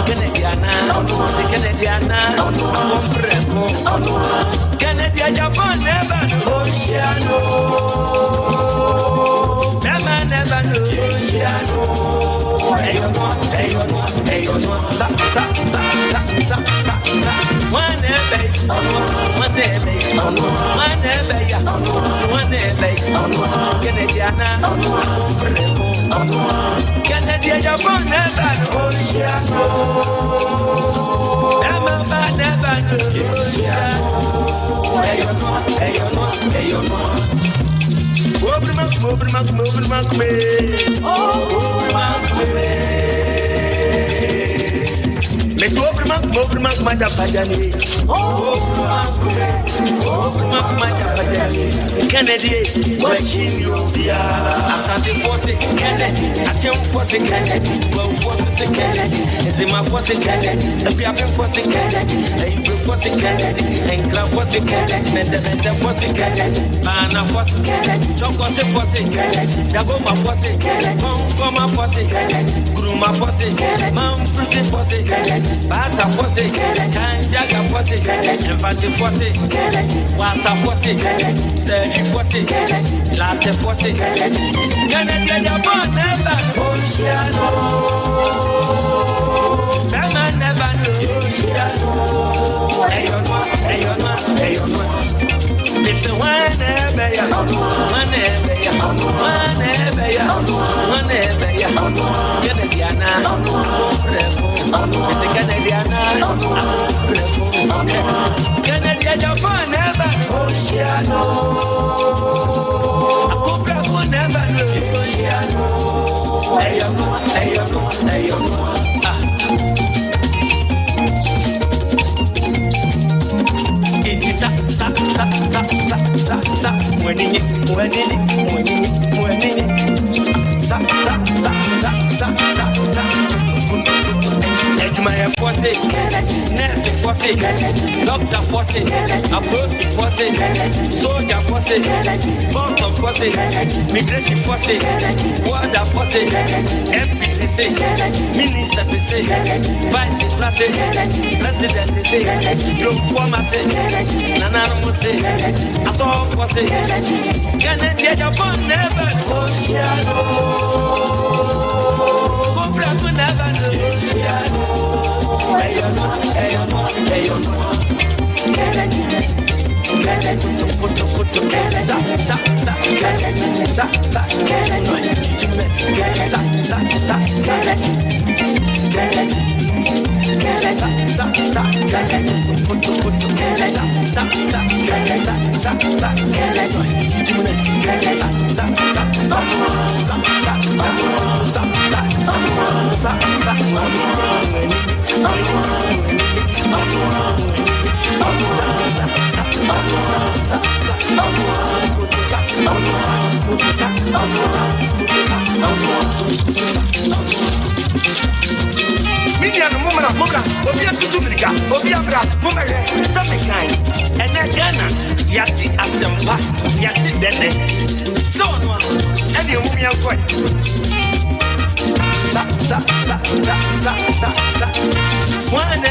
Canadiana, Canadiana, Canada, Japan, never Oceano. Never knew Oceano. One Kennedy, watching you, Asante Force, Kennedy, Atem Force, Kennedy, well, Force, Kennedy, is in my Force, Kennedy, the Piapin Force, Kennedy, and you Force, Kennedy, and Club Force, Kennedy, and the Force, Kennedy, Mana Force, Kennedy, Choco Force, Kennedy, Dagoma Force, Kennedy, Koma Force, Kennedy, Gruma Force, Kennedy, Mount Prison Force, Kennedy, Basa Force, Kennedy, Kanjaga Force, Kennedy, Infante Force, Kennedy, Wasa Force, Kennedy, Sergi Force, Kennedy, Latte Force, Kennedy, Kennedy, Japan, never Oceano. Never knew Oceano. Hey, it's the one ever, Canadiana, it's a Canadiana, Canada, Japan, never Oceano. A cobra will never know Oceano. Hey, Edmaya Force, Nurse Force, Doctor Force, Apostle Force, Soldier Force, Boston Force, Migration Force, Water Force, MPCC, Minister PC, Vice President, President PC, Young Pharmacy, Nana Mose, Assault Force, Canada, Japan, never Oceano. Cobra to never know Oceano. Media no moment of Moka, Obia to Dominica, Obia Bra, Mumere, something kind, and then Ghana, Yati Asempa, Yati Dene, so on, and you move your foot. One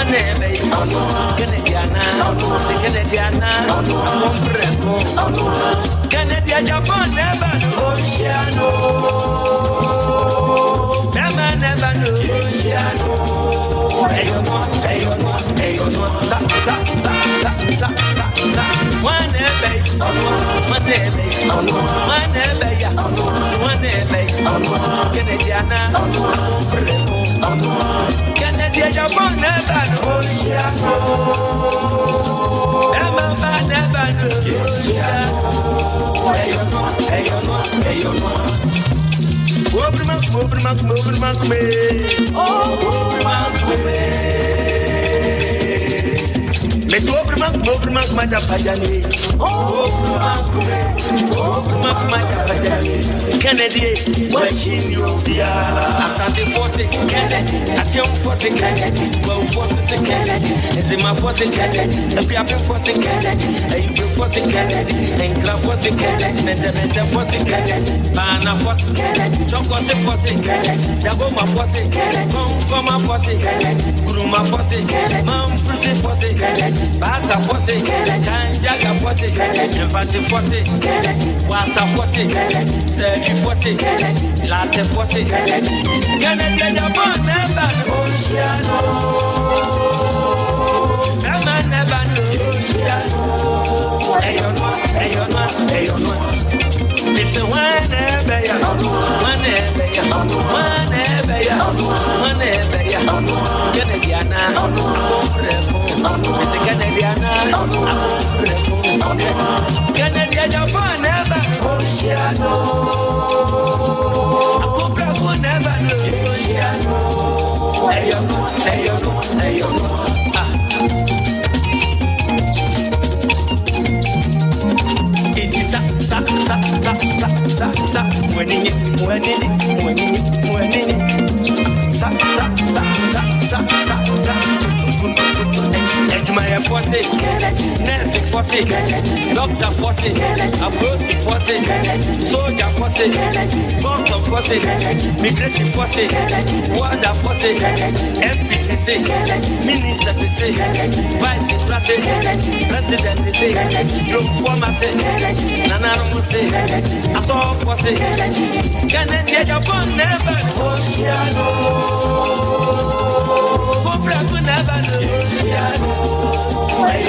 day, Canadiana, Canada, Japan, never Oceano. Never knew Oceano. Canada, Japan, never knew Oceano. Never knew Oceano. Kennedy, watching you, Asante Force, Kennedy, Atem Force, Kennedy, well, Force, Kennedy, is in my Force, Kennedy, a Piapin Force, Kennedy, a Force, Kennedy, and Club Force. force mente force bana force choko se force dago ma force koma force kuruma force mam prisi force basa force kanjaga force enfante force wasa force sergi force latte force gane dia bon never oceano never oceano Hey, it's a whenever you Canadiana, it's a Canadiana, Canadian, Japan, never Oceano, a cobra will never Oceano, hey, force, nurse force, doctor force, approach force, soldier force, custom force, migration force, border force, MPCC, minister vice president, young pharmacy, nanarusi, assault force, Canada, Japan, never, Oceano, Cobra could never know, Oceano. Hey,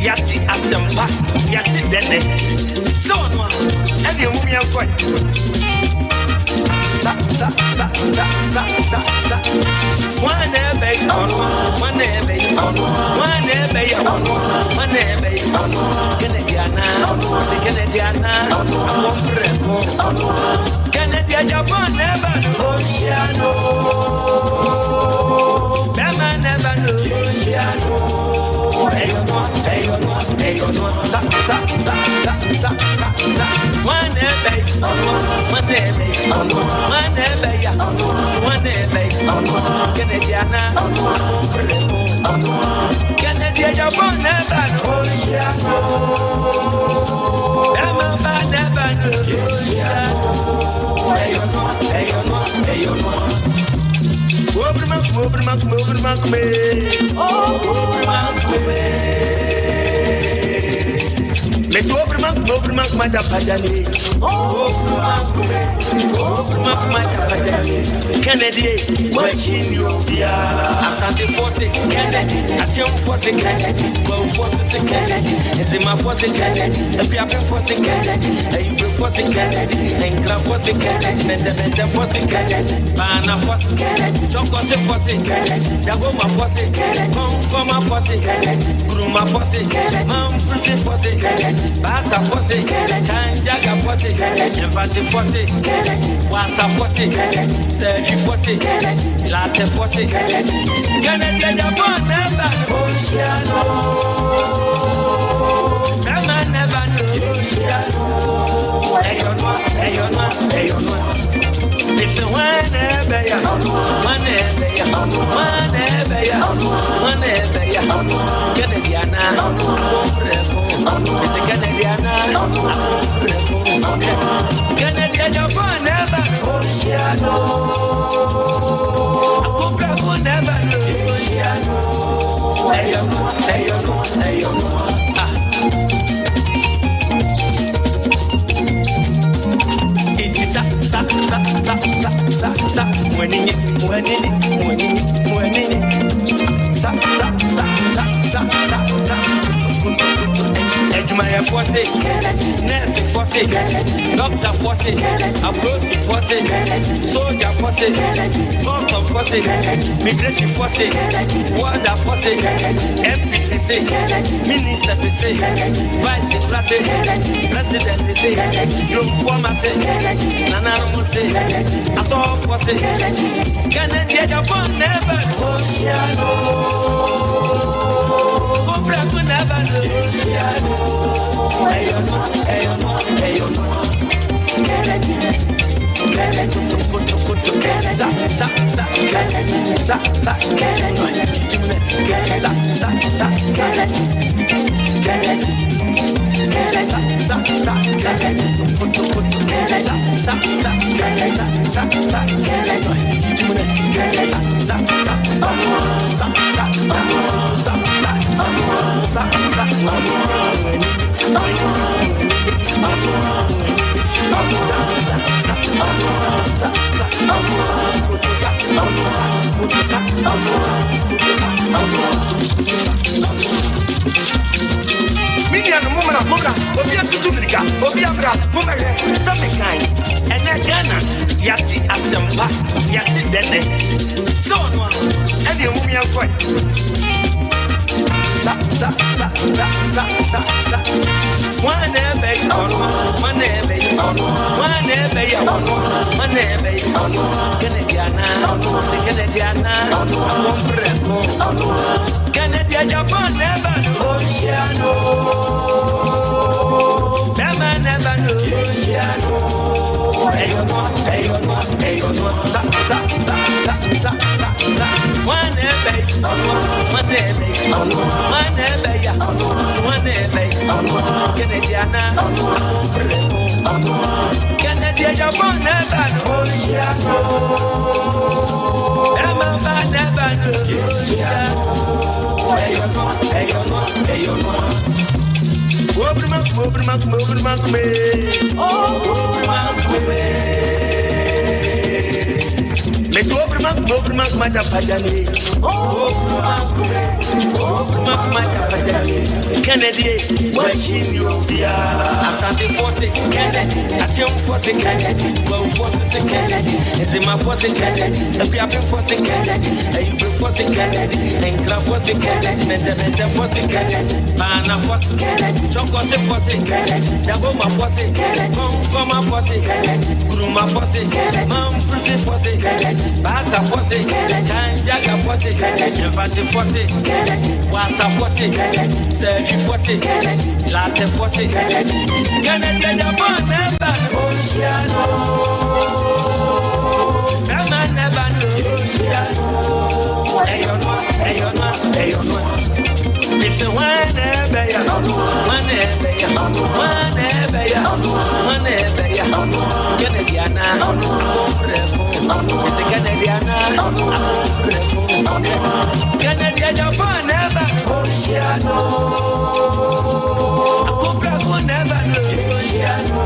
Yati Asempa, Yati Dene. So, and you move your foot. One day on one day on one day on one day on Canadiana, Canada, Japan, never Oceano, Bama never Oceano. Hey, Kennedy, watching you, Asante force, Kennedy, Atium force, Kennedy, well force, Kennedy, is in my force, Kennedy, a Piapin force, Kennedy, a Ubin force, Kennedy, and Club force, Kennedy, Menda force, Kennedy, Bana force, Kennedy, Choco force, Kennedy, Dagoma force, Koma force, Gruma force, Mam Prisi force, Basa force, Kanjaga force, Infante force, Wasa force, Sergi force, Latte force, Canada, Japan, never Oceano, Bama never Oceano, hey, it's a whenever you Canadiana, it's a Canadiana, Canada, Japan, never Oceano, a cobra will never Oceano, hey, force it, nurse force it, doctor force it, approach force it, soldier force it, custom force it, migration force it, water force it, MPC say, minister say, vice president say, you former say, Nana say, I saw force it, Canada Japan never, Oceano, Cobra to never know, Oceano, Million woman of Moga, Obia Tutumika, Obia Bra, Mumere, something kind, and then Ghana, Yati Asempa, Yati Dene, so on, and the woman of White. One day on one day on one day on Canadiana, Canada, Japan, never Oceano, never know Oceano, one Canadiana, Canada, Japan, never Oceano, never know Kennedy, watching you, Asante Force, Kennedy, Atim Force, Kennedy, well, Force, Kennedy, is in my Force, Kennedy, a Piapin Force, Kennedy, a Ubin Force, Kennedy, and Club Force, Kennedy, Menta Force, Kennedy, Bana Force, Kennedy, Choco Force, Kennedy, Daboma Force, Koma Force, Gruma Force, Mam Pussy Force, Basa Force, Kanjaga Force, Infante Force, Wasa Force, Sergi Force, Latte Force, Canada, Japan, never Oceano, never know Oceano, it's the one Canadiana, it's a Canadiana, Canada, Japan, never Oceano, a Cobra never know Oceano,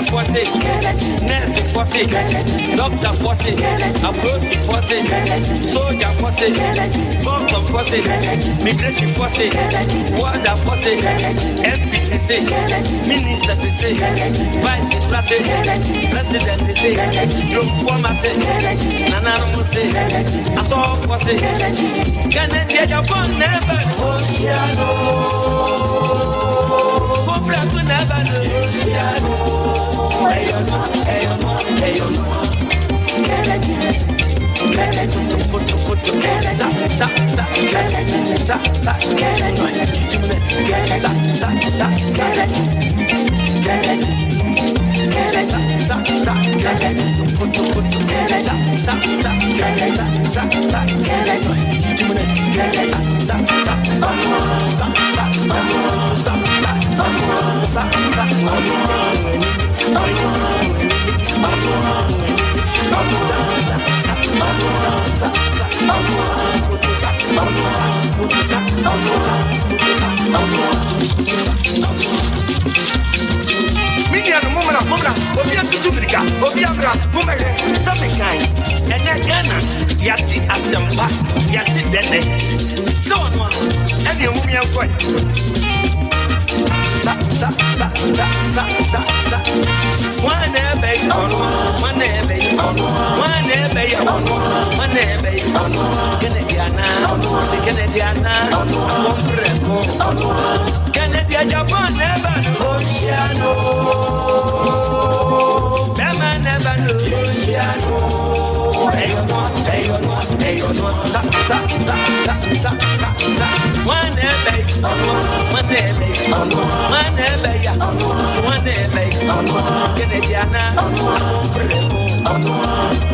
Force, nurse force, doctor force, approach force, soldier force, custom force, migration force, water force, MPC, minister vice president, you former Nana say, I saw force, Canada, Japan, never Oceano, Cobra to never know Oceano. Minian woman of Mona, Obia to Tumika, Obia, woman, something kind. And then Ghana, Yati Asemba, Yati Dene. So, any woman of what? One ebay on one ebay on one ebay on one ebay on Canadiana, Canada, Japan never Oceano, Bama never Oceano, one ebay on one ebay on one ebay on one ebay on Canadiana,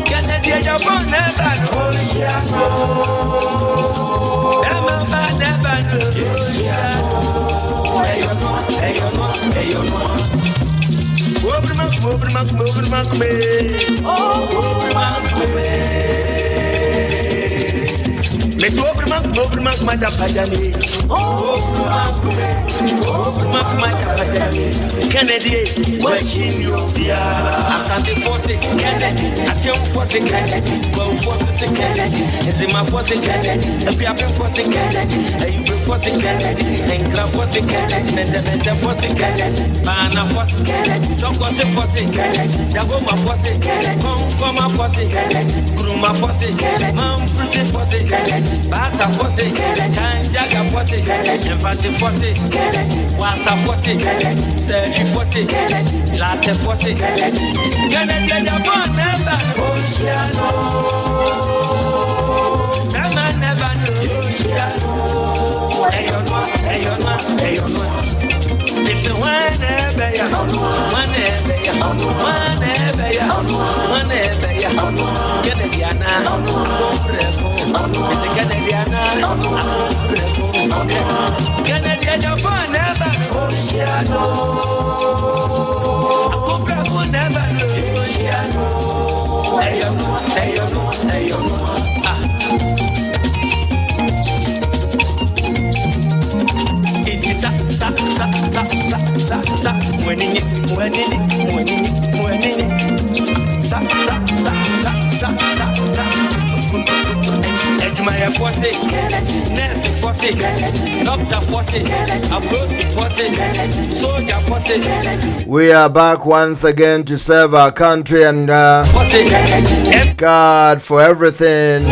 Canada, Japan never Oceano, Bama never Oceano. Kennedy, watching you, Asante Force, Kennedy, Atim Force, Kennedy, Well Force, Kennedy, is in my Force, Kennedy, a Piapin Force, Kennedy, a Uber Force, Kennedy, and Graf Force, Kennedy, and the Force, Kennedy, Bana Force, Kennedy, Choco Force, Kennedy, Dagoma Force, Kennedy, Koma Force, Kennedy, Gruma Force, Kennedy, Mam Bruce Force, Kennedy, Basa Force, Kennedy, Jaga Force, Kennedy, Infante Force, Kennedy, Wasa Force, Kennedy, Sergi Force, Kennedy, Latte Force, Kennedy, Kennedy, Japan never Oceano, Bama never Oceano, Ayonwa, it's the one ever, one Canadiana, it's a Canadiana, Canada, Japan never Oceano, never Oceano, Ayonwa. We are back once again to serve our country and God for everything.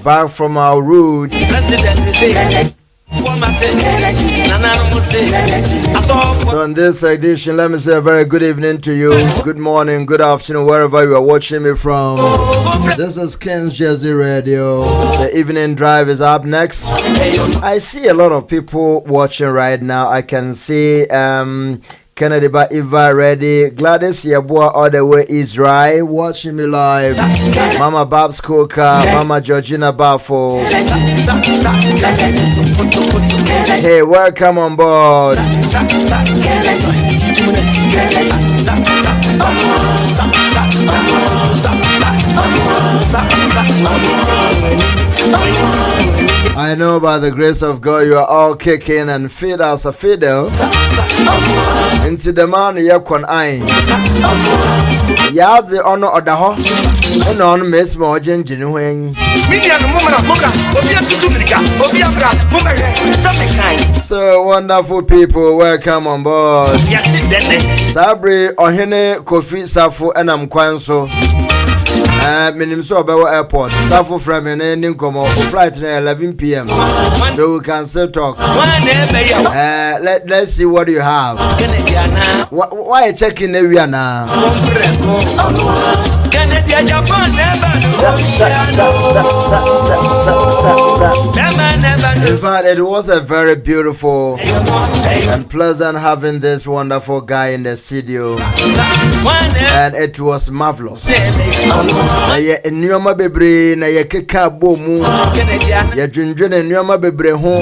Back from our roots. So in this edition, let me say a very good evening to you. Good morning, good afternoon, wherever you are watching me from. This is King's Jersey Radio. The evening drive is up next. I see a lot of people watching right now. I can see Kennedy Ba Eva ready. Gladys Yabua all the way Israel watching me live. Mama Babs Koka, Mama Georgina Bafo. Hey, welcome on board. I know by the grace of God you are all kicking and fit as a fiddle. Into the man yakon ain. Yazi ono odaho. And on Miss Morgan Genuine. So wonderful people, welcome on board. Sabri Ohene Kofi Safu and I'm Kwanso. Minimso Bewa Airport. Safu from an ending come on flight at 11 p.m. So we can still talk. Let's see what you have. Why checking area now? In fact, it was a very beautiful and pleasant having this wonderful guy in the studio, and it was marvelous. Nyoma bebre na ye keka bomu ye dwendwene nyoma bebre ho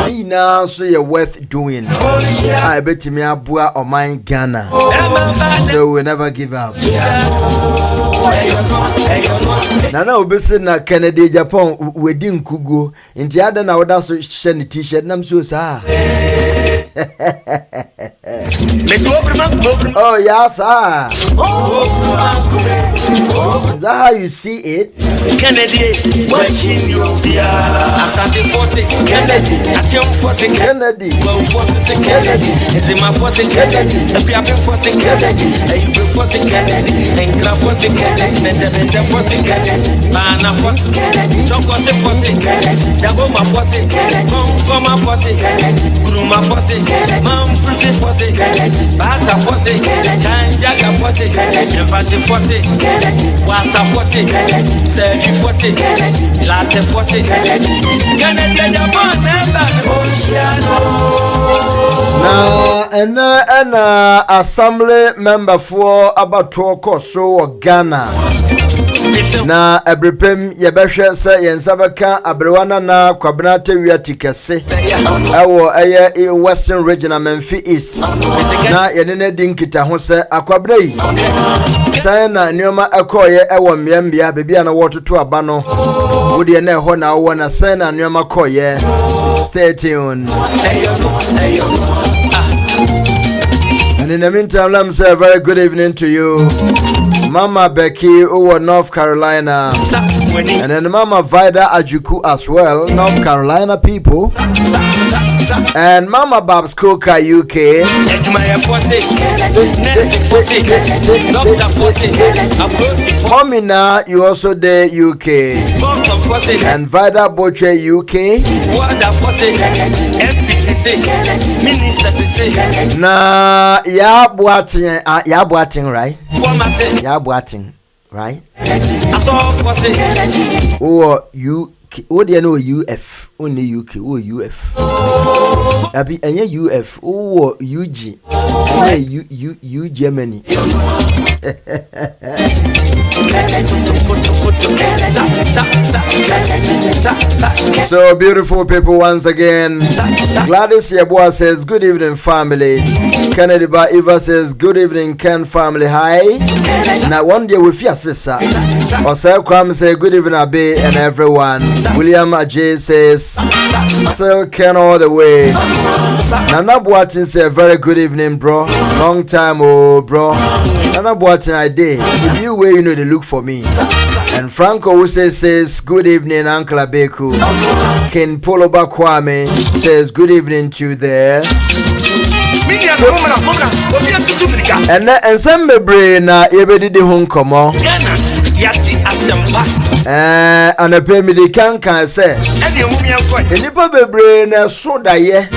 ina so ye worth doing. I betimi aboa oman Ghana, so we never give up. Nana obese na Kennedy Japan wedding kugo. Inti ada na oda so share t-shirt nam so sa. Oh yes, sir. Is that how you see it? Kennedy, watching you, Asante Force, Kennedy, Atim Force, Kennedy, well Force, Kennedy, is in my Force, Kennedy, a Piapin Force, Kennedy, a Uber Force, Kennedy, and Graf Force, Kennedy, and the Force, Kennedy, Mana Force, Kennedy, John Force, Kennedy, Daboma Force, Koma Force, Gruma Force, Mam Pussy Force, Basa Force, Kanjaga Force, Infante Force, Wasa Force, Sergi Force, Latte Force, Canada Now, and assembly member for about 2 so Ghana. Na ebrepem yebehwe se yensabeka abrewana na kwabnate wiatikese ewo eye Western Region Memphis East na yenene dinkita ho se akwabrei sai na nioma ekoye ewo miambia bebia na wototo aba no wode na eho na wo na sai na nioma koye. Stay tuned. And in the meantime, let me say a very good evening to you, Mama Becky over North Carolina, and then Mama Vida Ajuku as well, North Carolina people, and Mama Babs Coca UK, Momina, you also there UK, and Vida Boche UK. Na ya boating right? Ya boating right? Oh you oh they know UF only UK oh UF. Abi enye UF oh UG U Germany. So beautiful people once again. Gladys Yeboah says good evening family. Kennedy Ba Eva says good evening Ken family. Hi. Now one day with your sister. Osai Kwam say good evening Abe and everyone. William Ajay says still Ken all the way. Nana Boatin say very good evening bro. Long time oh bro. Nana Boatin I did. If you way you know they look for me. And Franco Use says good evening Uncle Abeku. Ken Polo Bakwame says good evening to you there. And some mebre na yebedi di hun komo. And a pemidi can say Nipa bebre na so da ye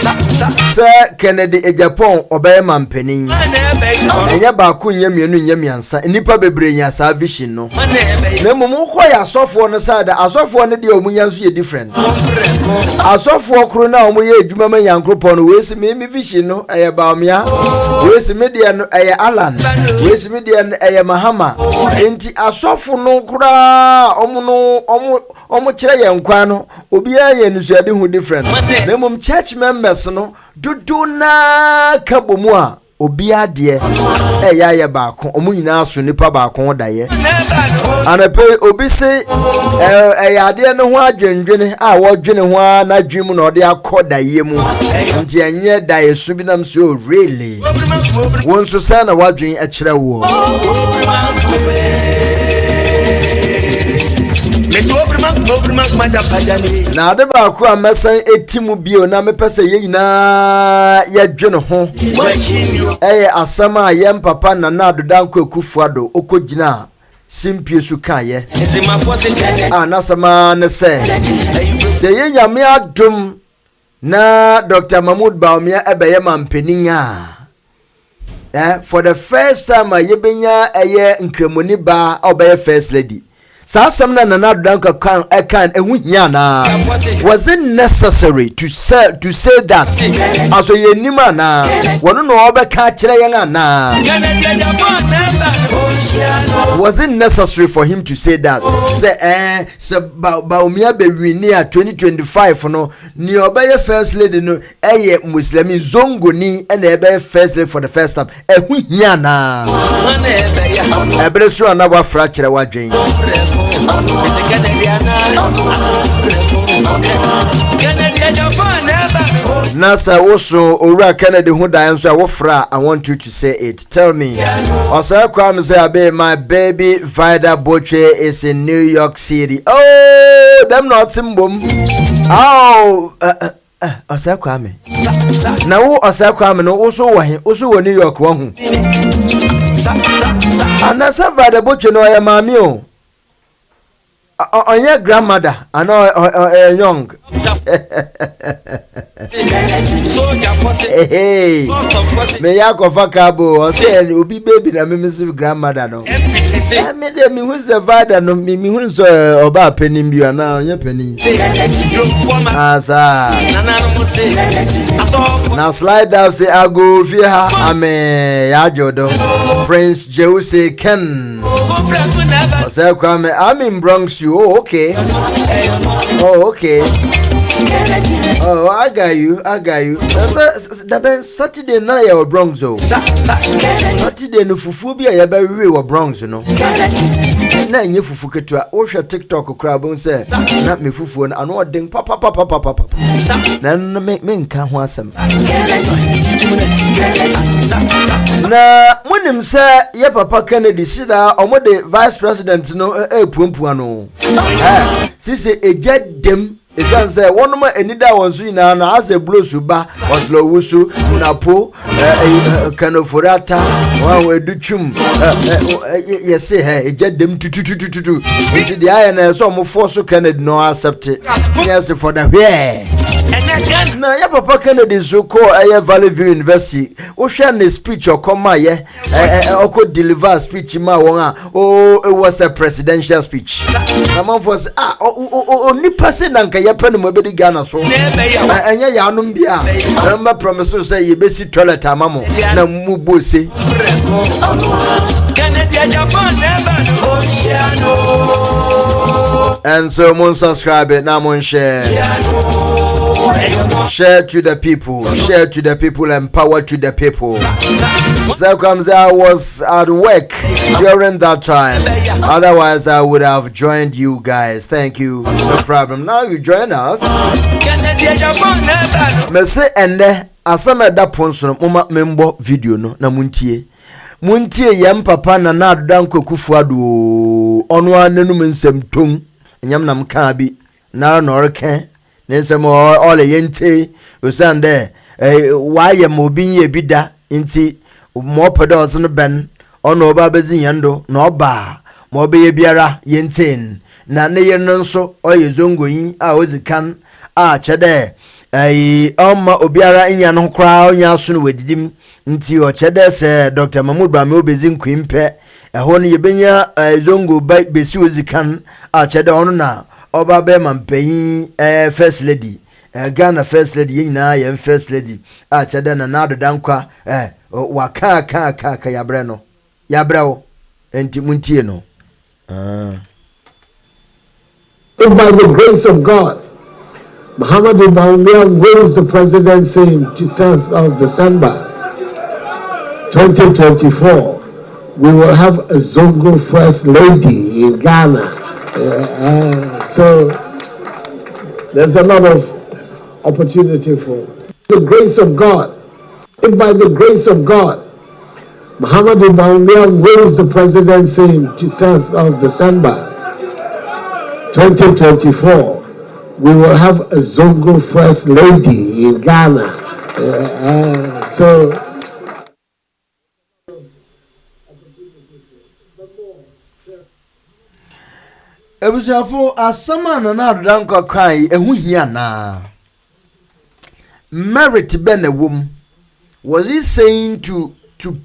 Sir Kennedy e Japan obey man penny Enya ba ku nyamienu nyamiansa nipa bebre nya sa vision no na mumu kwa ya asofo no side asofo no de omunya so ye different asofo kro na omuye adwuma man yankropon no we si me vision no eye ba omia we si media no eye Alan we si media no eye Mahama enti asofo no kura omu kire yenkwa no obi aye nsuade hu different na mum church members no dudu na kabomu a obi ade ya baako omu nyina so nipa baako daye anape obi se ade no ho adwendwene a wodwene ho na dwemu na ode akodaye mu nti anye daye so bi nam so really wonso sa na wadwen a kire wo na ade ba ko amesan etimu bio na mepese ye nyina ya dwene ho asama ye mpapa na na adodan ko ekufuado okogina simpie su kaye anasama ne se ye nyame adom na Dr. Mahmoud Baumia ebeye mampenin for the first time ye benya eye nkremoni ba obeye first lady. Sasam na danka kan ehunyana. Was it necessary to say that? Aso ye nima na wono no obeka kire yen na. Was it necessary for him to say that? Say Baumia be wini a 2025 no ni obeye first lady no eye Muslimi Zongo ni na ebe first lady for the first time ehunyana. Ebresu na wa fracture wa dwen. Nasa also Ora Kennedy who died, so I want you to say it. Tell me. Also, Kwame say, my baby Vida Boche is in New York City. Oh, them not Simbum. Oh, Osa Kwame. Now, Osa Kwame no also New York one. And that's a Vida Boche no mammy. On your grandmother, I know young. Hey, may I go for cabo or say, will be baby, and Miss Grandmother. No, I made them who's a vada, no, me who's about penny, you are now your penny. Now slide down, say, I'll go via Yajodo, Prince Jose Ken. I'm in Bronx, you. Oh, okay. Oh, okay. Oh, I got you. That's Saturday night or Bronx. Saturday no fufubia ya very wa Bronx, you know. Na nye fufu ketua. O hwe TikTok crowd bon say na me fufu na ano den papa. Na me nka ho asem. Na munim say ye papa Kennedy sida omode vice president no puampu ano. Sisi ejed dem esanse wonoma enida wonsu ina na ase blosuba oslo wusu napo kanofurata wa wedutwum yese ejed dem tututututu nti dia ya na so mo force Kennedy no accept yes for the where na ya papa Kennedy so ko Valley View University wo hwe na speech okoma ye oko deliver speech ma won a it was a presidential speech na man for nipa se na nka ye pene mo be di Ghana so enye ya anum bia remember promise say ye be si toilet amamo na mu bose and so mon subscribe it now mon share to the people, empower to the people. So comes I was at work during that time, otherwise I would have joined you guys. Thank you, no problem. Now you join us. Me say ende asama da ponso mama membo video no na muntie yem papa na adodan kokufu ado ono anenum nsem tom nyam nam ka bi na oreke Nesemo all yente usande why mobi ye bida inti mo pedos no ben ono oba bezin yando no ba mo be ye biara yenten na ne ye no nso oye zongo yin a ozikan a chede oma obiara nya no kra onya so no wedidim nti o chede se Dr. Mahmoud Bami obezin kwimpe eho no ye benya zongo besi ozikan a chede ono na Oba be mampeyin first lady Ghana first lady yina ye first lady a cheda na nado dankwa waka ka yabre no yabrawo enti muntie no If by the grace of God Muhammad Bawumia wins the presidency in 7th of December 2024 we will have a Zongo first lady in Ghana. So there's a lot of opportunity for the grace of God. If by the grace of God Muhammad Bawumia wins the presidency in 7th of December 2024 we will have a Zongo first lady in Ghana. So Ebusiafo asama na adodan kwa kai ehu hia na merit benewum was he saying to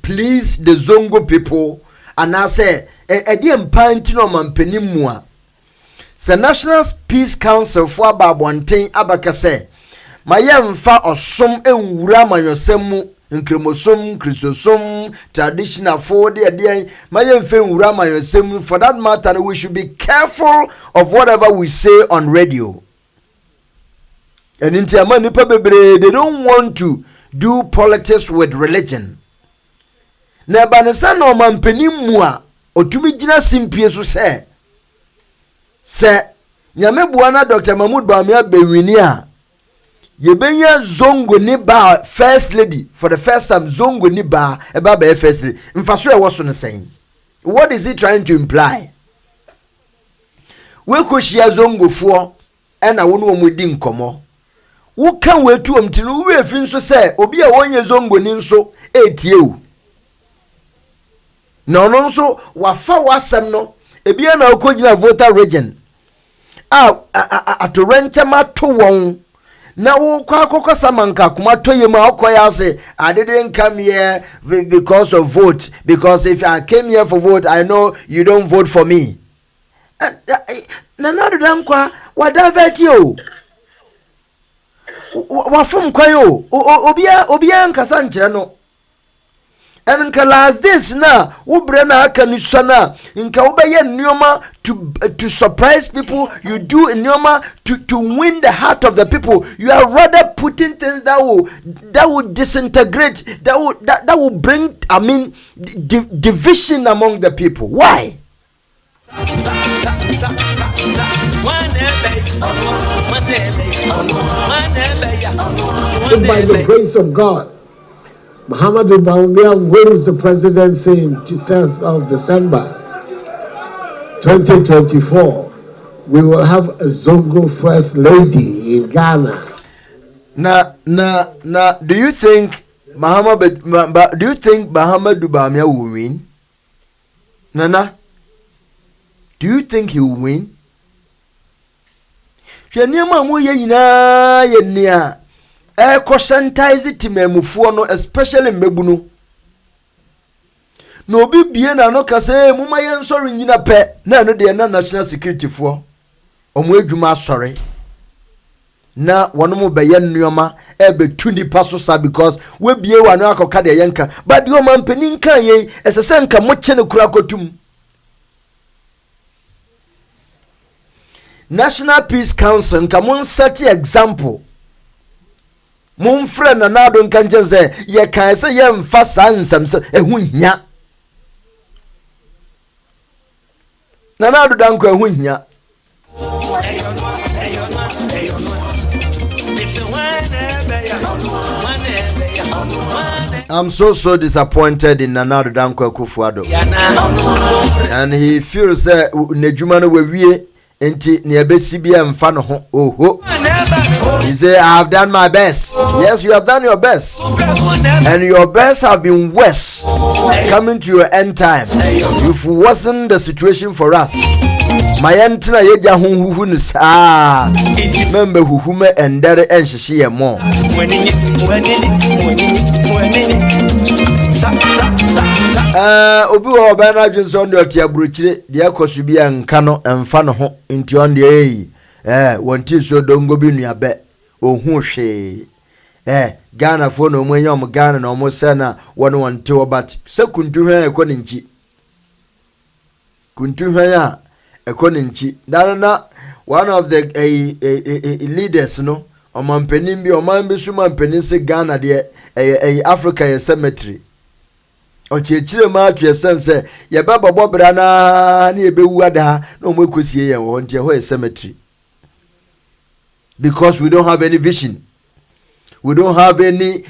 please the Zongo people and I say edi empanti no mampenimu a the National Peace Council for ababonten abakase mayemfa osom enwura manyosemu nkremosom krisosom traditional for the mayemfa enwura manyosemu. For that matter we should be careful of whatever we say on radio. And in Tiamani Pebebre, they don't want to do politics with religion. Na banesa no mampeni mua otumi gina simpie so se nyame buana Dr. Mahmoud Bawumia bewini a yebenya Zongo ni ba first lady for the first time. Zongo ni ba eba be first lady mfaso e woso no sen. What is he trying to imply? We ko shia Zongo fo na wo no omudi nkomo wo kan wetu omtinu we fi nso se obi a wonye Zongo ni nso etie o na no nso wafa wasem no ebia na okogina voter region atorenche mato won na wo kwa akoko samanka kuma toye ma okoya say I didn't come here because of vote, because if I came here for vote I know you don't vote for me. Na nadu dam kwa wadaveti yo wafum kwa yo obia nkasa nkyere no and nka last days na ubre na aka ni sana nka ubeye nneoma to surprise people. You do nneoma to win the heart of the people. You are rather putting things that will disintegrate, that will bring, I mean, division among the people. Why? By the grace of God, Muhammadu Bawumia wins the presidency in 7th of December 2024. We will have a Zongo first lady in Ghana. Now, do you think Muhammadu Bawumia will win? Nana, do you think he will win? Conscientize timemufuo no, especially mmebuno no obi bie na no kase muma ye nsori nyina pe na no de na national security fo omo adwuma asori na wono be ye nneoma betu nipa so sa, because we bie wa no akoka de yenka but de o mampani nka ye esese nka mo kye ne kura kotum. National Peace Council nka mon set example. Mon friend na nado nkanche ze ye kan se ye mfa sansam se ehu hia na nado danko ehu hia. I'm so disappointed in Nanado Danko Kufuado, and he feels that nejuma no wewie enti ne ebesibia mfa no ho oho. He say I have done my best. Yes, you have done your best, and your best have been worse coming to your end time. If it wasn't the situation for us, my entina yeja huhu no sa membe huhume endere enhihye mo. Obi wo ba na dwonso ndo tia buruchire de akoso bia nka no emfa no ho nti on de wonti so dongo bi nuabe ohu hwe Ghana fo no mwenye om Ghana na omo se na wono wonte obat se kuntu hwan ekoni nchi kuntu hwan a ekoni nchi na one of the leaders no omampanin bi omambe su mampanin se Ghana de Africa ye cemetery ochechire ma atu esense ye baba bobra na ebewu ada na omo ekosie ye wo ntie ho ye cemetery, because we don't have any vision, we don't have any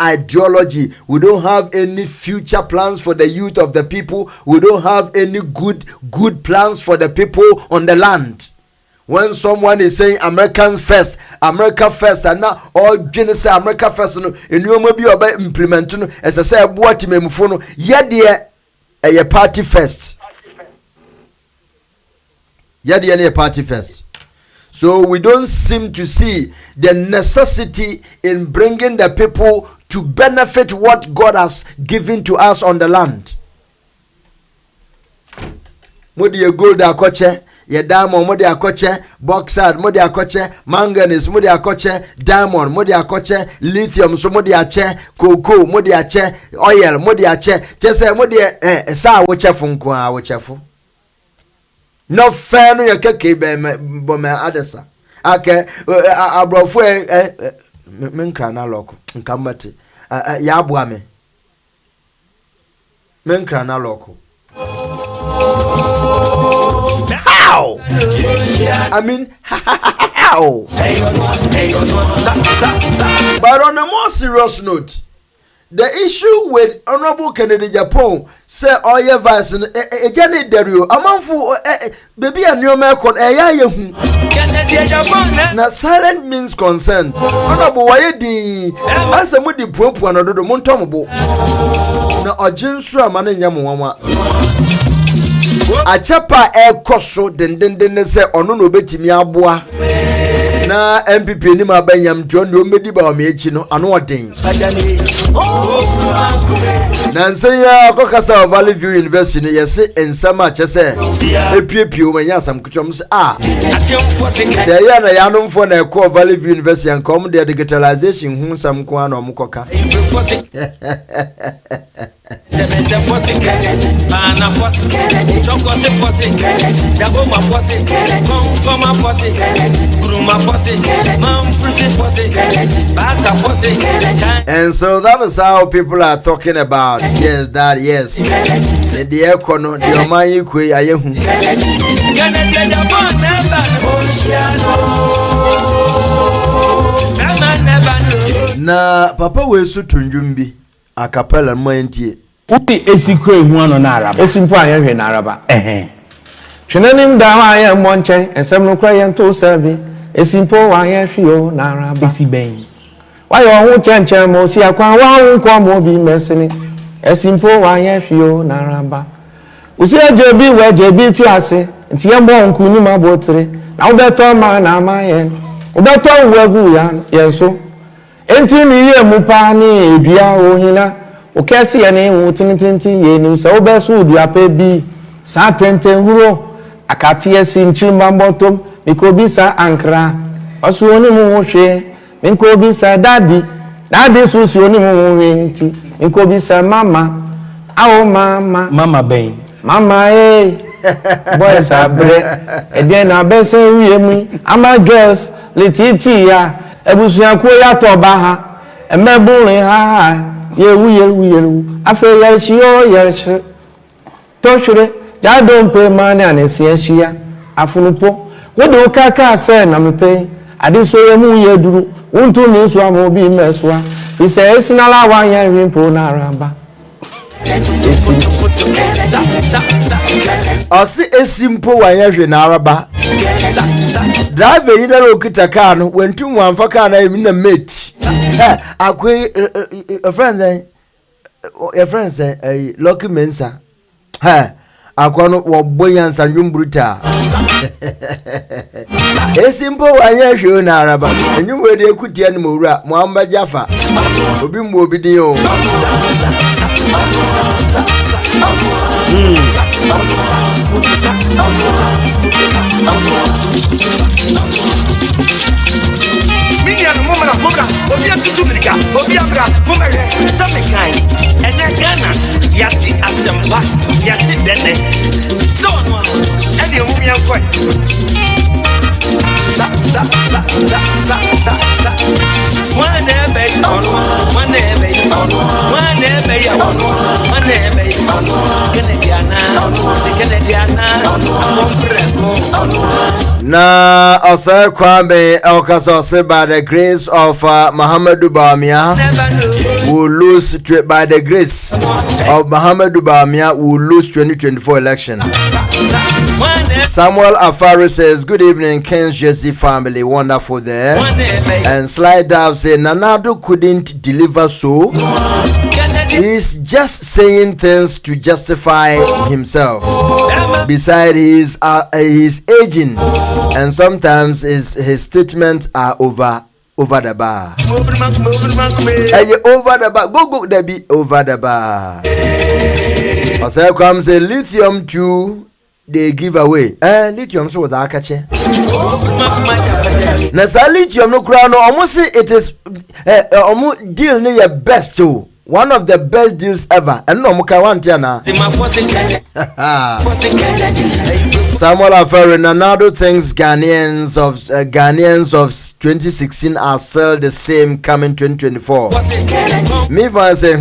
ideology, we don't have any future plans for the youth of the people, we don't have any good plans for the people on the land. When someone is saying America first, and now all genius say America first, no, and you may be about implementing as I say, what you may move yet a party first. Yet a party first. So we don't seem to see the necessity in bringing the people to benefit what God has given to us on the land. Modi ye gold akoche, ye diamond modi akoche, bauxite modi akoche, manganese modi akoche, diamond modi akoche, lithium so modi ache, cocoa modi ache, oil modi ache. Chese modi sa wochefu nkwa wochefu. No fair no ye keke be me adesa. Ake abrofo menkra na loko nkamate ya aboa me menkra na loko. How? I mean, how? But on a more serious note, the issue with Honorable Kennedy Japan say all your vice again Dario amanfo baby and your melkon yehu na silent means consent. Honorable why di asemu di propo na dodo montombo na oginsu amane nyamonwa achepa ekoso dendenden se ono no betimi aboa na MPP ni mabanyam John do medi ba o mechi no ano oden na nsenya kokasa Valley View University ne yese ensama chese epiepie o manya asam kutwam se se ya na ya no mfo na ekọ Valley View University an kom de digitalization hu sam ko ana omukoka and so that is how people are talking about yes that yes the econo the oman kwe ayehu na papa we su tunjumbi acapella moyentie uti esikwe hu ano na araba esimpo ayehwe na araba twenanim da wa aye monche ensem no kra ye nto sabi esimpo wa ayehwe o na araba esiben wa yo hu chenchem mo si akwa wa hu kwa mo bi mesini esimpo wa ayehwe o na araba usi ajebi we jebi ti ase nti ye mo nku ni mabotre na wo beto ma na ma ye wo beto wagu ya yenso enti ni ye mu pa ni edua ohina o kesi ya ne hu tintinti ye ni so obeso odua pa bi sa tenten huro akati esi nchimba mbotom mikobi sa ankra oso oni mu hwe mikobi sa daddy so si oni mu hwe nti mikobi sa mama awo mama ben mama boys abre eden na bese wiye mu ama girls letiti ya ebusuan ko ya to ba ha emebunrin ha yewu afe yershi to shure jadon pe mani anesiashia afunupo wodo kaka se na mepe adiso yemu yeduru untu ni so amobi meswa ise esinala wa yan rimpo na araba osi esimpo wa yehwe na araba driver yi na okita car no wentu wanfa car na emi na mate akwe a friend say Lucky Mensa akwano wo boyan sanjum bruta esimpo wa yehwe na araba enyum we de kutia ni mowura mo amba jafa obi mo obi din o Minya no mama na program obi atutu mirika obi abra mumere samekai ene Ghana yati asemba yati dene so no ene mumia nkoi sa one ebe na Osir Kwame Elkaso by the grace of Muhammadu Bawumia will lose by the grace of Muhammadu Bawumia will lose 2024 election. Samuel Afari says, good evening, Ken's Jesse family, wonderful there. And Slide Down says, Nanado couldn't deliver so. He's just saying things to justify himself. Besides, he's aging, and sometimes his statements are over the bar. Over the bar. Go, they be over the bar. Also comes a lithium too. They give away. Lithium so that catch. Na lithium no crown. Almost say it is almost deal near best too. One of the best deals ever. And no muka want na. Samuel Aferi Nanado thinks Ghanaians of 2016 are still the same coming 2024. Me van say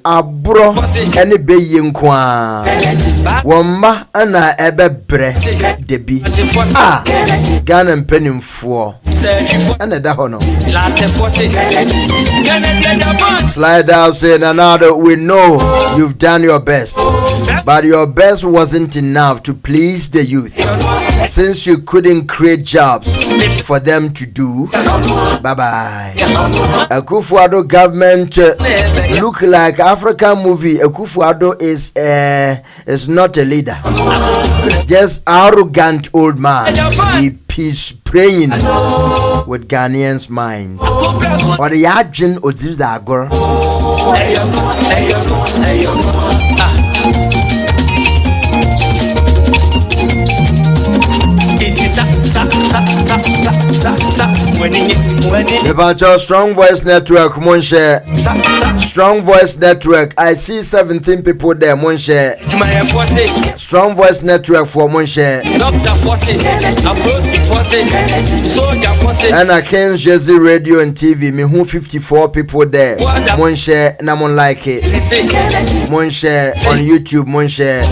abro any be yinkwa. Woma ana ebe bre debi. Ghana mpenimfo. And that hono. Slide out say Nanado, we know you've done your best, but your best wasn't enough to please the youth, since you couldn't create jobs for them to do. Bye bye. Akufo-Addo government look like African movie. Akufo-Addo is not a leader, just arrogant old man. He peace praying with Ghanaians' minds. Or the Yajin Ozizagor. About your Strong Voice Network, Monshe. Strong Voice Network. I see 17 people there, Monshe. Strong Voice Network for Monshe. And I can Jersey Radio and TV. Me who 54 people there. Monshe, Namon like it. Monshe on YouTube, Monshe.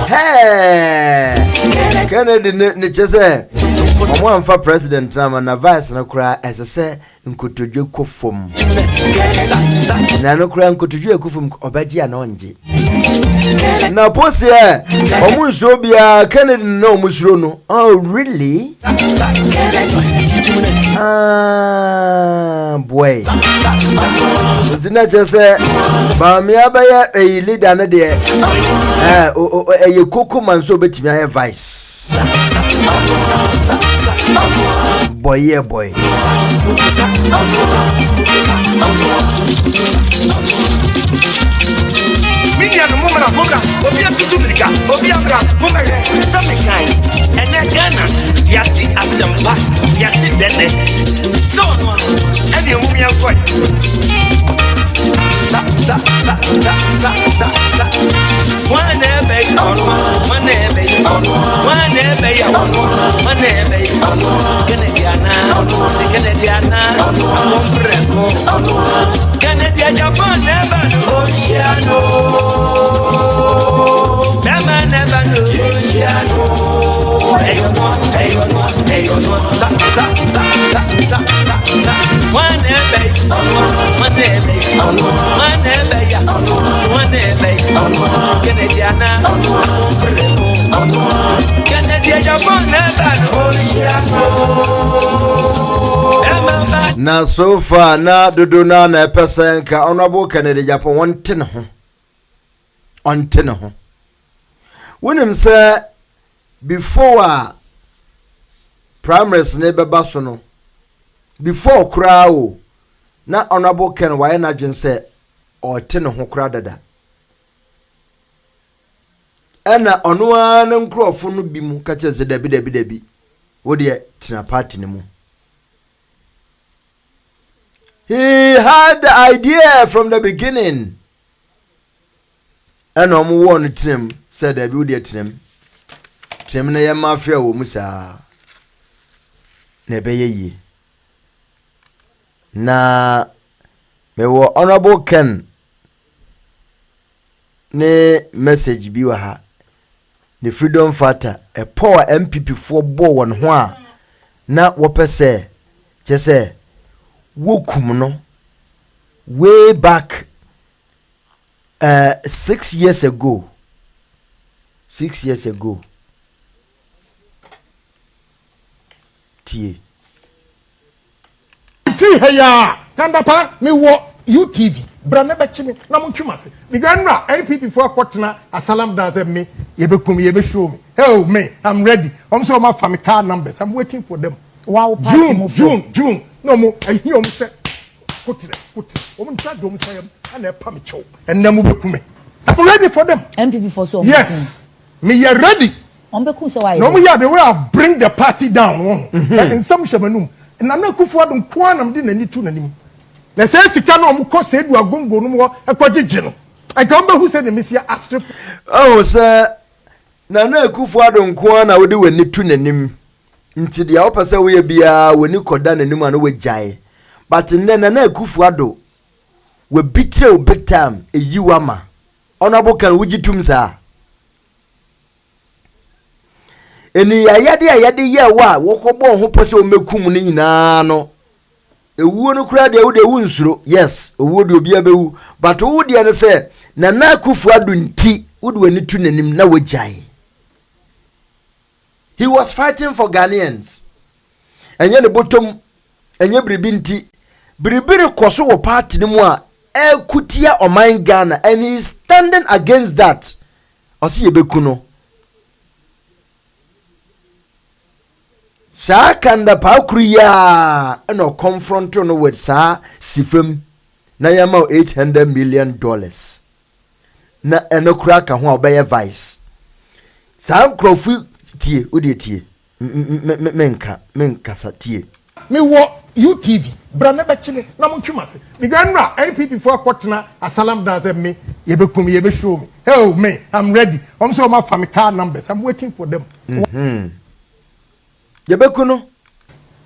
Hey, Kennedy Nichese. One for president na vice na kura as I say nkotodwe kofom. Na no kura nkotodwe kofom obaji anonje. Na posi omunso bia Kennedy no musuro no. Oh really? Boy. Ntina chese ba me abaya e leader na de e koko manso betimi aye vice. Boy, yeah, boy. Media no moment of program. Obi am to America. Obi am rap. Moment some kind. And then Ghana, yati asemba, yati dene. So no. Any mummy am quite. Sa. One ebe on one ebe on one ebe on one ebe on Canadiana, Canadian Japan never Oceano. Never know Oceano. Hey on sa. One ebe on one ebe on one ebe on one ebe on Canadiana Canadian Japan never Oceano. Na so far na dodona na person ka honorable Canadian Japan wanting ho ontene ho. Wonim say before primaries ne beba so no before crowd na honorable Ken why na dwen say otene ho kra dada ena ono an nkrofo no bi mu ka cheze dabi wo de tina party ne mu. He had the idea from the beginning. And one trim said that you did trim. Trim na mafia wo musa. Nebeye. Na me wo honorable Ken ne message bi wa ha. The freedom fighter a power MPP for bo won ho a na wo pese chese wokum no way back 6 years ago. 6 years ago. Tie. Ti heya kandapa me wo UTV brana bechimi na mo twumase biganra NPP for kwotena asalam dance me yebekum yebe show me. Hey me I'm ready. So my family car numbers I'm waiting for them. Wow, June no mo ahi om se kotire om nta dom sayam and e pam chow and na mo bekum. I'm ready for them. MPP for so. Yes. Me you ready No me the way I bring the party down. In some shamanum. And I'm not good for them quantum didn't need to name. The says you cannot cause said we are going to go a quadrigen. I don't know who said the Messiah asked. Oh, sir. Nana Kufuado Nkwana would do a nitun and him. Into the upper say we be when you could done a new man with Jai. But in then Nana Kufuado we beat you big time a Uama. Honorable can Wijitumsa. Eni ayade ya wa wokobon ho pese o mekum ni nyina no ewuo no kura de wo de wunsuro yes owuo de obi abewu but wo de ne se na akufu adu nti wo de wani tu nanim na wajai. He was fighting for Ghanaians enye ne bottom enye biribi nti biribiri koso wo party ni mu a ekutia oman Ghana and he is standing against that osi yebeku no. Sa kanda pa kuriya no confront no with sa sifem na yama $800 million na eno kura ka ho obeye vice sa nkrofu tie odi tie menka sa tie me wo UTV bra na bechime na mo twumase me ganra NPP for kwotena asalam dance me yebekum yebe show me hey me I'm ready I'm so my family car numbers I'm waiting for them. Yebekuno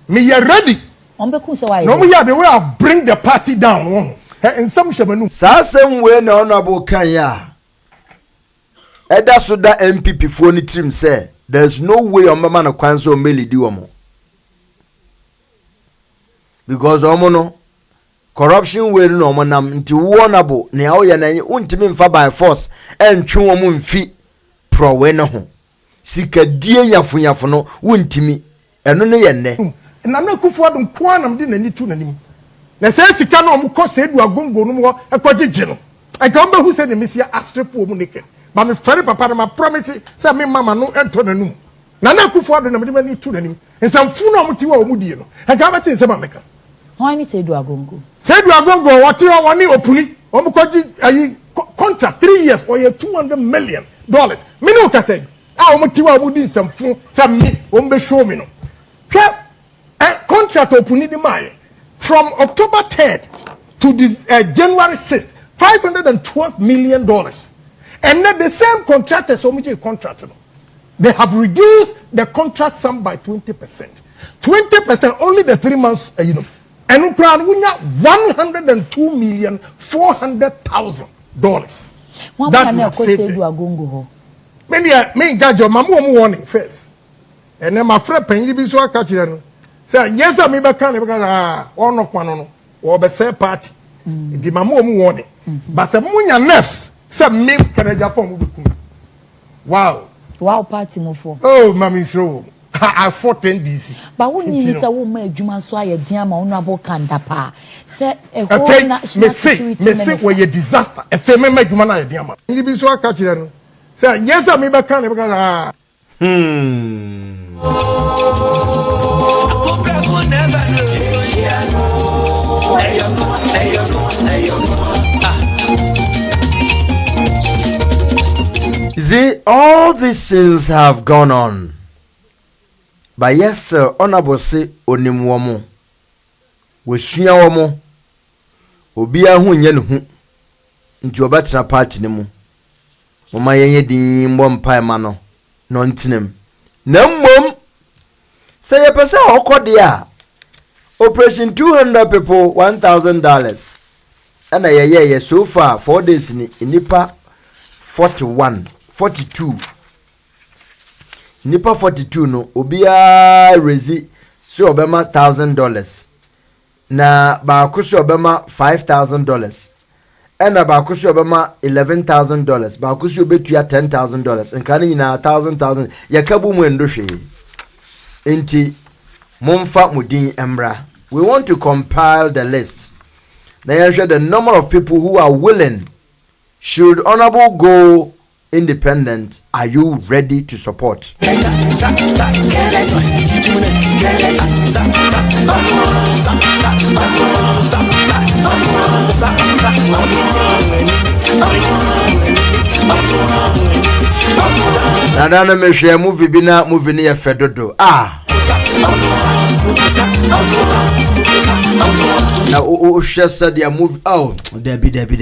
me you ready Ombeku se why no me the way I bring the party down in some shamanu sa same way na honorable kan ya eda so da MPP for ni team say there's no way on mama na kwanzo o melidi omo because omo no corruption way no omo nam nti honorable ne awoye na untimi mfa by force entwe omo mfi pro we no ho sikadie yafunyafo no untimi eno ne yenne na na kufu adum kwanam de nani tu nanim na say sika no omko se du agongo no mo ekogege no I can be who said the Messiah astrip wo mu neke but me fere papa na promise say me mama no ento nanum na na kufu adum na me mani tu nanim ensamfu no omti wa omudie no I can be say mama ka why me say du agongo what you want opuni omkoji ayi contract 3 years or $200 million me no ka say omtiwa omudi samfu sam me ombe show me no contract opuni di mai from October 3rd to this January 6th $512 million and then the same contractors omiji contract no they have reduced the contract sum by 20% only the 3 months you know and $102,400,000 that would save them. Me judge your mama warning first. And then my friend Penny be so catch you. Say yes, I be can because one of one or be say party. The mama warning. But some munya nurse say me can Japan. Wow. Wow party mo for. Oh, mommy so I fought DC. But when you need a woman juma so aye dia ma honorable kanda pa. Say e ho national security me say where you disaster. E fe me juma na dia ma. You be so catch you. Say yes, I be can because See, all these things have gone on. But yes, sir, honorable say onim womo. We sua womo. Obi a hu nye ne hu. Nti obetra party ne mu. Mama yenye di mbom pai ma no. No ntinem. Na mmom say ye pese okode a operation 200 people $1,000. And ye so far 4 days ni nipa 42 nipa 42 no obia rezi so obema $1,000 na ba kuso obema $5,000 ena ba kuso obema $11,000 ba kuso betua $10,000 nkane nyina 1,000 yakabu mu endohwe enti momfa mudin emra. We want to compile the list. Now the number of people who are willing. Should honorable go independent, are you ready to support? Nana me share movie bina movie near Fedodo. Ah. Now, just said their movie. Oh, Debbie. Ghana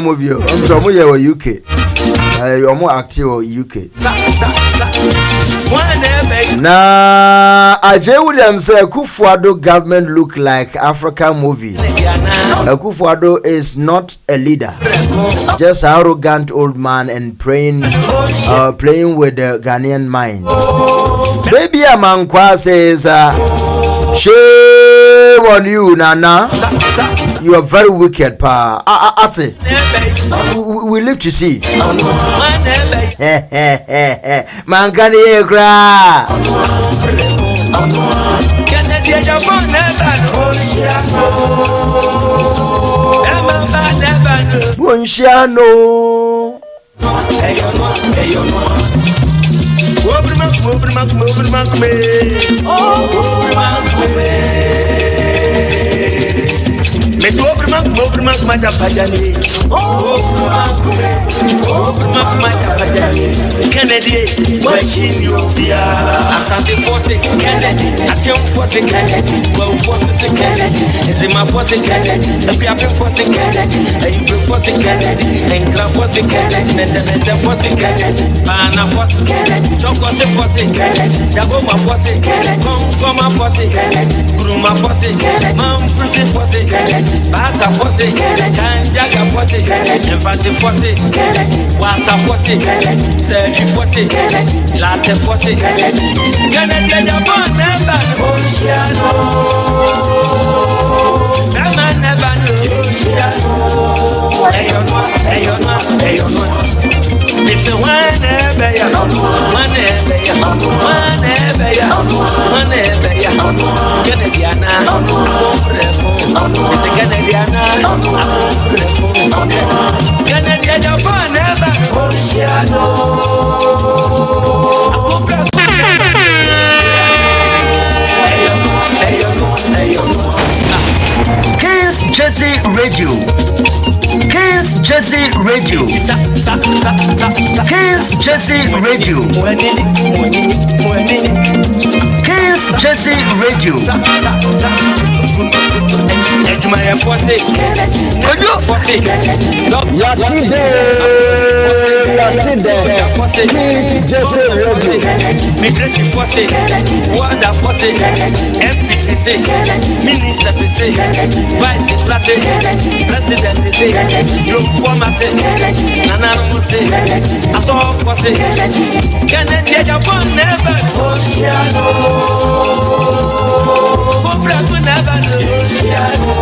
movie. I'm from UK. I'm more active UK. Now, Ajay Williams said Kufuado government look like African movie. Kufuado is not a leader, just an arrogant old man and playing with the Ghanaian minds. Baby Amankwa says, shame on you, Nana. You are very wicked, pa. Ate, we live to see. Mangani Egra. Buongiorno. Kennedy, watching you, Asante Force, Kennedy, Atem Force, Kennedy, well, Force, Kennedy, is in my Force, Kennedy, a Piapin Force, Kennedy, a Hebrew Force, Kennedy, and Grand Force, Kennedy, and the Force, Kennedy, Bana Force, Kennedy, Choco Force, Kennedy, Dagoma Force, Kennedy, Koma Force, Kennedy, Bruma Force, Kennedy, Mam Prison Force, Kennedy, Basa Force, Kanjaga Force, Infante Force, Wasa Force, Sergi Force, Latte Force, Canada Japon never Oceano. Never Oceano. Ayonwa. It's a one Canadiana, it's a Canadiana, Canada Japan never Oceano. Kings Jesse Radio. Kings Jesse Radio. Kings Jesse Radio. Kings Jesse Radio. Yatide. Kings Jesse Radio. Migration Force, Water Force, MPC, Minister Vice President, you former Nana Muse, I saw Force, Canada Japan never Oceano. Cobra to never Oceano.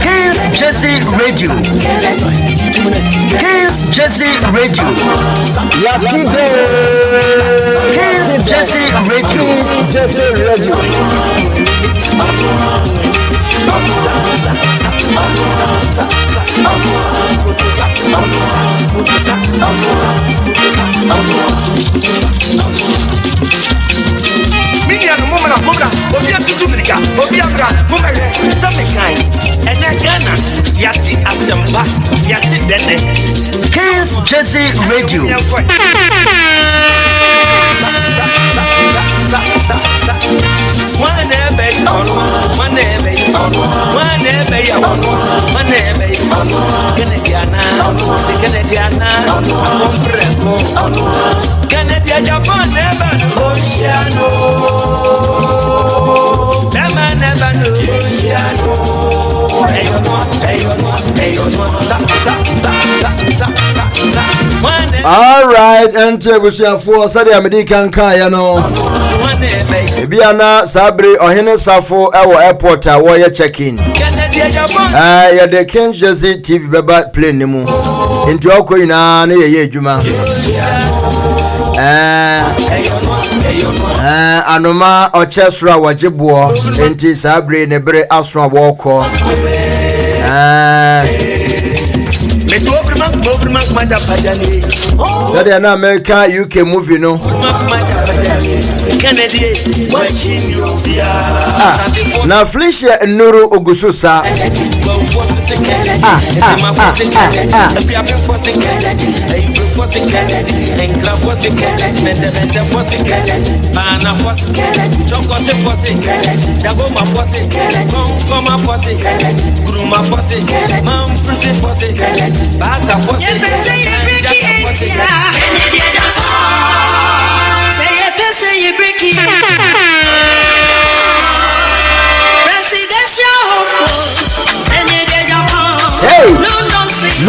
Kings Jesse Radio. Kings Jesse Radio. Yatide. Kings Jesse Radio. Jesse Radio. Kings Jesse Radio. Canada Japan never Oceano. Never Oceano. All right, and we shall for Saudi American Kayano. Biana Sabri or Hene Safo our airport where check-in. Yeah, the Kings Jersey TV beba plane nemu. Into Okoina ne ye juma. Anoma orchestra wajibuo enti sabre ne bere asro woko that an American UK movie no na Felicia Nuru Ogususa hey, no nonsense.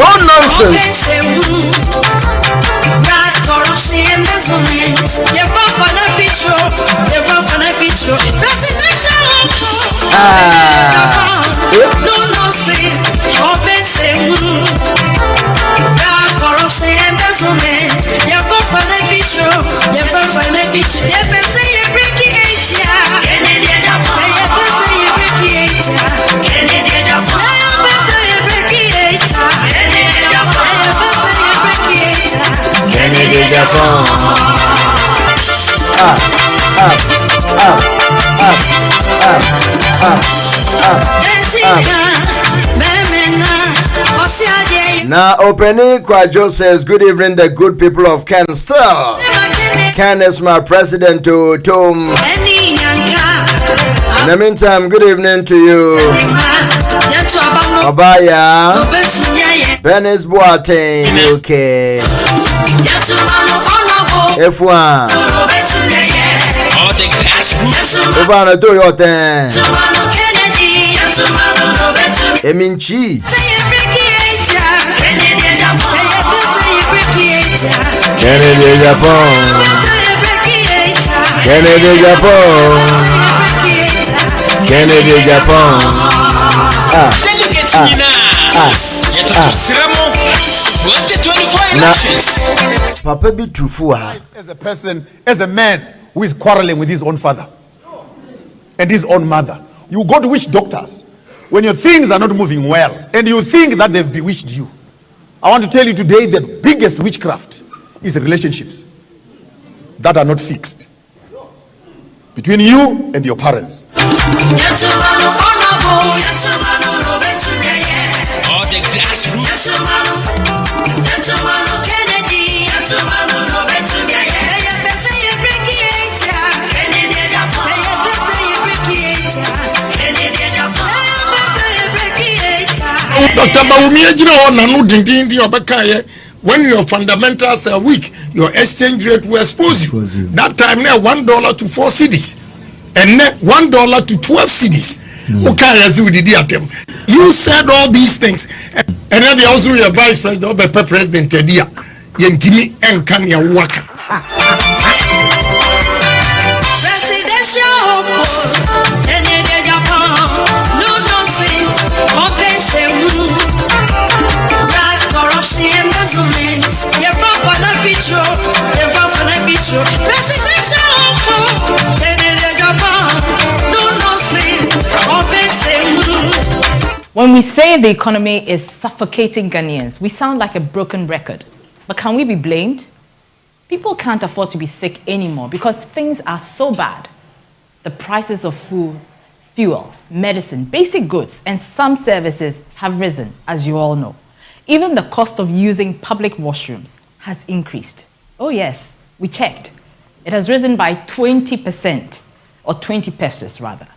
Now, opening Kwajo says, good evening, the good people of Kansas. Ken is my president to Tom. In the meantime, good evening to you. Obaya, Benis Boateng, UK. F1. Obana do your thing. Eminchi. Kennedy Japan. Kennedy Japan. Kennedy Japan. Papa be trufua. As a person, as a man who is quarreling with his own father and his own mother, you go to witch doctors when your things are not moving well and you think that they've bewitched you. I want to tell you today that the biggest witchcraft is relationships that are not fixed between you and your parents. Dr. When your fundamentals are weak, your exchange rate will expose you. That time now $1 to 4 cedis, and then $1 to 12 cedis. You said all these things, and then also your vice president, or president Tedia, Yentimi and Kanya Waka. When we say the economy is suffocating Ghanaians, we sound like a broken record. But can we be blamed? People can't afford to be sick anymore because things are so bad. The prices of food, fuel, medicine, basic goods, and some services have risen, as you all know. Even the cost of using public washrooms has increased. Oh yes, we checked. It has risen by 20%, or 20 pesos rather.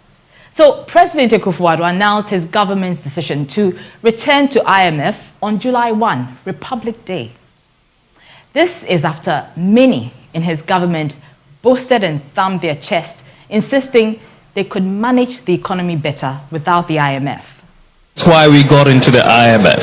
So President Akufo-Addo announced his government's decision to return to IMF on July 1, Republic Day. This is after many in his government boasted and thumped their chest, insisting they could manage the economy better without the IMF. That's why we got into the IMF.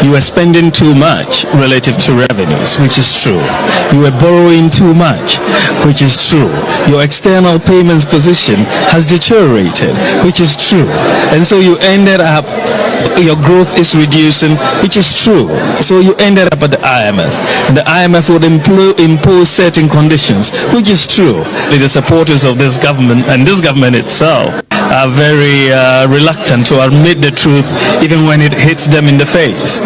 You were spending too much relative to revenues, which is true. You were borrowing too much, which is true. Your external payments position has deteriorated, which is true. And so you ended up, your growth is reducing, which is true. So you ended up at the IMF. The IMF would impose certain conditions, which is true. The supporters of this government and this government itself are very reluctant to admit the truth even when it hits them in the face.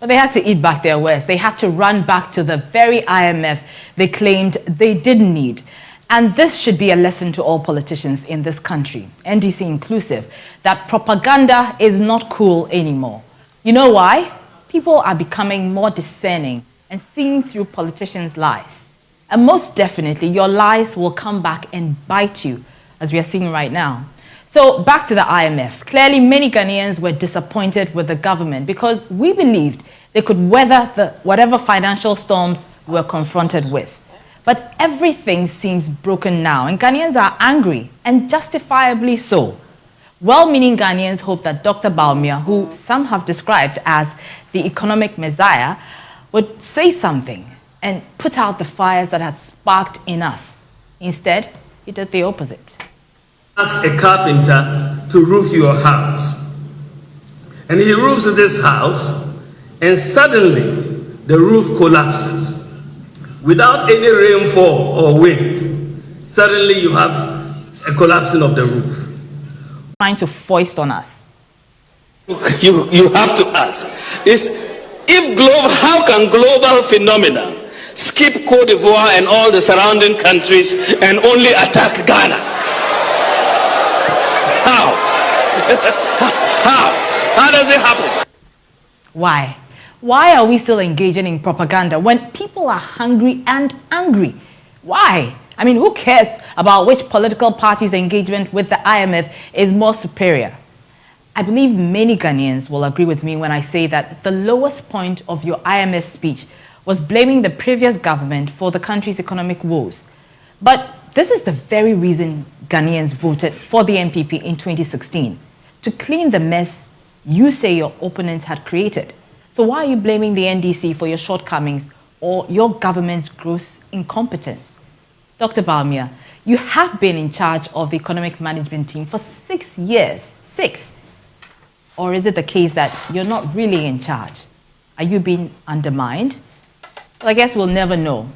But they had to eat back their words. They had to run back to the very IMF they claimed they didn't need. And this should be a lesson to all politicians in this country, NDC inclusive, that propaganda is not cool anymore. You know why? People are becoming more discerning and seeing through politicians' lies. And most definitely, your lies will come back and bite you, as we are seeing right now. So back to the IMF. Clearly, many Ghanaians were disappointed with the government because we believed they could weather whatever financial storms we were confronted with. But everything seems broken now, and Ghanaians are angry, and justifiably so. Well-meaning Ghanaians hope that Dr. Bawumia, who some have described as the economic messiah, would say something and put out the fires that had sparked in us. Instead, he did the opposite. Ask a carpenter to roof your house. And he roofs this house, and suddenly the roof collapses. Without any rainfall or wind, suddenly you have a collapsing of the roof. Trying to foist on us. You have to ask, how can global phenomena skip Cote d'Ivoire and all the surrounding countries and only attack Ghana? How does it happen? Why? Why are we still engaging in propaganda when people are hungry and angry? Why? I mean, who cares about which political party's engagement with the IMF is more superior? I believe many Ghanaians will agree with me when I say that the lowest point of your IMF speech was blaming the previous government for the country's economic woes. But this is the very reason Ghanaians voted for the MPP in 2016, to clean the mess you say your opponents had created. So why are you blaming the NDC for your shortcomings or your government's gross incompetence? Dr. Bawumia, you have been in charge of the economic management team for 6 years. 6. Or is it the case that you're not really in charge? Are you being undermined? Well, I guess we'll never know.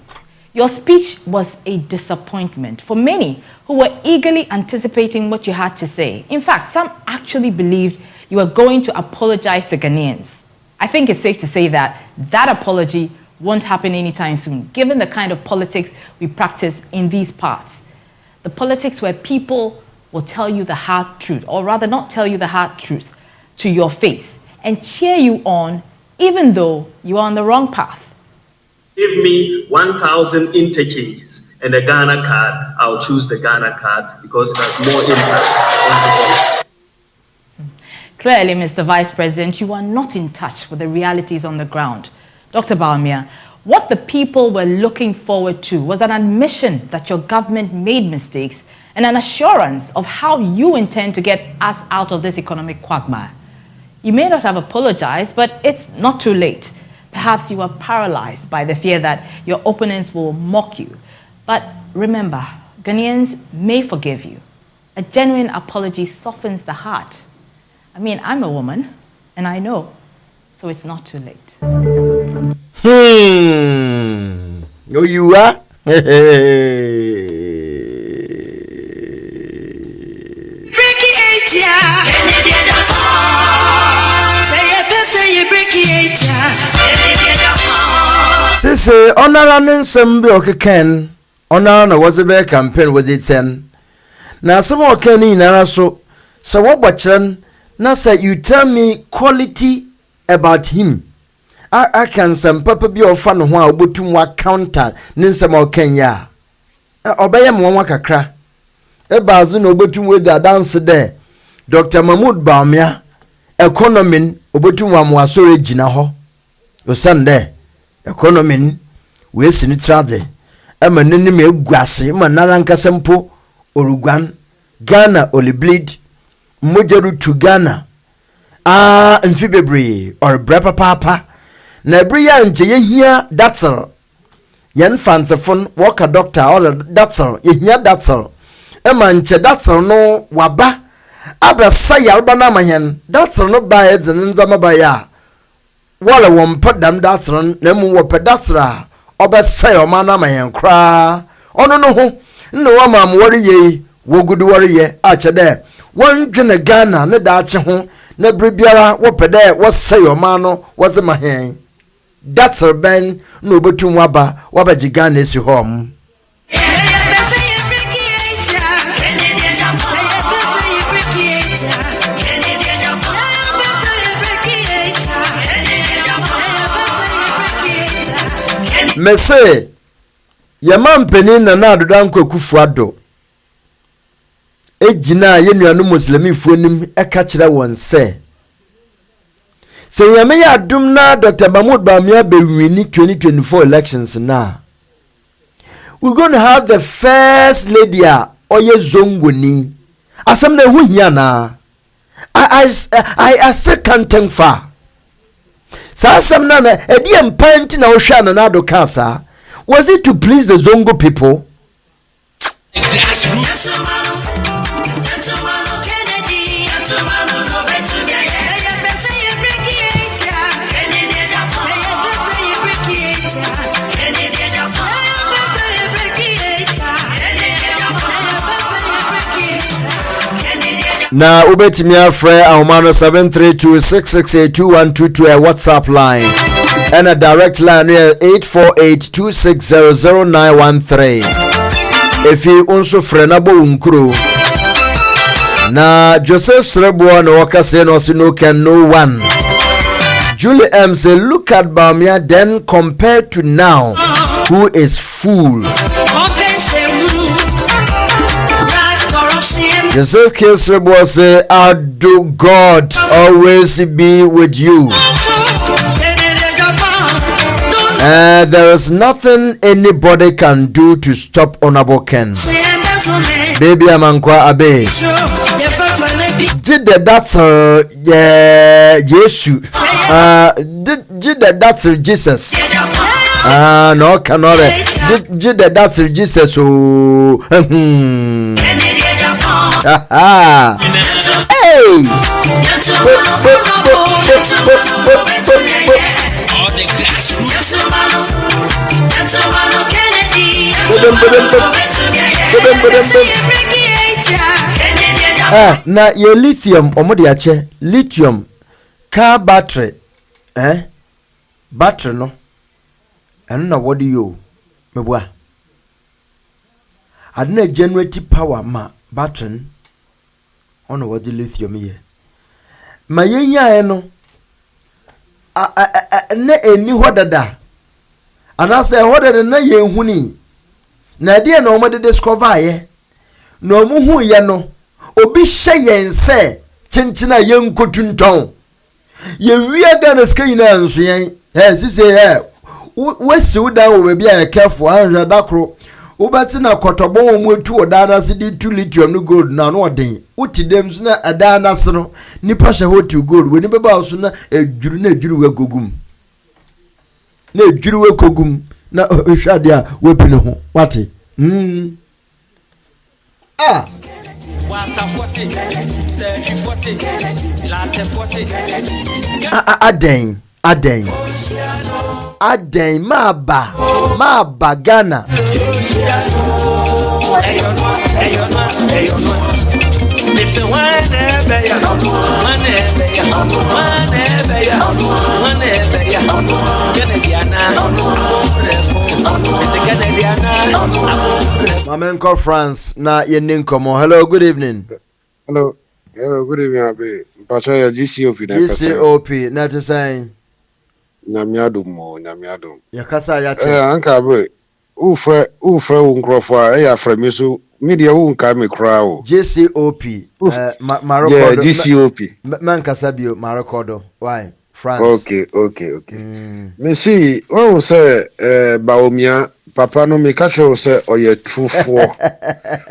Your speech was a disappointment for many who were eagerly anticipating what you had to say. In fact, some actually believed you were going to apologize to Ghanaians. I think it's safe to say that that apology won't happen anytime soon, given the kind of politics we practice in these parts. The politics where people will tell you the hard truth, or rather not tell you the hard truth, to your face and cheer you on even though you are on the wrong path. Give me 1,000 interchanges and a Ghana card. I'll choose the Ghana card because it has more impact. Clearly, Mr. Vice President, you are not in touch with the realities on the ground. Dr. Bawumia, what the people were looking forward to was an admission that your government made mistakes and an assurance of how you intend to get us out of this economic quagmire. You may not have apologized, but it's not too late. Perhaps you are paralyzed by the fear that your opponents will mock you. But remember, Ghanaians may forgive you. A genuine apology softens the heart. I mean, I'm a woman, and I know, so it's not too late. Oh, you are? Sisi, onara ninsem okeken, onara na wazibe campaign with it sen. Na some okeni nara so what bachran na say you tell me quality about him. I can some papa bi ofa no ho a obotum wa counter ninsem okenya. Obeye mo kakra. E baazu na obotum we da dance there. Dr. Mahmoud Bawumia economy obotum wa mo asore gina ho. Osande economy we sini trade ama nanim eguase ma naranka sempo oruguan Ghana oli bleed mojeru to Ghana Amphibibri or Brepa Papa. Nebria and Jehia, that's all. Yen fancy fun, walk a doctor, or that's all. You hear that's all. A manche, that's all no waba. Abba say albana mahen, that's all no bias and Nzamabaya. Walla won't put them that's on, nemu wapedatra. Oba say o mana mahen cry. Oh no, I'm worry ye, wo good worry ye, archer there. One jena Ghana, ne dachi home, ne bribiara, wapede, was say o mano, was a mahen. That's a ben, no between waba jigan is your home. Me say, your man penin na na dodan kwakufuado. Ejina ye nuanu muslimi fuonim e ka kire won se. Se yame ya dum na Dr. Mahmoud Bamia be wini 2024 elections na. We're going to have the first lady oye Zongo ni. Asam na hu hia na. I still can't think far. Sa asam na edi empanti na ohwa na na do kansa. Was it to please the Zongo people? Na ubetimi afre ahomano 73266822122 a WhatsApp line and a direct line 84826000913. If you also frenabo unkuru na Joseph Srebo na wakase no sino can no one. Julie M say look at Bamia then compared to now who is fool. Joseph Srebo say I do God always be with you. There is nothing anybody can do to stop Honorable Ken. Baby Amankwa Abe. Did that's Jesus. Did that's Jesus. No cannot. Did that's Jesus. Hey. Na ye lithium omodi ache lithium car battery battery no eno na wodi yo mebua adna generate power ma battery ono wodi lithium ye ma yenya no na eni hodada anase hodada na ye huni na de na omode discover ye na omuhu ye no obi hye yense chenchina yenkotunton ye wiaga na skina nso yen sise wesi uda wo bia ye careful anhwe dakro ubati na kotobo wo mutu odana se di 2 lithium no gold na no odin utidem so na adana se no nipa hye hotu gold weni beba so na ejuru we gogum na ejuru we kogum na hwade a wepine ho wate Aden maba Ghana Mamenko France na yeninkomo. Hello, good evening. Hello, good evening, Abe. Pacha GCOP. GCOP, na to say. Nyamiadum. Yakasa yache. Anka Abe. Ufre unkrofwa. Afre misu. Media unka me crowd. GCOP. Marokodo. Yeah, GCOP. Mankasabio Marokodo. Why? France. Okay. Me see. When we say Baomia. Papa no me catch you say or you true for.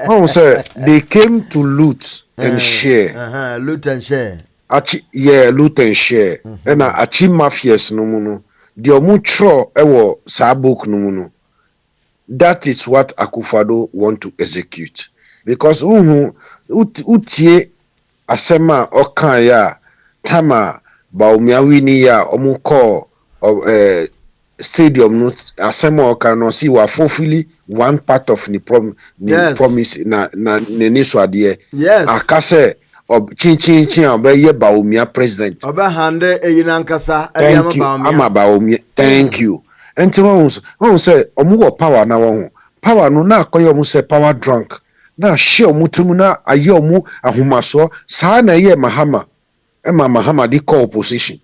When we say they came to loot and share. Loot and share. achi yeah Luton share and achi mafias no muno the omutro ewo sa book no muno. That is what Akufo-Addo want to execute because utie asema okan ya tama Bawumia wini ya omuko stadium no asema okan no see wa fulfill one part of the promise na niso ade akase chin obeye Bawumia president oba hande eyinankasa ama Bawumia thank you enti won say omuwo power na won power no na akoye omu say power drunk na share omutum na aye omu ahomaso saa na ye Mahama Mahama di call opposition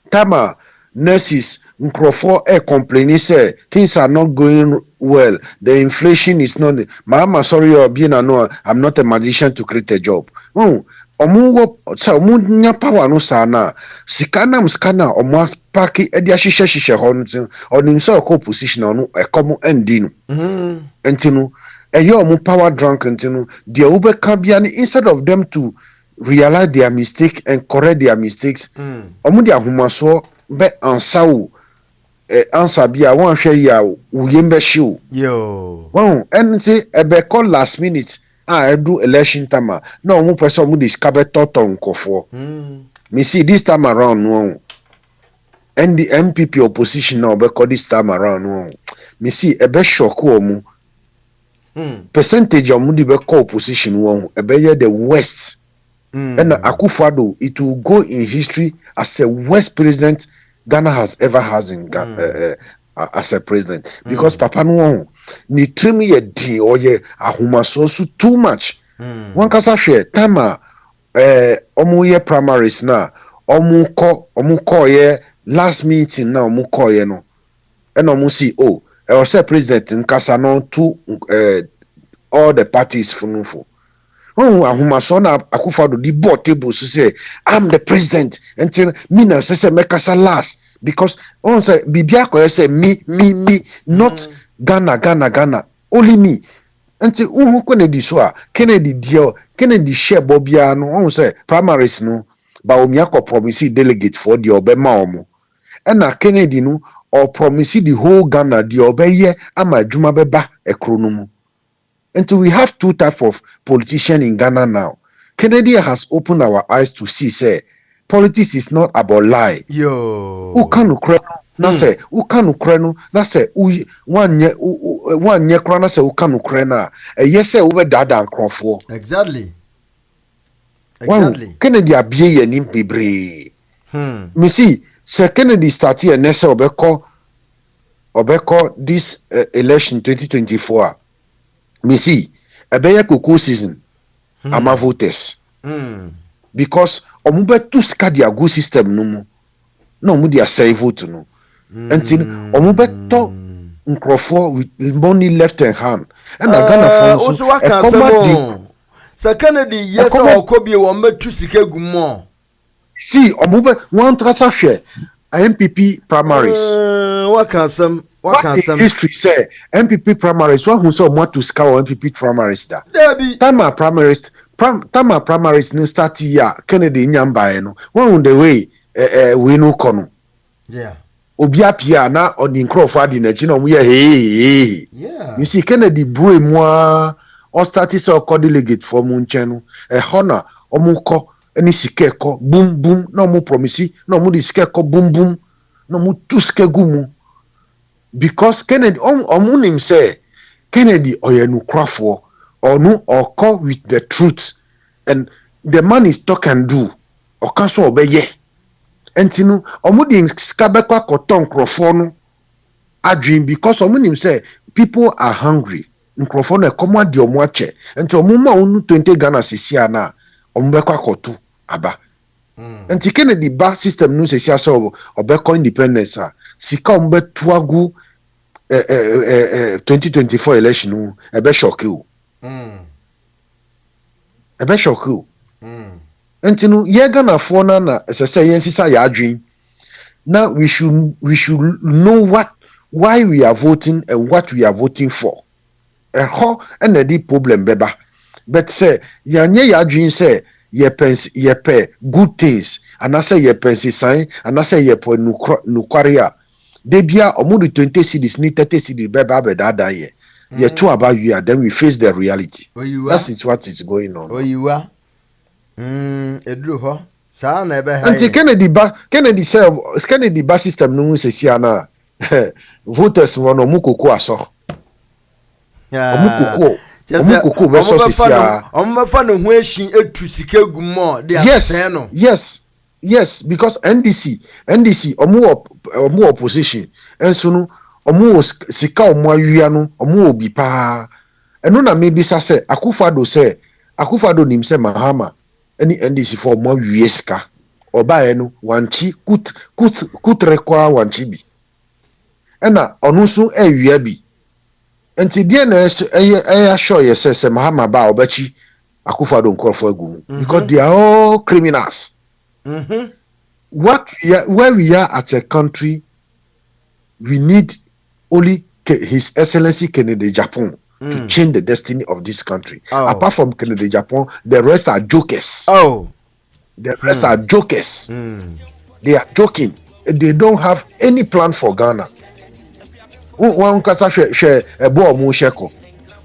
tama nurses nkrofo complaining say things are not going well, the inflation is not Mahama sorry no I'm not a magician to create a job. Omu nya power no sana sikana omu paki edi shishe ho onu so call opposition onu ekomo endinu entinu eyo omu power drunk entinu the ube can instead of them to realize their mistake and correct their mistakes omu dia humaso be ansawo answer bia wan hwe ya uyembe show yo and say ebe call last minute do election time no omu person omu discover toton kofo me see this time around no and the MPP opposition now be call this time around no me see ebe shock omu percentage omu di be call opposition won ebe ye the worst. And Akufo-Addo, it will go in history as the worst president Ghana has ever has in as a president because Papa no ni trim ye din or ye ahumaso so too much. One kasa share tama omu ye primaries na omu ko ye last meeting na omu ko ye no and omu see I was a president in kasa no to all the parties funufo. Ahumaso na Akufo-Addo di board table so say I'm the president until me na say make us last because on say bibia ko say me not Ghana only me until Kennedy so Kennedy dio Kennedy share bobia no on say primaries no Bawumia ko promise delegate for the obema omo and na Kennedy no or promise the whole Ghana the obeye ama adwuma beba ekro mu. Until we have two types of politicians in Ghana now. Kennedy has opened our eyes to see, say, politics is not about lie. Yo. Who can ukrano? Na say, who can ukrano? Na say, one year krana say, who can ukraina? Yes, say, over dada and crofo. Exactly. Kennedy abie ye nimpibre. Me see, say Kennedy started a nessa obeko this election 2024. Me see, a better cocoa season. Ama voters. Because omube tu ska dia go system no mu. No mu dia say vote no. Until omube to nkrofo with money left in hand. And Ghana for also Sir Kennedy yes or Kobe won tu sika gumo. See, omube one transfer share MPP primaries. What can some history say MPP primaries one who saw more to scour MPP primaries da tama primaries no start year Kennedy nyamba no one the way we no kono obi apia na on crowd adi na chi na omu ye you see Kennedy bro mo o start so call delegate for munche no hona omu ko any sike ko boom na omu promise na omu di sike ko boom na omu tu sike gumu. Because Kennedy, him say Kennedy oyenu crafo or no or call with the truth, and the man is talk and do or cancel obey. And tinu omudi skabekwa koton crofonu a dream because him say people are hungry. Crofonu komo di omwache and to omuma unu 20 Ghana sisia na ombekwa kotu aba. And Kennedy ba system no sisia so obeko independence sika ombe tuagu 2024 election ebe shock you entinu ye Ghana for na say yensisa ya adwin now we should know why we are voting and what we are voting for and the problem beba but say yanye ya adwin say ye good things and I say ye pensi sign and I say ye po nukwaria debia omudu 20 cities ni 30 cities beba da ye ye two about you then we face the reality. That's it, what is going on. Oh you are edru ho sa na ebe ha anti Kennedy say Kennedy ba system no se sia na voters wono mukoko aso omukoko omukoko be so se sia ommafa no ho ehyin etu sika gumo de asen no. Yes, because NDC omu opposition enso no omu sika omu awia no omu obi pa eno na me bisa se Akufo-Addo nim se Mahama any NDC for omu awie sika oba no wanchi kutre kwa wanchi bi ena onu so awia bi enti die na eya show yes se Mahama ba obachi Akufo-Addo nkorofo agumu because they are all criminals. Where we are at a country, we need only His Excellency Kennedy Japan to change the destiny of this country. Apart from Kennedy Japan, the rest are jokers. The rest are jokers. They are joking. They don't have any plan for Ghana. One kasa share a boy mu sheko.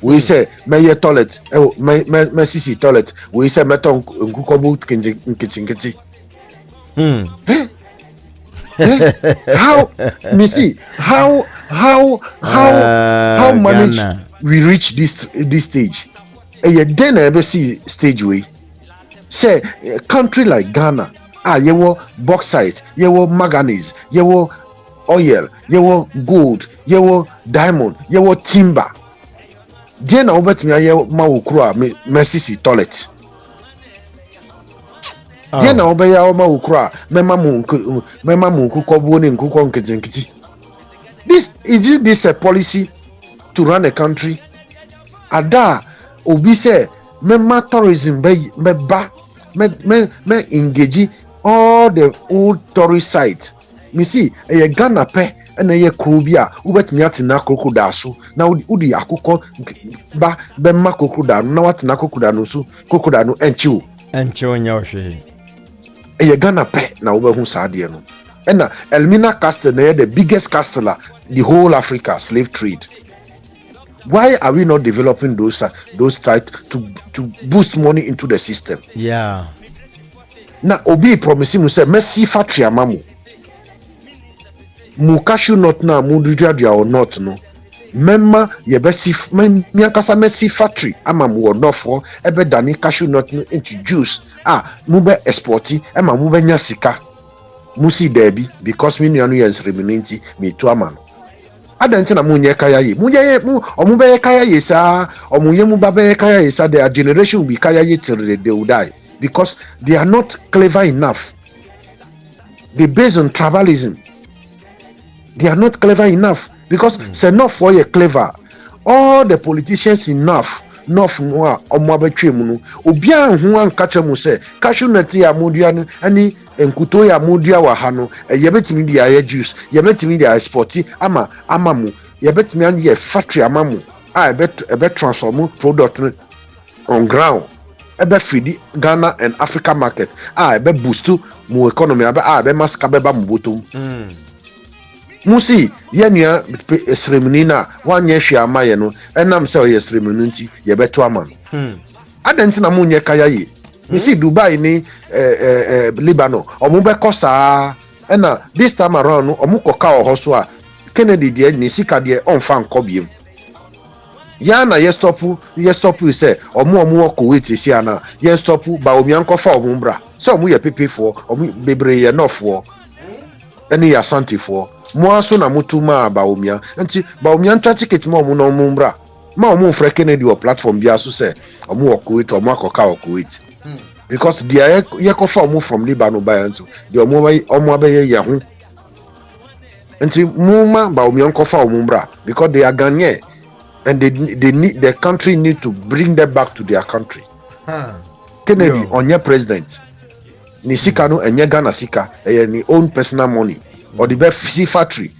We say me toilet, me sisi toilet. We say meton nkukobu nkiti. How me see how manage Ghana. We reach this stage? You then ever see stage way? Say a country like Ghana, you were bauxite, you were manganese, you were oil, you were gold, you were diamond, you were timber. Then I bet me I ma ukura me sisi toilet. Then na obeya oma ukura mema mu nkukobu ni nkuko nkiti. This a policy to run a country? Ada obi say mema tourism me engage all the old tourist sites. Me see e Ghana pe na ye krobia ubetimi atina krokoda so na udi akukọ ba mema krokoda na watina krokoda no so krokoda no enchi nya ohwe. A Ghana pe na obehu saade no na Elmina Castle na the biggest castle the whole Africa slave trade. Why are we not developing those sites to boost money into the system? Yeah. Na obi promise mu say mercy factory amamu mu cashew nut na mu dudua or not no memma ye be sif miankasa mercy factory amamu or not for ebe dani cashew nut no into juice mu be exporti ema mu be nya sika mu si debi because we nuanu ye nsreminenti me to amano adanti na mu nye kaya ye mu omu be kaya ye sa omu ye mu ba be kaya ye sa their generation will be kaya ye till they will die because they are not clever enough. They based on tribalism. They are not clever enough because it's enough for you clever. All the politicians enough noa omwabetwe mu no obia hu ankache mu se cashew nut ya modua no ani enkuto ya modua wa ha no yebetimi dia ya juice yebetimi dia exporti ama mu yebetimi an ye factory amamu ebe transform product on ground ebe feed Ghana and Africa market ebe boost mu economy ebe maska beba mu botom musi yenua esremuni na wanye hwe amaye no enam se oye esremuni nti ye beto ama no adanti na munye kaya ye misi Dubai ni Lebanon omu be kosa ena this time around no omu koka oho so a Kennedy de ni sika de onfa nkobiem ya na ye stop se omu okoweti si ana ye stop ba omianko fa omu bra se omu ye pepefo omu bebre ye nofo eni ya santifo mo so na mutuma baomia nti baomia ntwa ticket mo mu no mu mbra ma omu frɛ Kennedy o platform bia so se omu okoweti omu akoka okoweti because dia ye kofa omu from Lebanon by nto dia omu abeye ye ho nti mu ma baomia nkofa omu mbra because they are Ghanaian and they need the country need to bring them back to their country. Kennedy onye president ni sika no enye Ghana sika ni own personal money or the best factory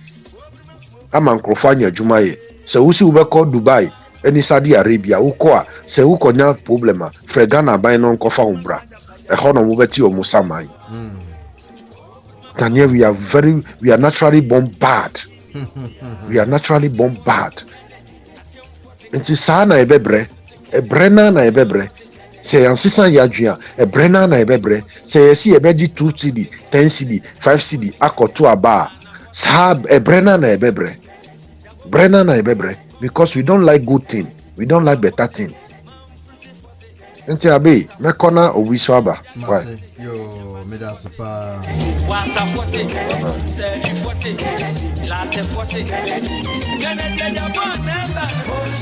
ama nkrofanya adwuma ye se wusi ubeko Dubai any Saudi Arabia uko a se ukonya problema fre Ghana ban no nkofa umbra hono mubeti o musamai. Ghanaian, we are naturally born bad. We are naturally born bad. Nti saa na ebebre, ebrena na ebebre. Se yansisa yadua, ebrena na ebebre. Se yesi ebeji 2 cedi, 10 cedi, 5 cedi akoto aba. Saa ebrena na ebebre. Brena na ebebre because we don't like good thing. We don't like better thing. Nti abi, mekona owiso aba. Why? Yo, me da super.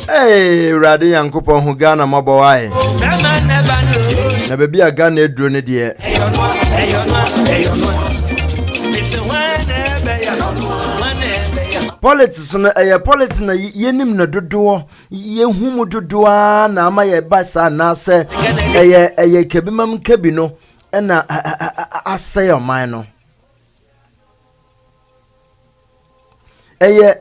Hey, Radi Yankupon who Ghana Mobile. Na baby a Ghana drone de. Politics no politics na yenim na dodo yehumu dodo na ama ye basa na se eye kebimam kebi no na asay oman no eye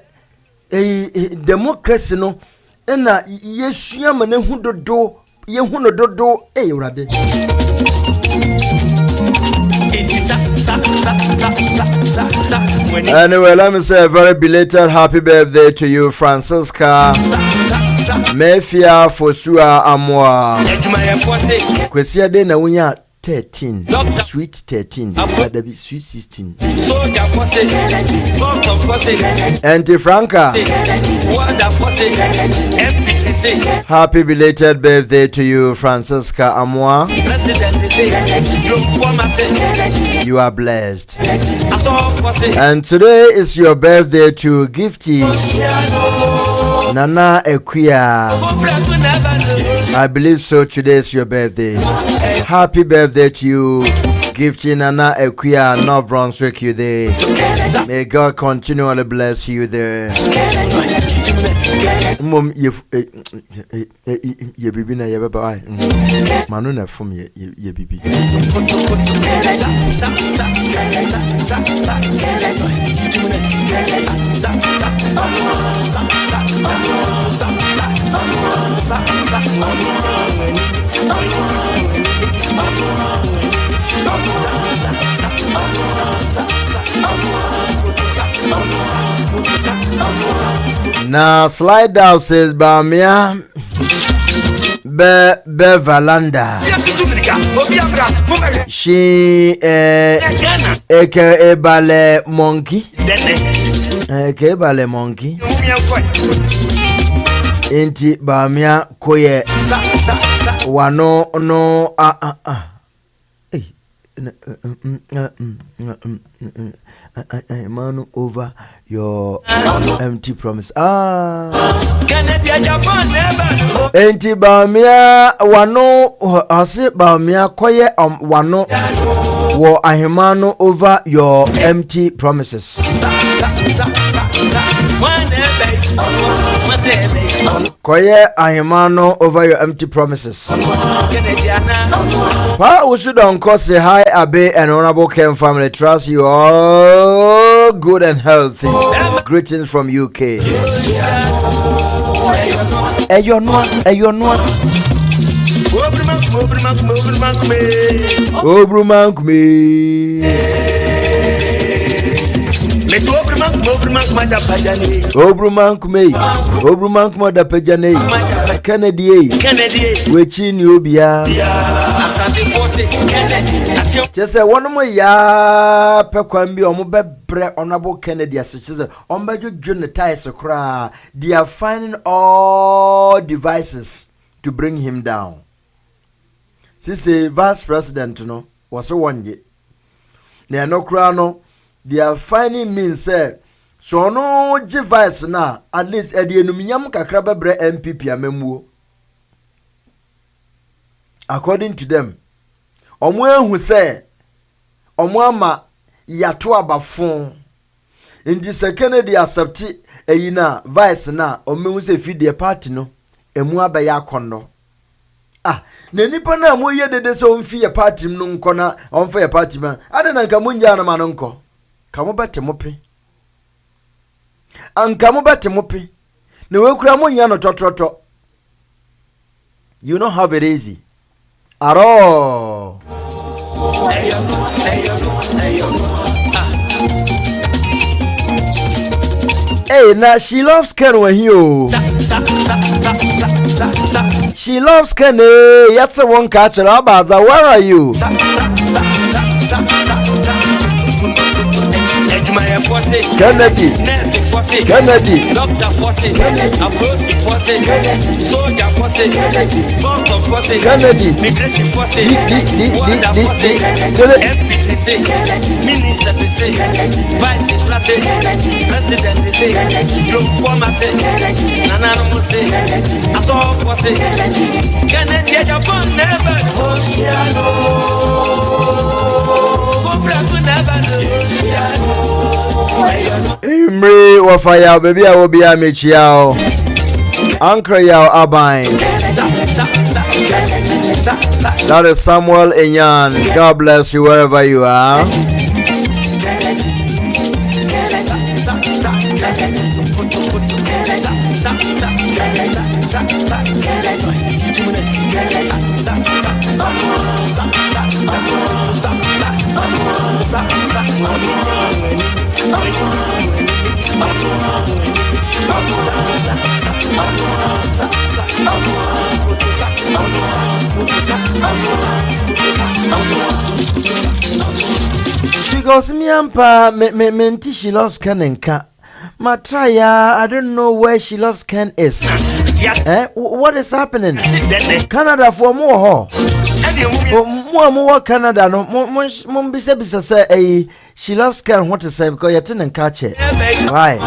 democracy no na yesua ma na hu dodo yehu no dodo urade. Anyway, let me say a very belated happy birthday to you, Francisca Mefia Fosua Amwa. Kwesia de na wunya 13, sweet 13, adabi sweet 16. Auntie Franca, happy belated birthday to you, Francisca Amwa. You are blessed. And today is your birthday to Gifty Nana Equia. I believe so. Today is your birthday. Happy birthday to you, Gifty Nana Equia, North Brunswick, you there. May God continually bless you there. Mom, ye bibi na ye baba. Manu na fom ye bibi. Now slide down says Bamia Bevalanda. She Ebale monkey. Ebale monkey. Inti Bamia Koye Wano no man over your empty promise. Enti Bamia Wano Ase Bamia Koye Wano Wo Ahimano over your empty promises. Koye Ahimano over your empty promises. Pa Usudonko say hi Abe and Honorable Ken family. Trust you all good and healthy. Greetings from UK. Obrumank me. Obrumank mada pejane. Kennedy wechin yobia. Chese one mo ya pekwambi omo bebre Honorable Kennedy asechese ombejo dwene ties kra. They are finding all devices to bring him down. Sisi vice president no was one ye. Ne no kra no they are finding means say so no device na at least edienumyam kakra bebre MPP amemwo. According to them, omo ehu say omo ama yato abafon indi se Kennedy accept eyina vice na omo say feed the party no emu abeya akondo. Na nipa na mo ye dede so mfi ye party no nko na onfa ye party man ade na nka munja na ma no nko ka mo bete mope anka mo bete mope na we kura mo nya no totroto. You don't have it easy at all. Hey, now she loves Ken when you. She loves Ken. That's a one catcher. Abaza, where are you? Kennedy, Kennedy, Doctor Fosse, Approach Fosse, Soldier Fosse, Boston Fosse, Kennedy, Migration Fosse, Wanda Fosse, MPCC, Minister PC, Vice President, President PC, Global Pharmacy, Nana Mose, Assault Fosse, Kennedy, Japan never, Oceano, Cobra never, Oceano. Imri wa fire baby I will be a michiao. Anchor yao abine. That is Samuel Enyan. God bless you wherever you are. Because me ampa me she loves Ken and Ka. Matraya, I don't know where she loves Ken is. What is happening? Canada for more. More Canada no mum bisa say she loves Ken what to say because you're tin and catch it. Why?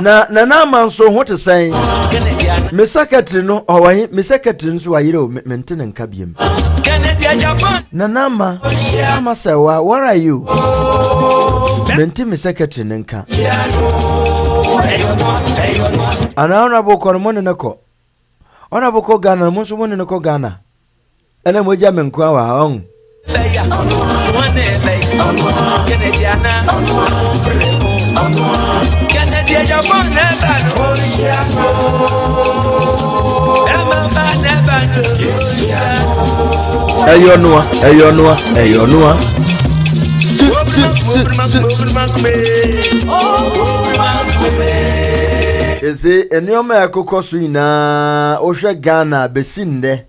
Na man so what to say? Me secretary no or me secretary so ayiro maintain and kabiem. Nanama, Mama say, where are you? Maintain me secretary nenka. An honorable Cormon Nako. Honorable Ghana, most woman in Ghana. And then we jam and crow our own. Eyonua. Eze enioma yakokoso ina ohwe Ghana besinde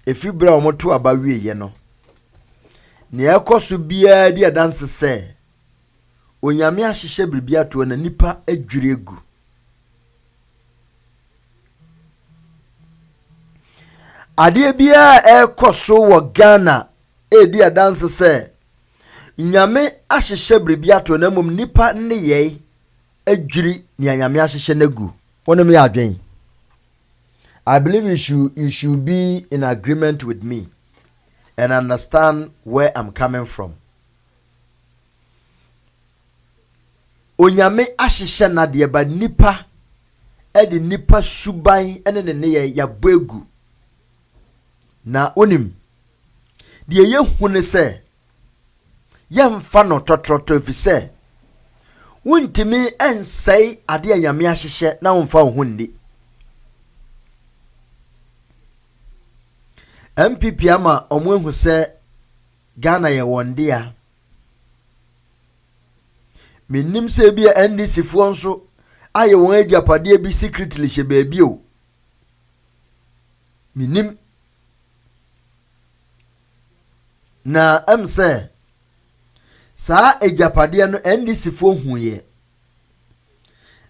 efibra omoto abawie ye no ne yakoso bia dia dance se onyame ahyehye bibia to na nipa adwiregu ade bia ekoso wo Ghana dia dance se nyame ahyehye bibia to na mum nipa ne ye adwiri ni anyame ahyehye nagu wono me adwen. I believe you should be in agreement with me and understand where I'm coming from. Onyame ahyehye na de ba nipa edi nipa suban ene ne ya boegu na onim de ye hune se yemfa no totroto fi se wuntimi ensei ade anyame ahyehye na wonfa ho ndi. MPP ama omwenhu se Ghana ye wondia minim se bia NDC fo nso aye won agiapade bi secretly hye baabi o minim na se sa agiapade no NDC fo huye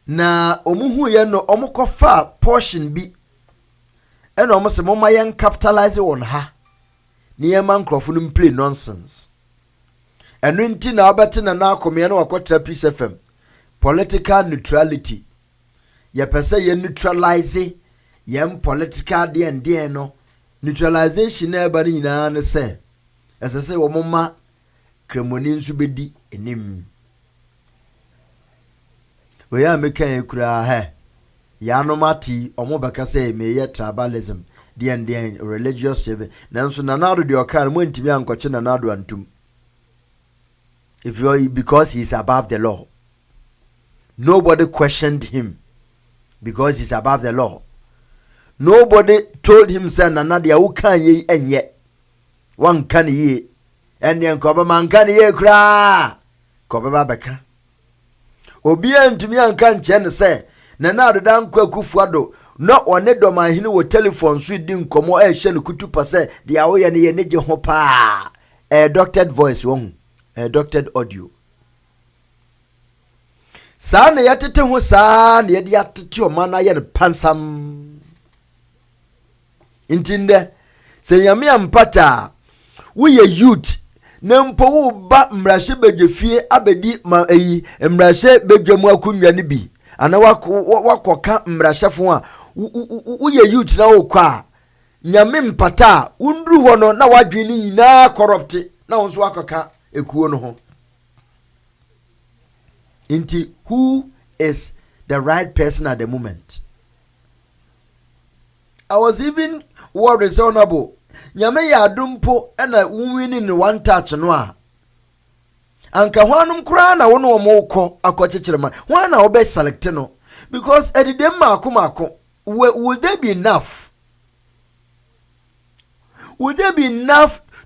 na omuhuye no omukofa portion bi eno omo se moma yen capitalize on ha ni yema nkrofo no play nonsense eno nti na abete na akome no wakotra Peace FM political neutrality ye pese ye neutralize yem political de no neutralization na eba ni na ne se esese wo moma kremoni nsu bedi enim we ya meka ekura ha ya no mati omo beka say me ye tribalism de religious chebe nanso nanado de okan mo ntimi ankoche nanado antum if you because he's above the law. Nobody questioned him because he's above the law. Nobody told him say nanado who kan ye enye wan kan ye enye nkoba man kan ye kra koba beka obi antumi anka nche ne se na na adoda nkwa kufuado no one domahene wo telephone so di nkomo e hye ne kutupa se de awoye ne ye ne je ho pa doctored voice won doctored audio sa na yatete ho sa na ye atete o mana ye ne pansam intinde se yame ampata wo ye youth na mpo wo ba mrahye bedwefie abedi ma eyi mrahye bedwamu akunwa ne bi ana wakoka mrahyefo a wo ye youth na wo kwa nyame mpata undru ho no na wadwe ni nyina corrupt na wo so akoka ekuo no ho inti who is the right person at the moment. I was even worried honorable nyame ya adumpo na winning in one touch no a anka hwanum kura na wo no mo kɔ akɔkyekirema hwan na wo be select no because edidem mako would there be enough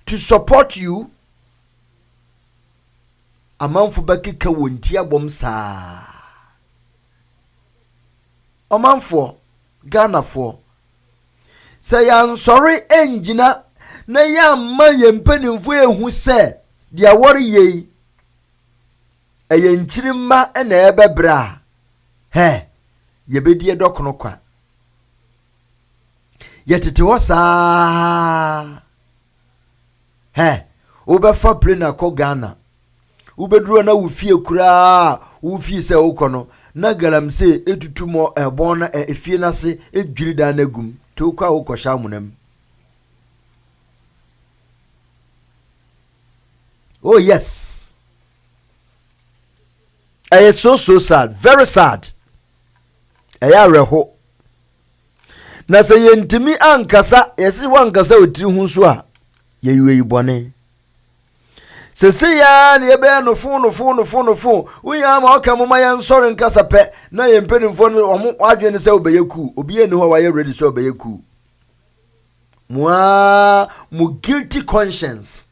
to support you amanfo bakeka wonti abom saa amanfo Ghana for say I'm sorry engina na ya ma yempanimfo ehu se dia wori ye eye nchirimma na ebebra yebedie dokono kwa yetete wo saa obefa plane akọ Ghana ubeduro na wufie kura wufie se ukono na galamse etutumo ebon na efie na se edwiri da na gum to kwa ukosha munam. Oh yes, I am so sad, very sad. Aya reho na se yentimi ankasa yesi wankasa otiri hu so a yeyiwe yibone sese ya na ebe no fon uya ma oka mo mayan sori nkasa pe na ye mpenimfo no omo adwene se obeyeku obi eni ho wa ye ready so obeyeku mu guilty conscience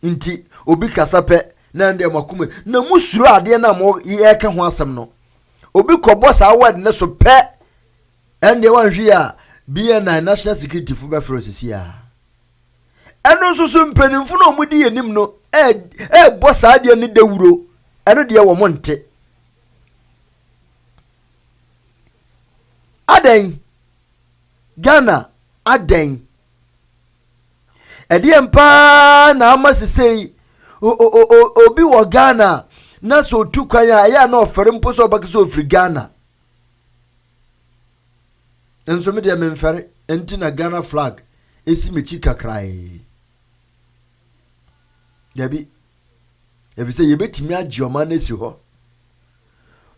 nti obi kasa pe na ndem makume na musuru ade na mo ye ka ho asem no obi kobo sa award ne so pe ende wanhwe a bia na national security fu be frosisi a eno so mpenimfo no omudi yenim no boss ade ni dewuro eno de wo monte aden Ghana aden edie mpa na amasesei obi wo Ghana na so tukwan ya na ofere mpo so obakese ofri Ghana enso me de memfere enti na Ghana flag esi mechi kakrai Debi, if you say you bet me a German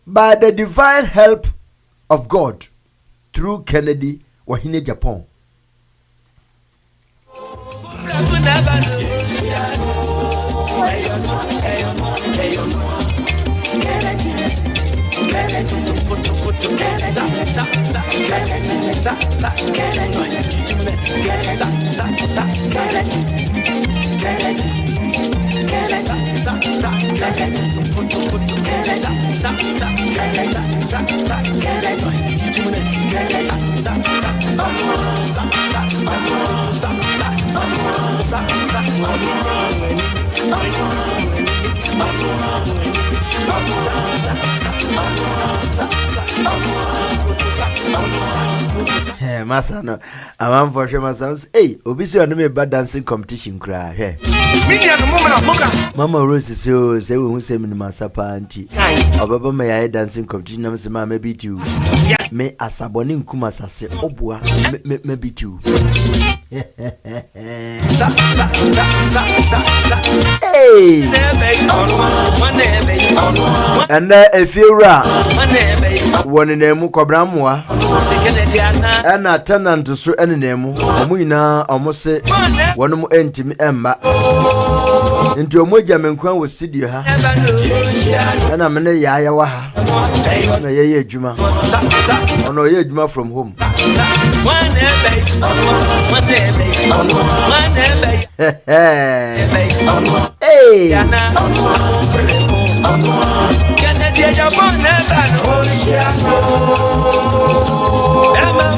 by the divine help of God through Kennedy or in Japan. Hey, Massa, no, I'm for sure myself. Hey, obviously, I know me bad dancing competition cry. Hey, Mama Rose so say we won't say me Massapa auntie. Obaba may I dancing competition. I'm saying, Mama, beat you. Me asaboni nkumasa se obua me beat you. Hey, and if you are one in them cobramwa and a tenant to so any name, Omuina almost say one more entity emma into a mojaman quan with Sidia and I'm in a yayawaha and a yaya juma on a yea juma from home. Hey, Kennedy Japan never know. Never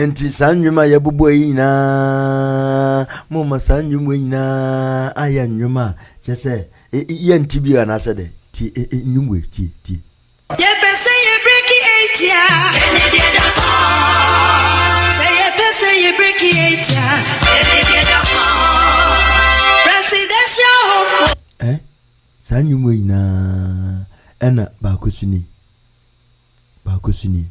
Enti sanjuma ya bubu ina mama sanjuma ina aya nyuma chese yenti bi ana sede ti nyumwe ti ye pese ye break it ya Kennedy Japan say ye pese ye break it ya Kennedy Japan presidential sanjuma ina ena bakosuni Bakusuni.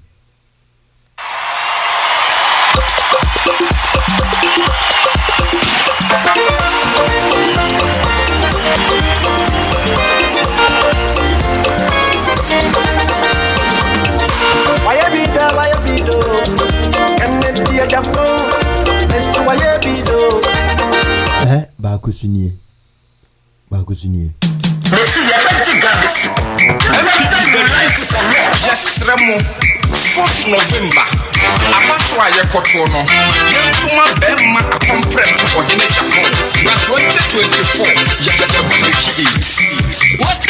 Messi ya bajiga bisi. The rights yes remo 4th November. Abatu aye kotono. Yentuma bemma akompre ko hene Japan. Na 2024 ya break it. What's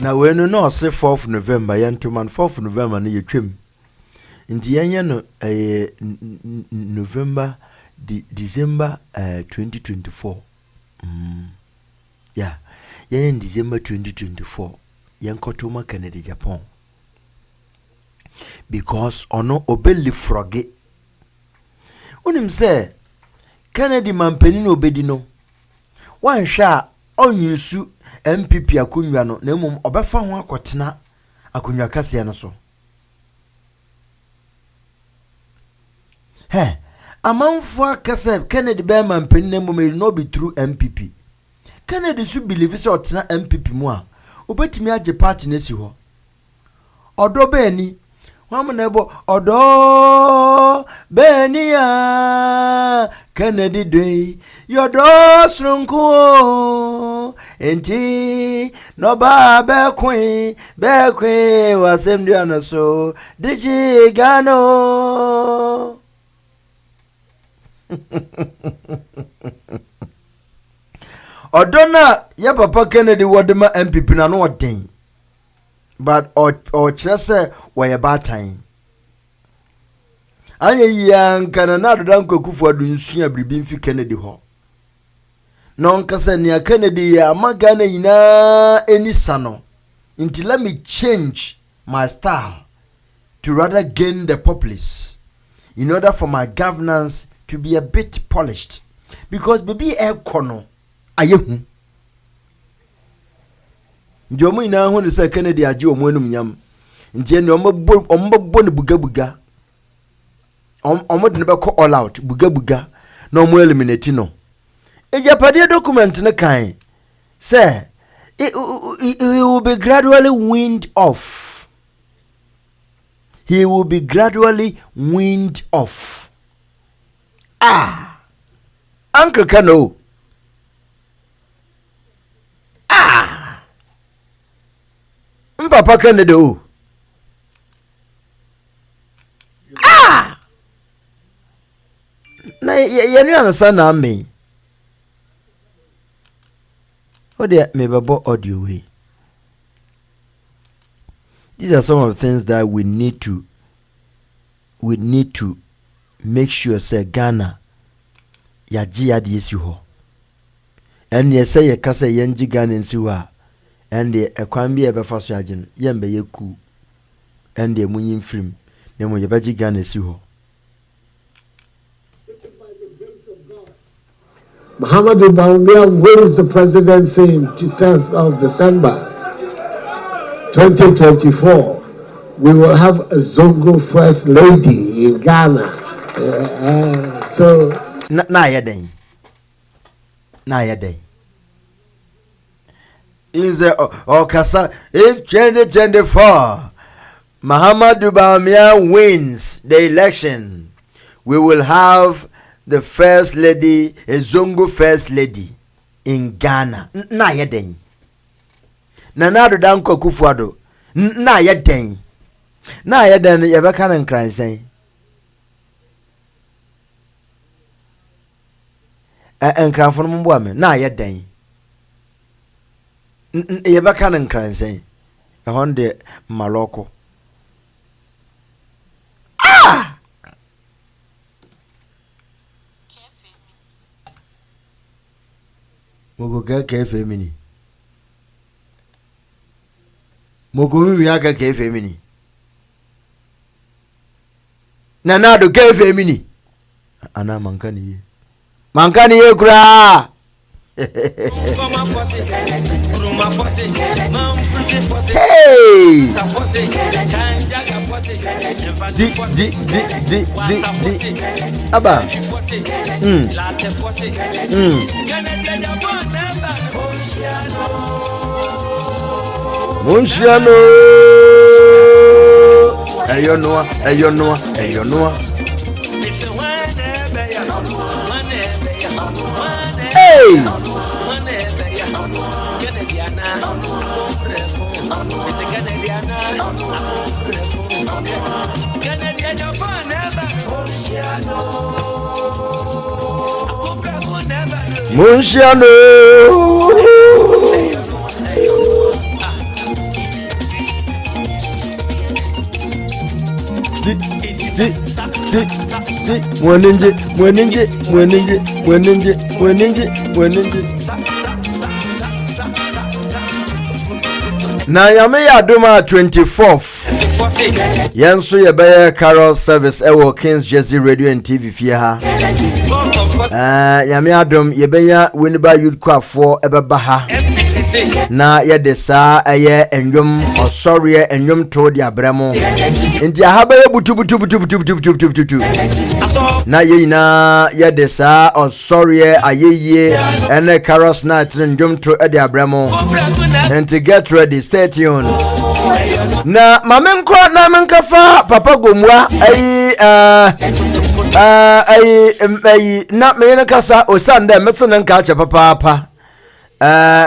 Na we no say 4th November yentuma 4th November na yetwem. Nti yenya no November December 2024 yeah in December 2024 yankotuma Kennedy Japan because ono obeli froge unim say Kennedy mampeni no obedi no wan hwa onyusu MPP akunwa no na mum obefa ho akotena akunwa kase no so Amanfo kase Kennedy be man penna mo may no be through MPP. Kennedy should believe say otena MPP mu a obetimi age party na si ho. Odo be ni wam na ebo odo be ni ya Kennedy dey yodo srunko enti no ba be kwen wasem dia na so diji gano Odona ya papa Kennedy wodema MPP na no odin but or chese we bad time anye yanka na adodan kwakufu adu nsu abribi mfi Kennedy ho non kase ne Kennedy ya magana ina eni sano until let me change my style to rather gain the populace in order for my governance to be a bit polished because baby ekono ayehu njomo ina ho ne say Kennedy age omo enum nyam ntie ne ombo ne buga omo de ne be call all out buga na omo eliminate no ejapade document ne kan say it will be gradually weaned off. He will be gradually weaned off. Uncle Kano. Papa Kennedy. Na you understand na me. Oh dear, me babo audio way. These are some of the things that we need to make sure say Ghana ya ji ade esi ho. And ye say ye kasa yenji Ghana nsi ho a and the ekwan bi e be fa so agin ye mbe ye ku and the munyin film na mo ye ba ji Ghana esi ho. Muhammadu Bawumia wins the presidency in 7th of December 2024. We will have a Zongo first lady in Ghana. So na ya den. Is kasa if 2024 Mahamudu Bawumia wins the election, we will have the first lady, a Zongo first lady in Ghana. Na yeden. Nana Addo Dankwa Akufo-Addo. Na yeden. Na yeden yebeka na nkran sen. Nkranfo no mbo ame. Na yeden. Yebeka na nkran sen. Ehon de maloko. Ah! Mogo ke femini. Mogo mi aka ke femini. Nana Addo ke femini. Ana mankani ye. Mankani ye kura. Hey! Di. Aba. Munchiano. Eyonoa. Hey! Munchiano. Si. Mwenenje. Na yame ya doma 24th. Yenso ye be carol service ewo Kings Jersey Radio and TV fie ha. Yame adom ye be ya Winneba Youth Kwafo ebeba ha. Na ye de sa eye enwom osore enwom to de abramo. Nti ahaba ye butu. Na ye ina ye de sa osore ayeye ene carols night enwom to de abramo. And to get ready, stay tuned. Na mamenko na menkafa papa gomwa na mena kasa osande metsena nka cha papa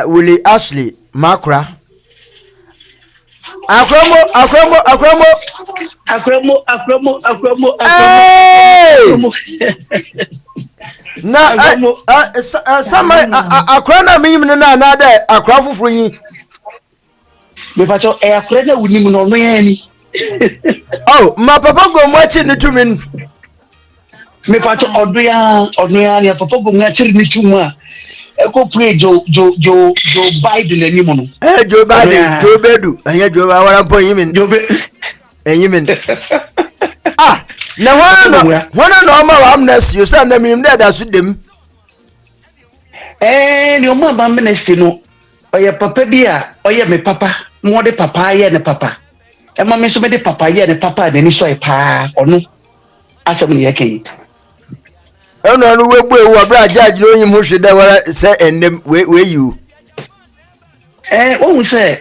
Willie Ashley Makra Akramo na sama akrana miyim na de akra fufuru yin me pacho akra na wunim no no yani oh ma papa go mo achi ni tumin me pacho odo ya ni papa go mo achi ni tuma eko pray jo Biden ani mo no Joe Biden Joe Bedu anya Joe awara po yimin enyimin na wana no ma wa amnesty you say na miyim de da su dem ni o ma ba amnesty no oye papa bia oye me papa mo de papa ye ne papa e ma me so me de papa ye ne papa de ni so e pa ono asem ne yake eno no we bu ewu abra judge no yim ho hwede wara say enem we you o say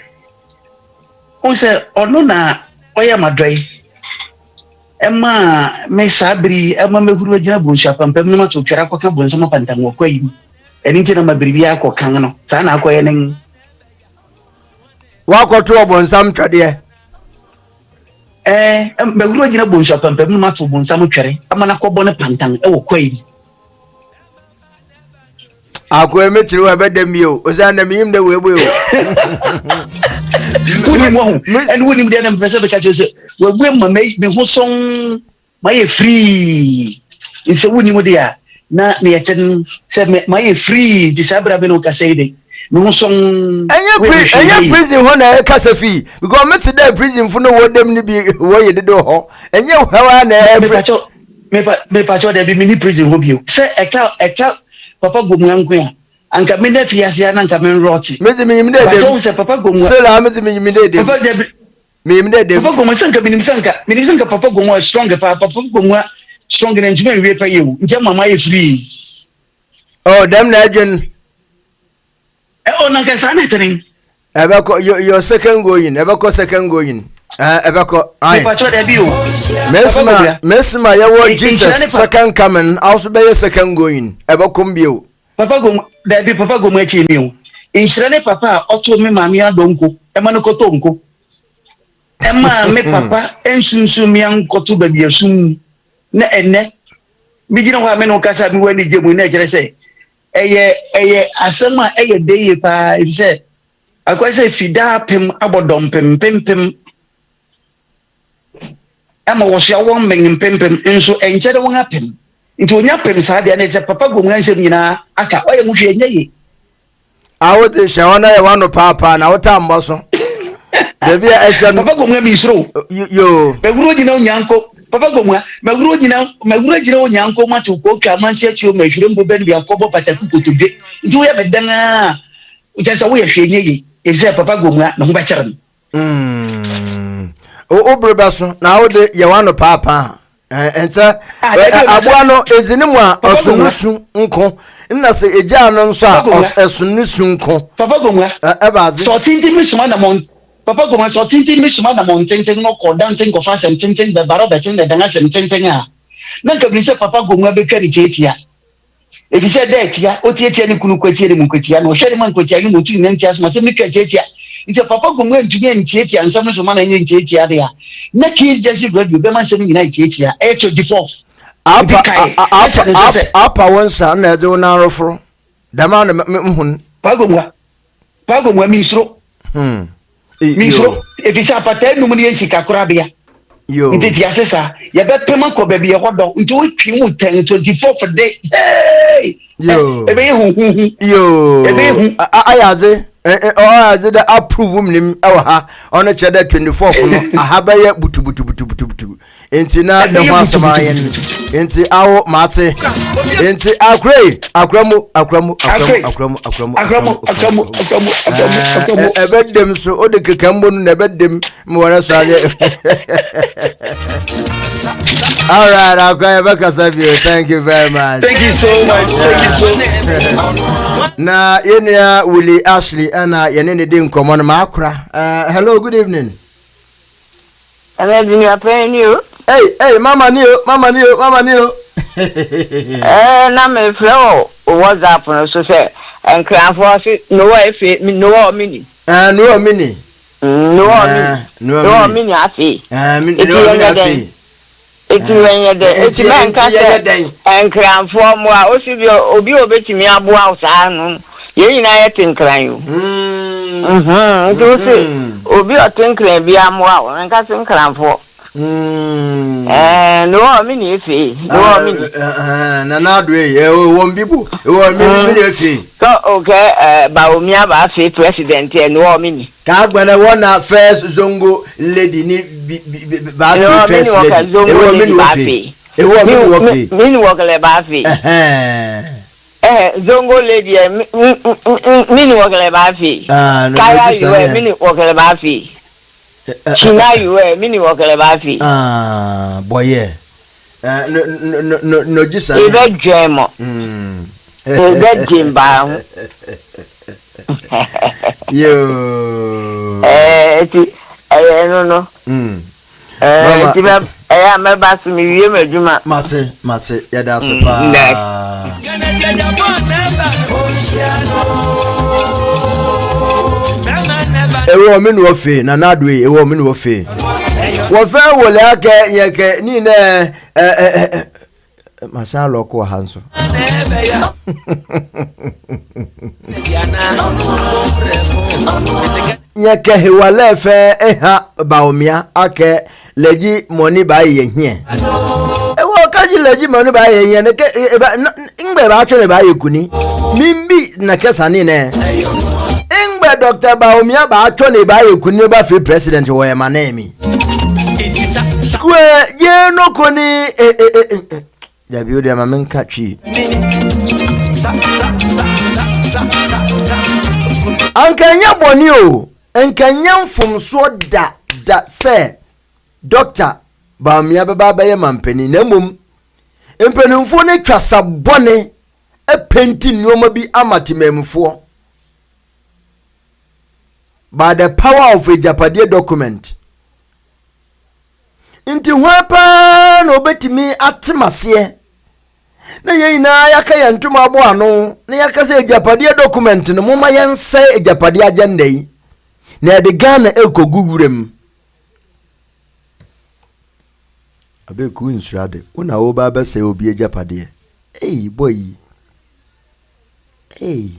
ono na oye madoi ema me sabri ema me huru agina bonsha pampam no ma to twara kwaka bonsa ma pantam wakwa yi eni nti na mabiribi akokan no sa na akoye nen wakoto obonsam twade me huru agina bonsha pampam no ma to bonsa mo twere ama na kobo ne pantam e wakwa yi akoye metiri wa bedam yo ozana miyim de we boyo wouldn't get them person because when my mate me who song my free it's a winning with there na me attend said my free disabra be no ka say dey me song enya prison ho na kasa fi because me today prison fu no wo dem ni bi wo ye dedo ho enya hawa na me pacho dey be mini prison ho bio say eka papa gomuanko ya anka me na fiase na anka me roti mezi me yimde dem se papa gomu se la mezi me yimde dem papa de me yimde dem papa gomu sanka minimsanka papa gomu strong papa gomu strong na njuma we pa yewu nje mama ye free oh dem na adwen na ka sana tene ebeko your second going Ebeko. Pacho de bio. Mesma yawo Jesus second coming also be second going. Ebeko mbio. Papa go de bi papa go machi mi o. Inhyira ne papa oto me mami adonko. Ema no kotonko. Ema me papa ensunsun mi ankoto ba bi asum na enne. Mi gina ho ame no kasa mi wani gemu na kire se. Eye asema eye dey pa e se. Akwese fida pem abodom pem. Ama wo hia won men pempem nso enkyere won apem nti onya pem saa de na papa go mu ansem nyina aka oye mu hwe enye awo de shawana ye wano papa na wota mboso de bia ehwe papa go mu mi sro yo meguro nyina onyanko papa go mu meguro nyina onyanko ma to ko twa manse achi o mahwire mbo ben bia kobo pataku kotode nti wo ye bedan a o jesa wo ye hwe enye e se papa go mu na ho ba kyere o brebaso na wo de ye wano papa enta abuano ezinimu a osunusu nko nna se eja no nso a osunusu nko papa go mu ebazi so tinti mi suma na mon papa go mu so tinti mi suma na mon tinti no ko dan tin ko fa sem tinti be baro be tin de dan sem tinti a na nka bi se papa go mu be kari tietia e bi se de tia o tietia ni kunu kwatie ni mun kwatia no hwere man kwatia ni mutu ni ntia so se mi kwa tietia nti papa go mu ntumi ntietia nsam so ma na nye ntietia de a na kids just radio be man se mi na ntietia e to default apa wonsa na eje wona rofro dama na mhun pago mu mi sro mi sro e bi sa pata enum ni ensika korabia yo nti ti asesa ye be pema ko be ye hodo nti we twi mu 10-24 for day hey yo e be hu yo e be hu ayaze ayaze da approve mnim ewa ha ono cheda 24 no ahaba ye butu enti na ne ho asama yen enti awo mate enti akramu ebedem so ode kekambo no ebedem mo wara so ale all right akwa Bakasabio, thank you very much. Thank you so much. Na yenia Willie Ashley ana yenene de nkomo no makra. Hello, good evening. Hello, you paying you? Hey, mama Neo. Na me flow WhatsApp no so say and cram for no way no mini. No mini. No mini afi. Mini. Eti wenye de eti men kase en kran for mo a obi obetimi aboa usa no ye nyina ye tinkran yo nti obi otinkran bi amoa wo en kase nkran for no mi ni efi no mi na na do e wo mbibu wo mi ni efi so okay ba omi aba fi president e no mi ni ka gbana wona first zongo lady ni ba fi first lady e wo mi ni ofi e wo mi ni ofi mi ni wo kale ba fi zongo lady mi ni wo kale ba fi kaya yo mi ni wo kale ba fi China you mini wakale bafi boye no jisa ebe jemo ebe jimba yo ti no ti ba me ba su mi wie meduma mate ya da so pa ewo mi no fe na nadwe ewo mi no fe wo fe wo le ake yeke ni na mashallah ko hanso yeke hewale fe eha baomia ake leji money ba ye hie ewo kaji leji money ba ye hie ne ke ngbe ba atwe ba ye kuni mimbi na kesani ne Ingbe Dr. Baumia ba atwo ne ba yekuni ba free president wo e manemi. Square ye no koni da biyo da mamen kachi. Ankanya boni o, ankanya mfumso da se Dr. Baumia ba ye mampeni na mum. Empenimfo ne twasa bone e penti nneoma bi amatimemfo. By the power of a Japanese document, Inti wapa no betimi atemase. Na ye ina yaka ya ntuma abo ano na yaka se ejapade document no moma yense ejapade agenda yi. Na de Ghana ekogugurem. Abe ku insurade. Una oba be se obi ejapade. Hey boy. Hey.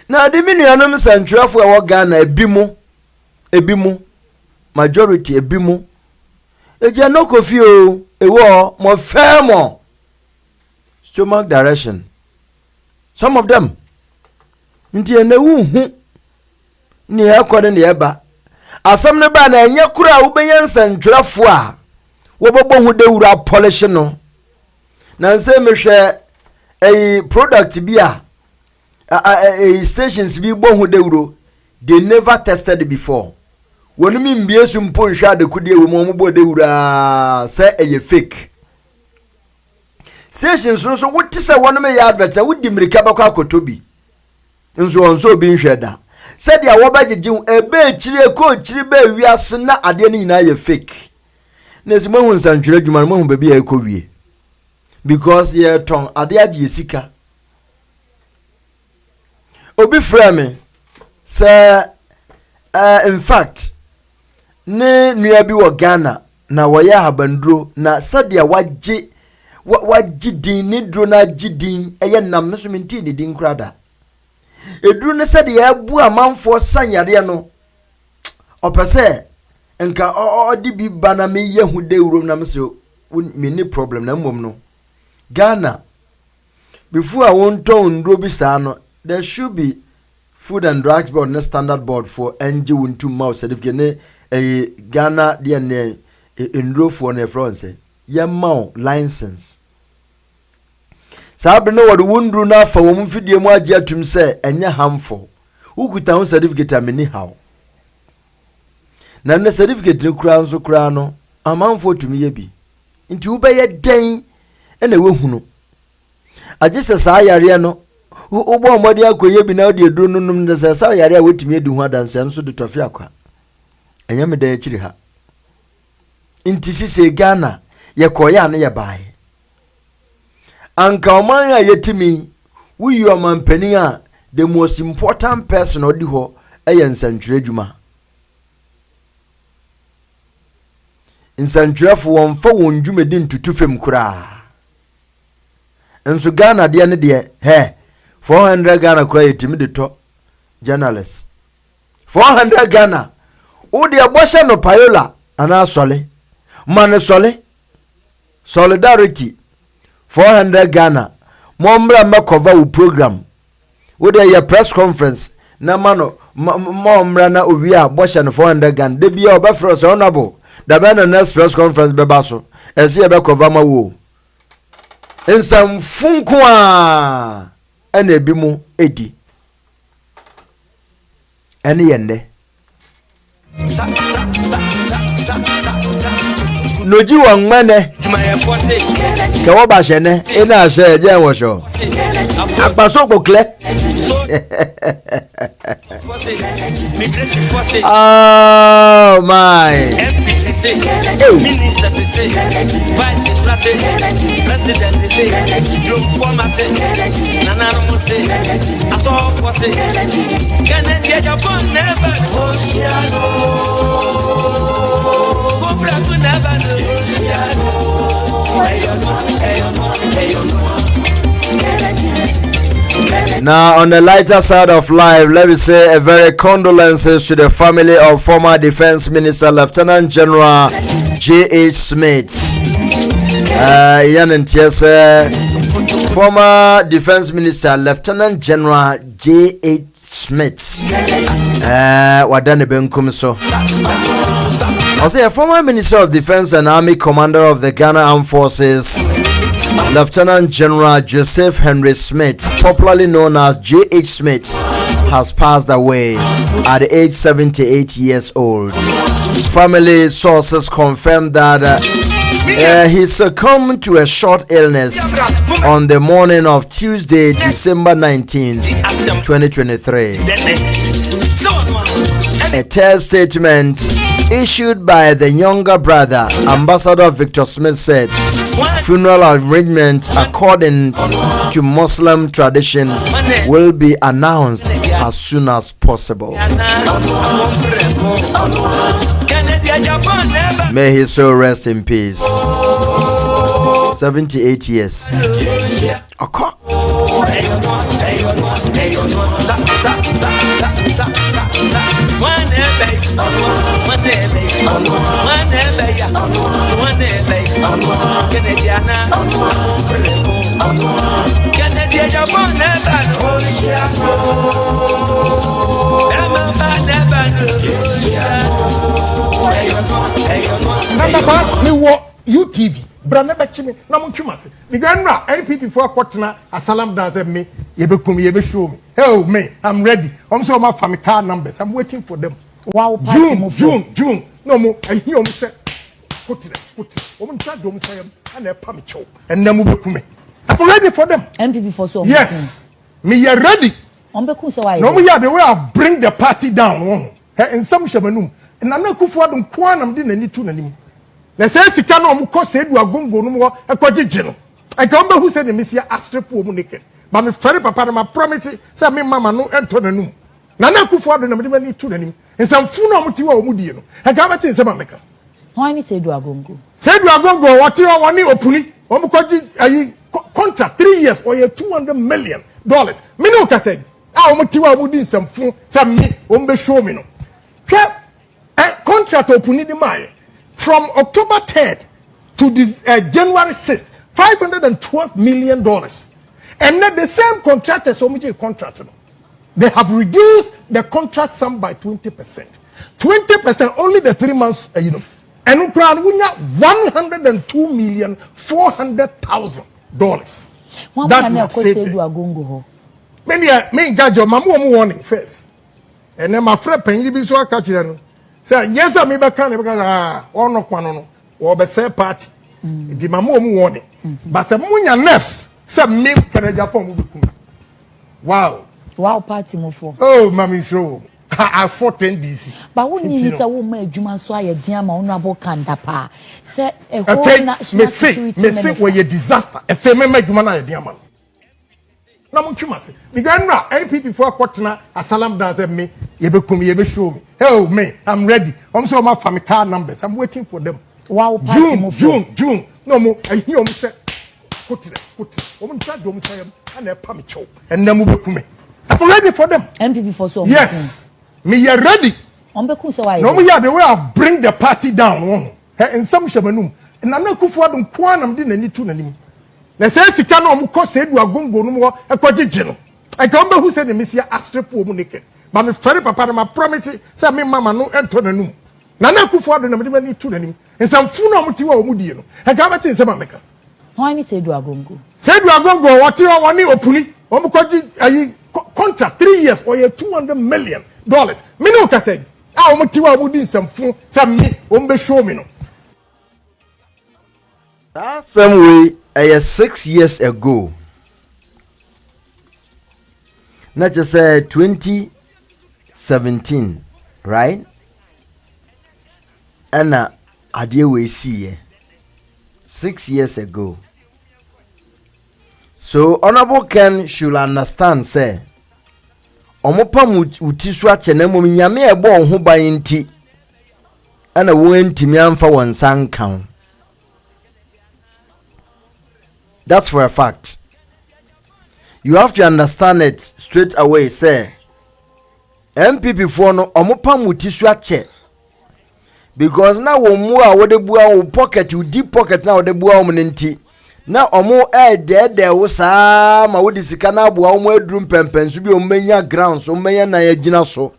Na de minuanom santrafo e wo Ghana ebimu majority ebimu eje no kofi o ewo mo femo stomach direction. Some of them nti enewu hu ni ekode ne eba asam ne ba na enye kura wo beyen santrafo a wo bobo hu dewura polish no na nse mehwe product bi a stations bi bo hu dewuro they never tested before. When me mbie su mpo nhwa de kudie we mo bo dewura say eye fake stations so wote se won me ya advert wodi mirika bakwa akotobi nso bi nhweda said ya wo bagegin ebe chire ko chire ba wiase na ade ni na ye fake nesi mo hun sanchire dwuma mo hun baby ya ekowie because ye ton ade age esika obi frame say in fact ne nua bi wo Ghana na wo ya habandro na sadia waji din ni dro na gidin eye nam no so menti ni din krada edru ne sadia abu amanfo sanyare no opese nka odi bi bana me yehu de urom na mse me ni problem na mmom no Ghana before I won ton ndro bi sa no there should be Food and Drugs Board na standard board for NG Wuntu Mau certificate ne Ghana dia ne ndro for ne France ya mau license sabe no wode wundru na fa wo mfidie mu age atum se enye harmful ukuta ho certificate ameni how na ne certificate ne kura nso kura no amanfo tumi ye bi nti wo be ye den ene we hunu age se sa yare no ubo mmodi akoye bi na odi eduru nunum de se sa yare a wetimi edi ho adanse nso de tofi akwa enye me da akiri ha nti sise Ghana ye koya na ye bae anka oman a yetimi wuyi oman pani a the most important person odi ho nsantrɛ dwuma nsantrɛfo won fa won dwumedi ntutu fem kura enso Ghana de ne de 400 Ghana kura yetimi de to journalist 400 Ghana o de abosha no payola ana sole man sole solidarity 400 Ghana mombra makova u program wo de ya press conference na mano mombra na owia bosha no 400 Ghana de bia obafro so honorable da be na next press conference be baso ese ye be cover ma wo ensam funko a ena ebimu edi ene yende noji wa ngmane ke wo ba hye ina ase je wo sho agbaso gbokle oh my Minister say, Vice President say, former say, Nana say, I saw for say, can I get your phone never? Oceano, Cobra to never know. Now, on the lighter side of life, let me say a very condolences to the family of former Defense Minister Lieutenant General J.H. Smith. Former Defense Minister Lieutenant General J.H. Smith. Wadane benkum so. I say a former Minister of Defense and Army Commander of the Ghana Armed Forces, Lieutenant General Joseph Henry Smith, popularly known as J.H. Smith, has passed away at the age 78 years old. Family sources confirmed that he succumbed to a short illness on the morning of Tuesday, December 19, 2023. A third statement issued by the younger brother, Ambassador Victor Smith, said funeral arrangements according to Muslim tradition will be announced as soon as possible. May his soul rest in peace. 78 years. Okay. UTV brana bechime na montwumase biganra NPP for kwotena asalam dance me yebekum yebe show me hey me I'm ready so my family car numbers I'm waiting for them. Wow, June no mo I hear say put nta dom say and e pa me chow and na mo bekum I'm ready for them. NPP for so yes me you ready bekum say why no mo ya the way I bring the party down in some shamanum and na kufu adum kwa nam de nani tu nanim. Na say sika na omko say du agongo no mo ekogege no I can be who say the mesia astrepo mu naked but me fere papa na promise say me mama no ento nanum na kufu ado na me mani tu nanim nsamfu na omti wa omudie no I can be tin say mameka why ni say du agongo what you woni opuni omkoji ayi contract 3 years or $200 million me no ka say omti wa omudi nsamfu say me ombe show me no contract opuni di mai from October 3rd to this, January 6th, $512 million. And then the same contractors, they have reduced the contract sum by 20%. 20% only the 3 months, And $102,400,000. That was saved. Me judge your mamu warning first. And then my friend Penny Biswa catching. Say yes, I me back or no kwano or be say party. The mamu warning. But the munya nurse say me can Japan. Wow party mo for. Oh mami show. I fought in DC. But when you need a woman adwuma so aye dia ma honorable kanda pa. Say e ho na me say we a disaster. E fe me adwuma na aye dia ma. Na montwumase biganra NPP for kwotena asalam dance me yebekum yebe show me hey me I'm ready so my family car numbers I'm waiting for them. Wow, June no mo I hear say put nta dom say and e pa me chow and na mo bekum I'm ready for them. NPP for so yes me you ready bekum say why no mo ya the way I bring the party down in some shamanum and na kufu adum kwa nam de nani tu nanim. Na say sika na omko say du agongo no mo ekogege no I can be who say the mesia astrepo mu naked but me fere papa na promise say me mama no ento nanum na kufu ado na me mani tu nanim nsamfu na omti wa omudie no I can be tin say mameka why ni say du agongo what you woni opuni omkoji ayi contract 3 years or $200 million me no ka say omti wa omudi nsamfu say me ombe show me no that same way 6 years ago. Not just 2017, right? And idea we see 6 years ago. So Honorable Ken should understand, say, Omopa utiswa chenemo minyame ebo onho bayinti ana wentimi amfa wonsan kan. That's for a fact. You have to understand it straight away. Say, MPP for no omopa mutiswa che. Because now omu a wode bua o pocket, you deep pocket now wode bua omunenti. Now omo de wo saa ma wode sika na bua omo adrum pempen so bi omenya grounds omenya na yagina so.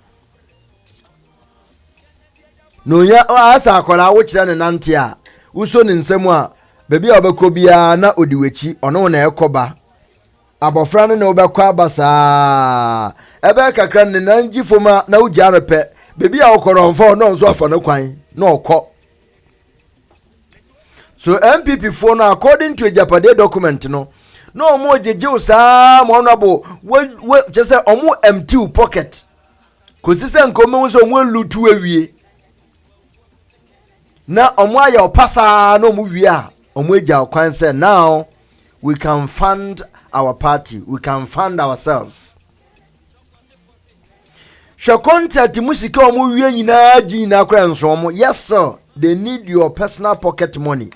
No ya asa akola wo kire ne nante a uso ne nsemu a baby obeko bia na odiwechi ono na ekoba abofra ne obekwa abasa ebe kakra ne nanji foma na ugya repe baby a okoronfo no nso afa na kwan na okọ. So MPP for no according to a Japade document no more jeje usa honorable we just say omo empty pocket Kosise nkomo so mo lutu awie. Na omo aya opasa no mu wie a omo eja kwan say now we can fund our party, we can fund ourselves. Sure contract musika omo wie nyina gi na kra nso omo. Yes sir, they need your personal pocket money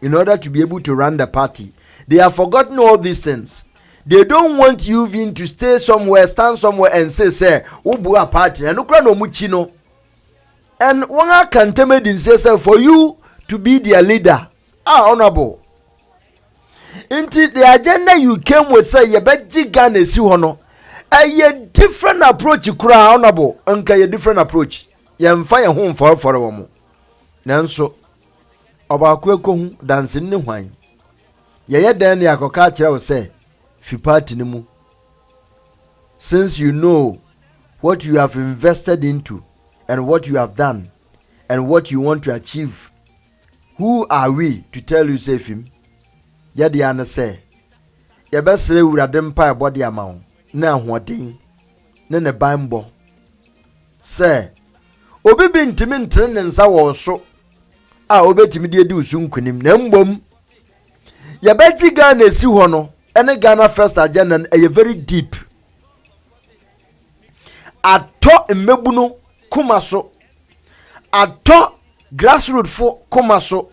in order to be able to run the party. They have forgotten all these things. They don't want you even to stay somewhere, stand somewhere and say ubu a party and ukra no muchino. And one can tell me say for you to be their leader. Honorable. Into the agenda you came with say ye beji Ghana si hono. A different approach kura honorable. Anka ye different approach. Ye mfa home for womo. Nanso obakwe ko hu dance ni hwan. Ye dan ya akoka kire wo say fi party ni mu. Since you know what you have invested into and what you have done and what you want to achieve, who are we to tell you save him? Yadi ana say ye besre wurade mpa body amawo na ahoden ne ne banbo say obi bi ntimi ntre ne nsa wo so a obetimi de edi usunkunim na mbom ye beti Ghana esi ho no ene Ghana first agenda e very deep. Ato mmebuno kumaso, ato grassroots fo kumaso,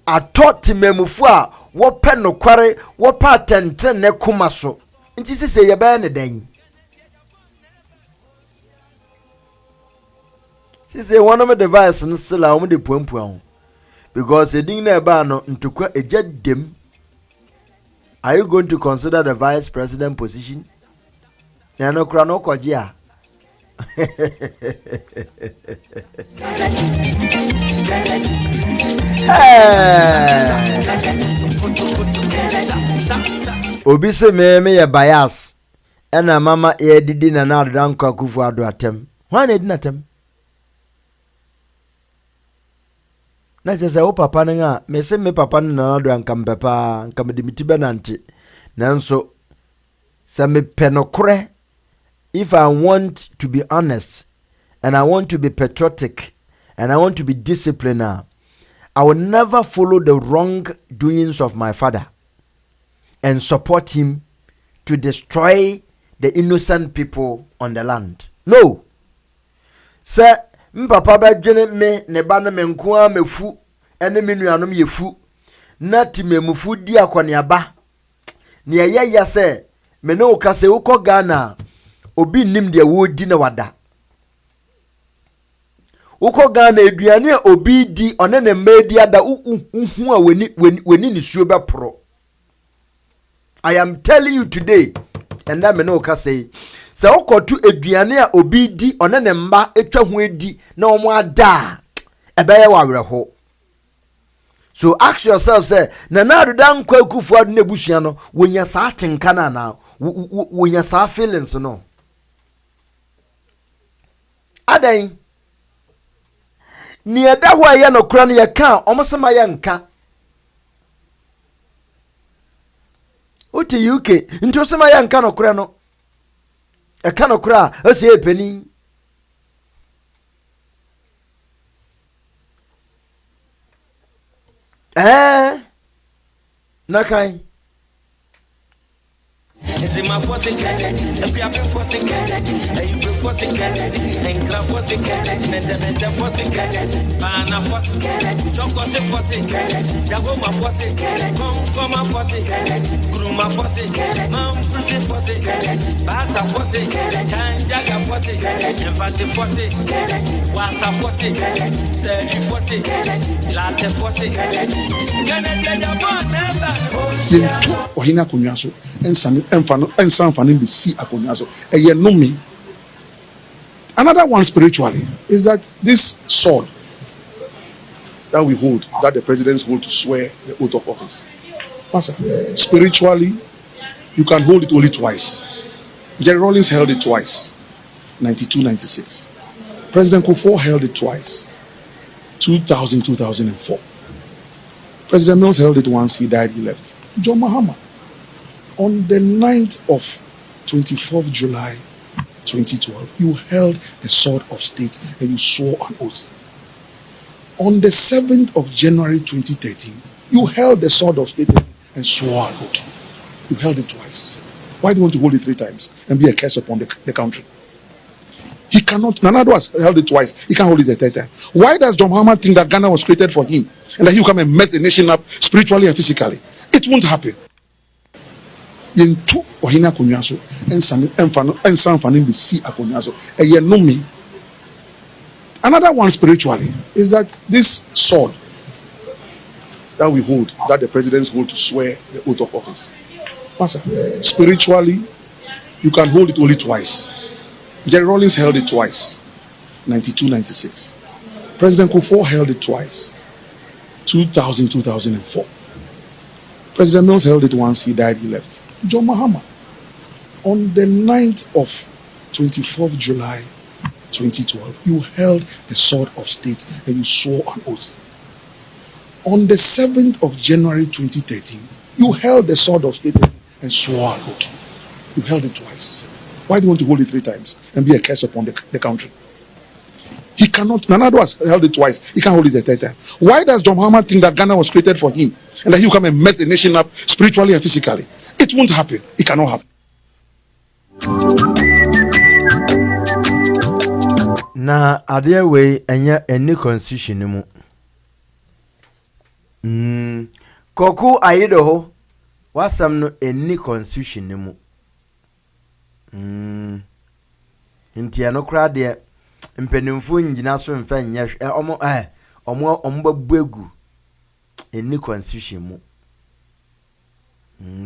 ato timemufu a wope no kware wopa atenten ne kumaso. Nti sese ye ba ne dan. Sese one of the device no still a de puampuan. Because edin na eba no ntokwa ejedem. Are you going to consider the vice president position? Na no kra no kwaje a. Obi se me ye bias. Ena mama ye didi na na ranko akufu ado atem. Hwan edi na tem? Na se o papa nga me se me papa na ado ankam papa ankam de mitibe nante. Nanso se me penokore. If I want to be honest and I want to be patriotic and I want to be disciplined, I will never follow the wrong doings of my father and support him to destroy the innocent people on the land. No. Sir, mpapa ba dwene me ne ba na menko a mefu ene me nuanom yefu na timemufu di akwaneaba. Ne yaya se me no ka se ukọ Ghana obi nim de wodi na wada. Ukọ Ghana eduane obi di one ne medi ada hu a weni ni suo be pro. I am telling you today and that me no ka say se ukotu eduane a obi di one ne mba etwa ho edi na omo ada ebeye wa werho. So ask yourself say na adodan kwa kufu adu na busua no wonya sa atenka na wonya sa feelings no. Adan ni eda ho aye no kura no ye ka omosema ye nka oti UK nti osema ye nka no kura no e ka no kura ose epeni nakai Is it my force again? If you have been forcing and you been forcing and grab forcing and forcing, Bana forcing, Choco forcing, Dagoma forcing, Come forcing, Gruma forcing, Mam Pussy forcing, Basa forcing, Tanjaga forcing, and Fati forcing, Wasa forcing, Sergi forcing, Latte forcing, Ohina kunyaso ensan fanin be see akunyaso eye no me. Another one spiritually is that this sword that we hold, that the presidents hold to swear the oath of office. Pastor, spiritually, you can hold it only twice. Jerry Rawlings held it twice, 92, 96. President Kufuor held it twice, 2000, 2004. President Mills held it once, he died, he left. John Mahama, on the 9th of 24th July 2012, you held the sword of state and you swore an oath. On the 7th of January 2013, you held the sword of state and swore an oath. You held it twice. Why do you want to hold it 3 times and be a curse upon the country? He cannot. Nanado has held it twice. He can't hold it the 3rd time. Why does John Muhammad think that Ghana was created for him and that he will come and mess the nation up spiritually and physically? It won't happen. Yentu ohina kunyaso ensan fanim be see akunyaso eye no me. Another one spiritually is that this sword that we hold, that the presidents hold to swear the oath of office. Master, spiritually, you can hold it only twice. Jerry Rawlings held it twice, 92, 96. President Kufuor held it twice, 2000, 2004. President Mills held it once, he died, he left. John Mahama, on the 9th of 24th July 2012, you held the sword of state and you swore an oath. On the 7th of January 2013, you held the sword of state and swore an oath. You held it twice. Why do you want to hold it 3 times and be a curse upon the country? He cannot. Nanado has held it twice. He can't hold it the 3rd time. Why does John Muhammad think that Ghana was created for him and that he will come and mess the nation up spiritually and physically? It won't happen. It cannot happen. Na adeɛ wei ɛnyɛ any constitution mu. Koku ayido ho wasam no any constitution mu. Nti ano kra de mpenimfo nyina so mfa nyɛ omo babuegu any constitution mu.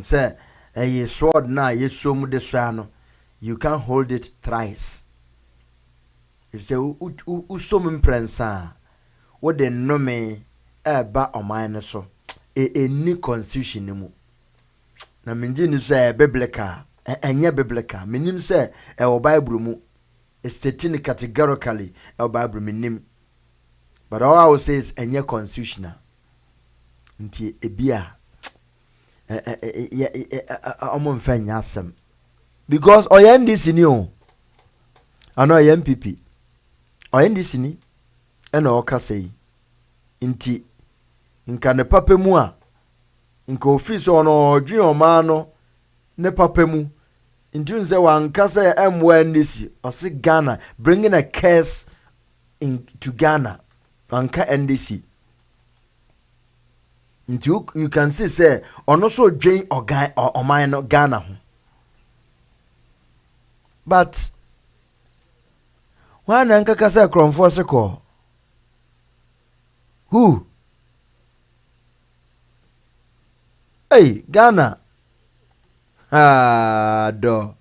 Say a sword na yesom de so ano, you can't hold it thrice. If say usom imprensa what the nome ba oman so any constitution mu na menji ni so biblical enye biblical menim say e Bible mu stating categorically e Bible menim, but all I will say is enye constitutional nti ebia omo mfa nyasem because oyendisi ni o ano MPP oyendisi ni ena okasei nti nka ne papa mu a nka office ono odwen omano ne papa mu nti nze wankasa MNDC osi Ghana bringing a curse to Ghana anka NDC. You can see say ono so dwen oman no Ghana ho, but when ankaka say kromfo se ko who hey Ghana do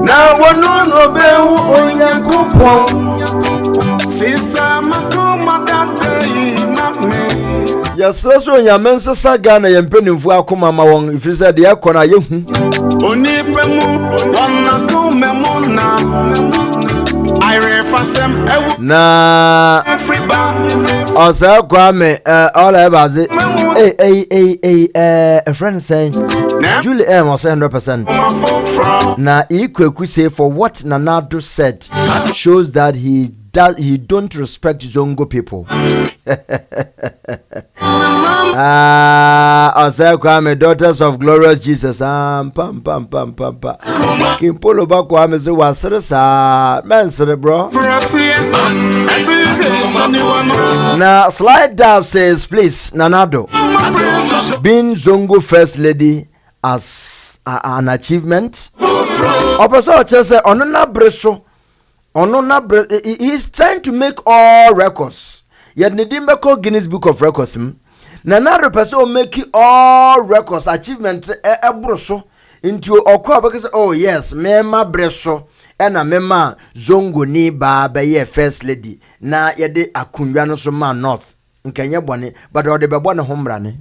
na wono no be onyankopon sisa makoma dade mame yasraso nyamensa sa Ghana yempenimfu akoma ma won ifirisa de akona yehu oni pemu wonna ko memo na I refasem na osa kwa me all ebaze a friend saying Julie was 100%. Na Ikweku say for what Nanado said shows that he don't respect Zongo people. Osa kwa me daughters of glorious Jesus pam Kimpolo ba kwa me se wasere sa mensere bro. Now Slide Dab says please Nanado being Zongo first lady as an achievement. He's trying to make all records. Yet Nidimbe Guinness Book of Records. Nanado person make all records achievement ebroso into okwa because oh yes mema breso ena mema Zongo ni ba ye first lady na yede akunwa no so ma north nkanye bone but ode be bone homra ne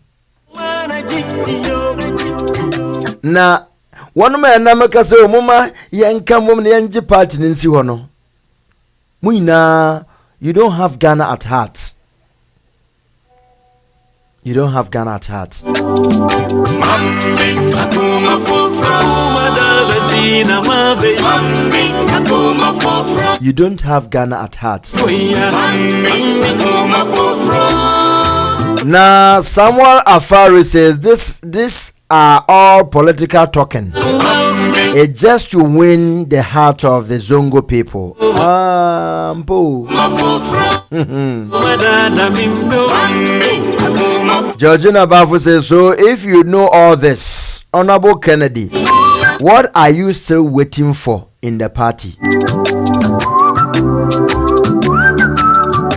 na one man na meka se omuma yenka mom ne yenji party nsi ho no muina you don't have Ghana at heart. You don't have Ghana at heart. You don't have Ghana at heart. Now, Samuel Afari says this are all political talking. It's just to win the heart of the Zongo people. Georgina Bafu says, so if you know all this, Honorable Kennedy, what are you still waiting for in the party?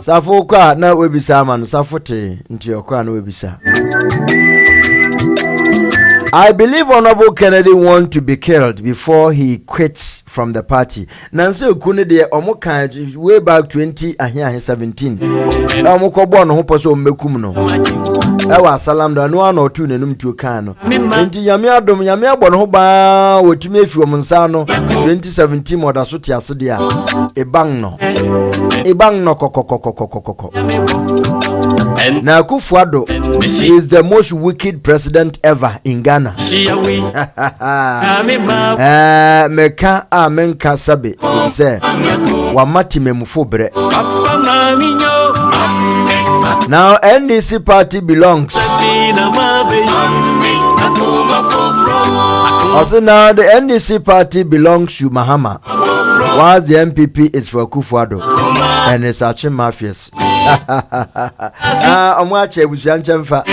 Safoka na webisa man safote nti okwa na webisa. I believe Honorable Kennedy want to be killed before he quits from the party. Nancy Okune de omoka way back 2017. Na omoko bo no ho poso mekum no. E wa salam da no ana otu nenum tu kan no. Nti yame adom yame abo no ho ba wotumi afi om nsa no 2017 moda so ti ase de a ebang no kokokokokokoko. Na Akufo-Addo is the most wicked president ever in Ghana. Meka amenka sabe say wamati memufo bre. Now NDC party belongs. Also now the NDC party belongs to Mahama, whilst the MPP is for Akufo-Addo and it's Achim Mafias. Omwache bushanchemfa.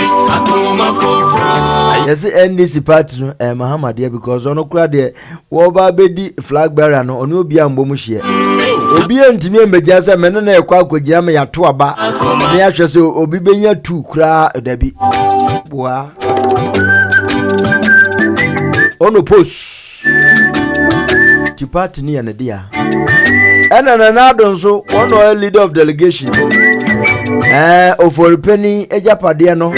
Yes, NDC party no Mahama there because ono kura there wo ba bedi flag bearer no ono obi ambo mu hye. Obi antimi emejasa meno na ekwa akogina me yato aba. Na ya hwese obi benya tu kura dabi. Boa. Ono post. Ti party ni na dia. Ena na adonso one oil leader of delegation. Oforipeni ejapade no.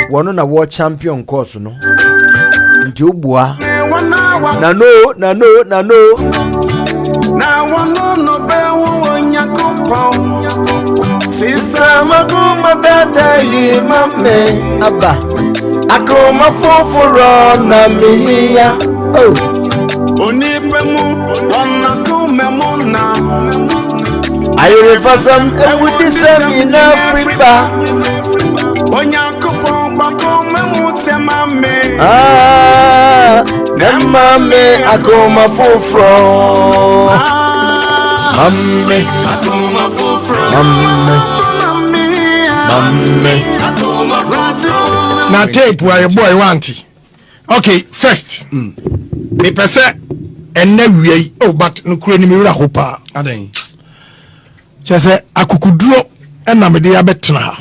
Wono na world champion course no. Nti obua. Na no. Na wono no be wo nyakopo. Sisa maguma dada yi mame aba. Akoma foforo na miya. Oh. Onipemu wana kumemu na. Ayo fasam ewudi semi na Africa. Onyakopo bakoma mutema me. Nemame akoma foforo. Mamme akoma foforo. Mamme akoma foforo. Na tape where your boy wanti. Okay, first. Me pese enne wie but no kure ni me wura hopa. Adan. Chese akukuduro enna me de abetena ha.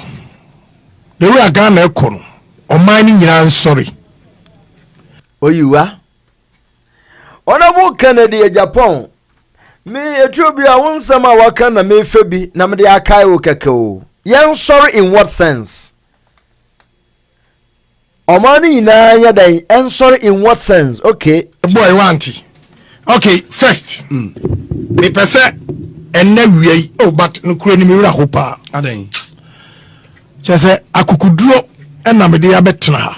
The way Ghana ekono. Oman ni nyina sorry. Oyiwa. Honorable Kennedy Japan. Me etobia wonsama waka na me febi na me de akai wo kakao. Yen sorry in what sense? Omani ina yadan en sorry in what sense? Okay. Boy wanti. Okay, first. Me pese enne wie but no kure ni me wura hopa. Adan. Chese akukuduro enna me de abetena ha.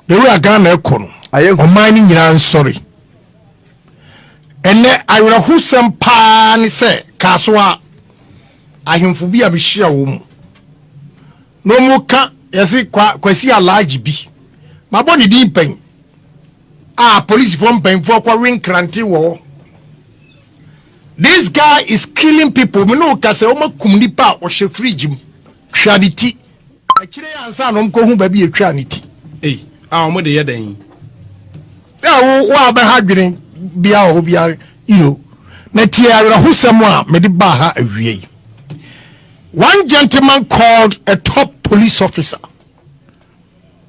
The way Ghana ekono. Oman ni nyina sorry. Enne ayura husem pa ni se kaswa ahemfo bi abehia wo mu. No muka yesi kwasi alaji bi. Mabodi di pen. Police from pen for kwa ring kranti wo. This guy is killing people. Me no ka se o makum nipa o hye fridge mu. Hwaditi. Akire ansa no mko hu ba bi etwa niti. Omo de yedan. Wa ba ha dwene bia o bia na tia rahusem a me de ba ha awie. One gentleman called a top police officer.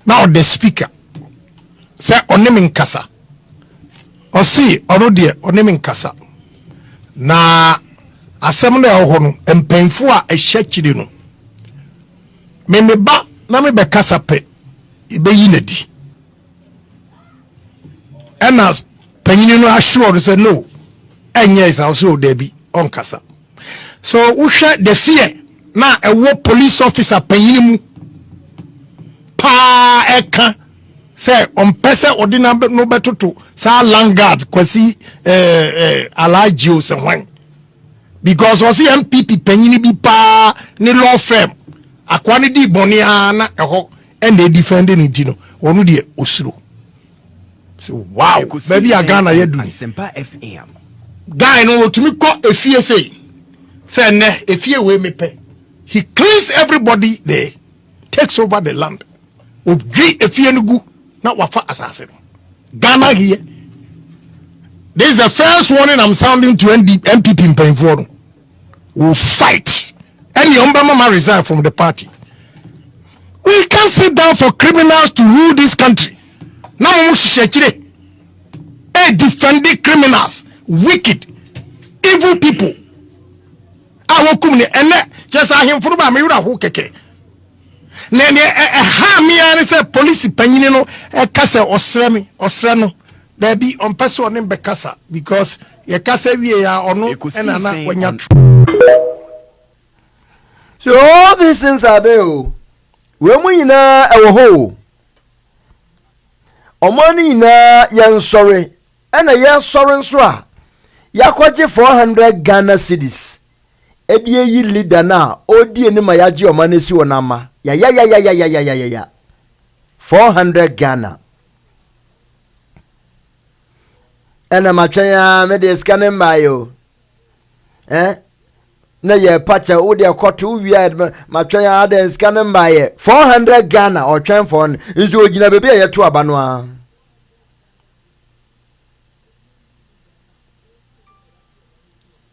Now the speaker say onemin kasa. O si orode onemin kasa. Na asem na ho no empenfo a ehya no. Me ba na me be kasa pe ibe yi na di. And as Penny no assured say no. And yes, also Debbie on Casa. So we share the fear now a war police officer Penny pa eka say on pese odina no betoto sa langard kwasi alagio se wan because was MPP panyini bi pa ni law firm akwani di boni ana eho and they defending it no wonu de osuro so wow baby agana yedu Sempa FM guy no to me call efie say ne efie we mepe he cleans everybody there takes over the land obji efie nugu na wafa assassin Ghana here. This is the first warning I'm sounding to MPP in Painford. We'll fight. Any Mama resign from the party. We can't sit down for criminals to rule this country. Now defending criminals, wicked, evil people. I will come and just him for me who keke. Ha me and say police penino kase osrano there be on person in bekasa because ye kase we ya ono enana wanya. So all these things are there. When we na ewo ho omani na yan sorry and yan sorry nso a yakwaje 400 Ghana cedis edie yi leader na odi eni ma yaje omanesi wonama ya 400 Ghana ena machanya me de scanning bayo na ye pacha wo de koto wi machanya ada scanning baye 400 Ghana or twen for nso ogina bebe ye to aba no a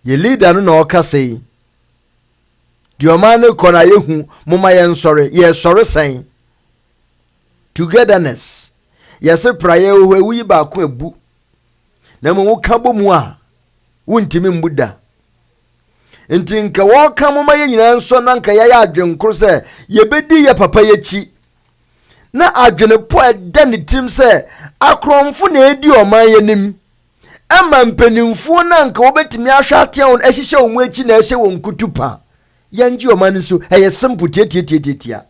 ye leader no na okase Diomane kona yehu muma yen sorry ye sorry saying togetherness yes prayer we ba ko ebu na mo kabo mu a wontimi mbuda enti nka wo ka muma ye nyina nso na nka ya adwenkro se ye bedi ye papa ye chi na adwene po eda ne tim se akromfo na edi oman ye nim ama mpenimfo na nka obetimi ahwa ateon ehihye omu echi na ehye won kutupa yanji omanisu hey simple tia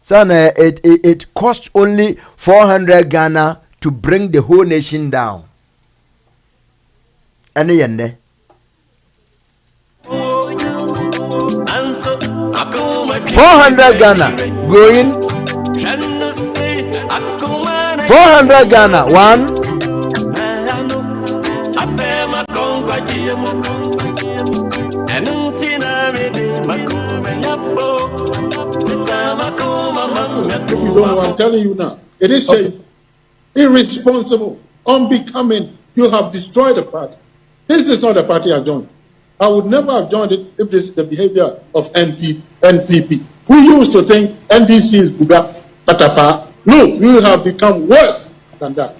sana it cost only 400 Ghana to bring the whole nation down and yende 400 Ghana going 400 Ghana one If you don't know, I'm telling you now. It is irresponsible, unbecoming. You have destroyed the party. This is not a party I joined. I would never have joined it if this is the behavior of NPP. We used to think NDC is Buga, Patapa. No, you have become worse than that.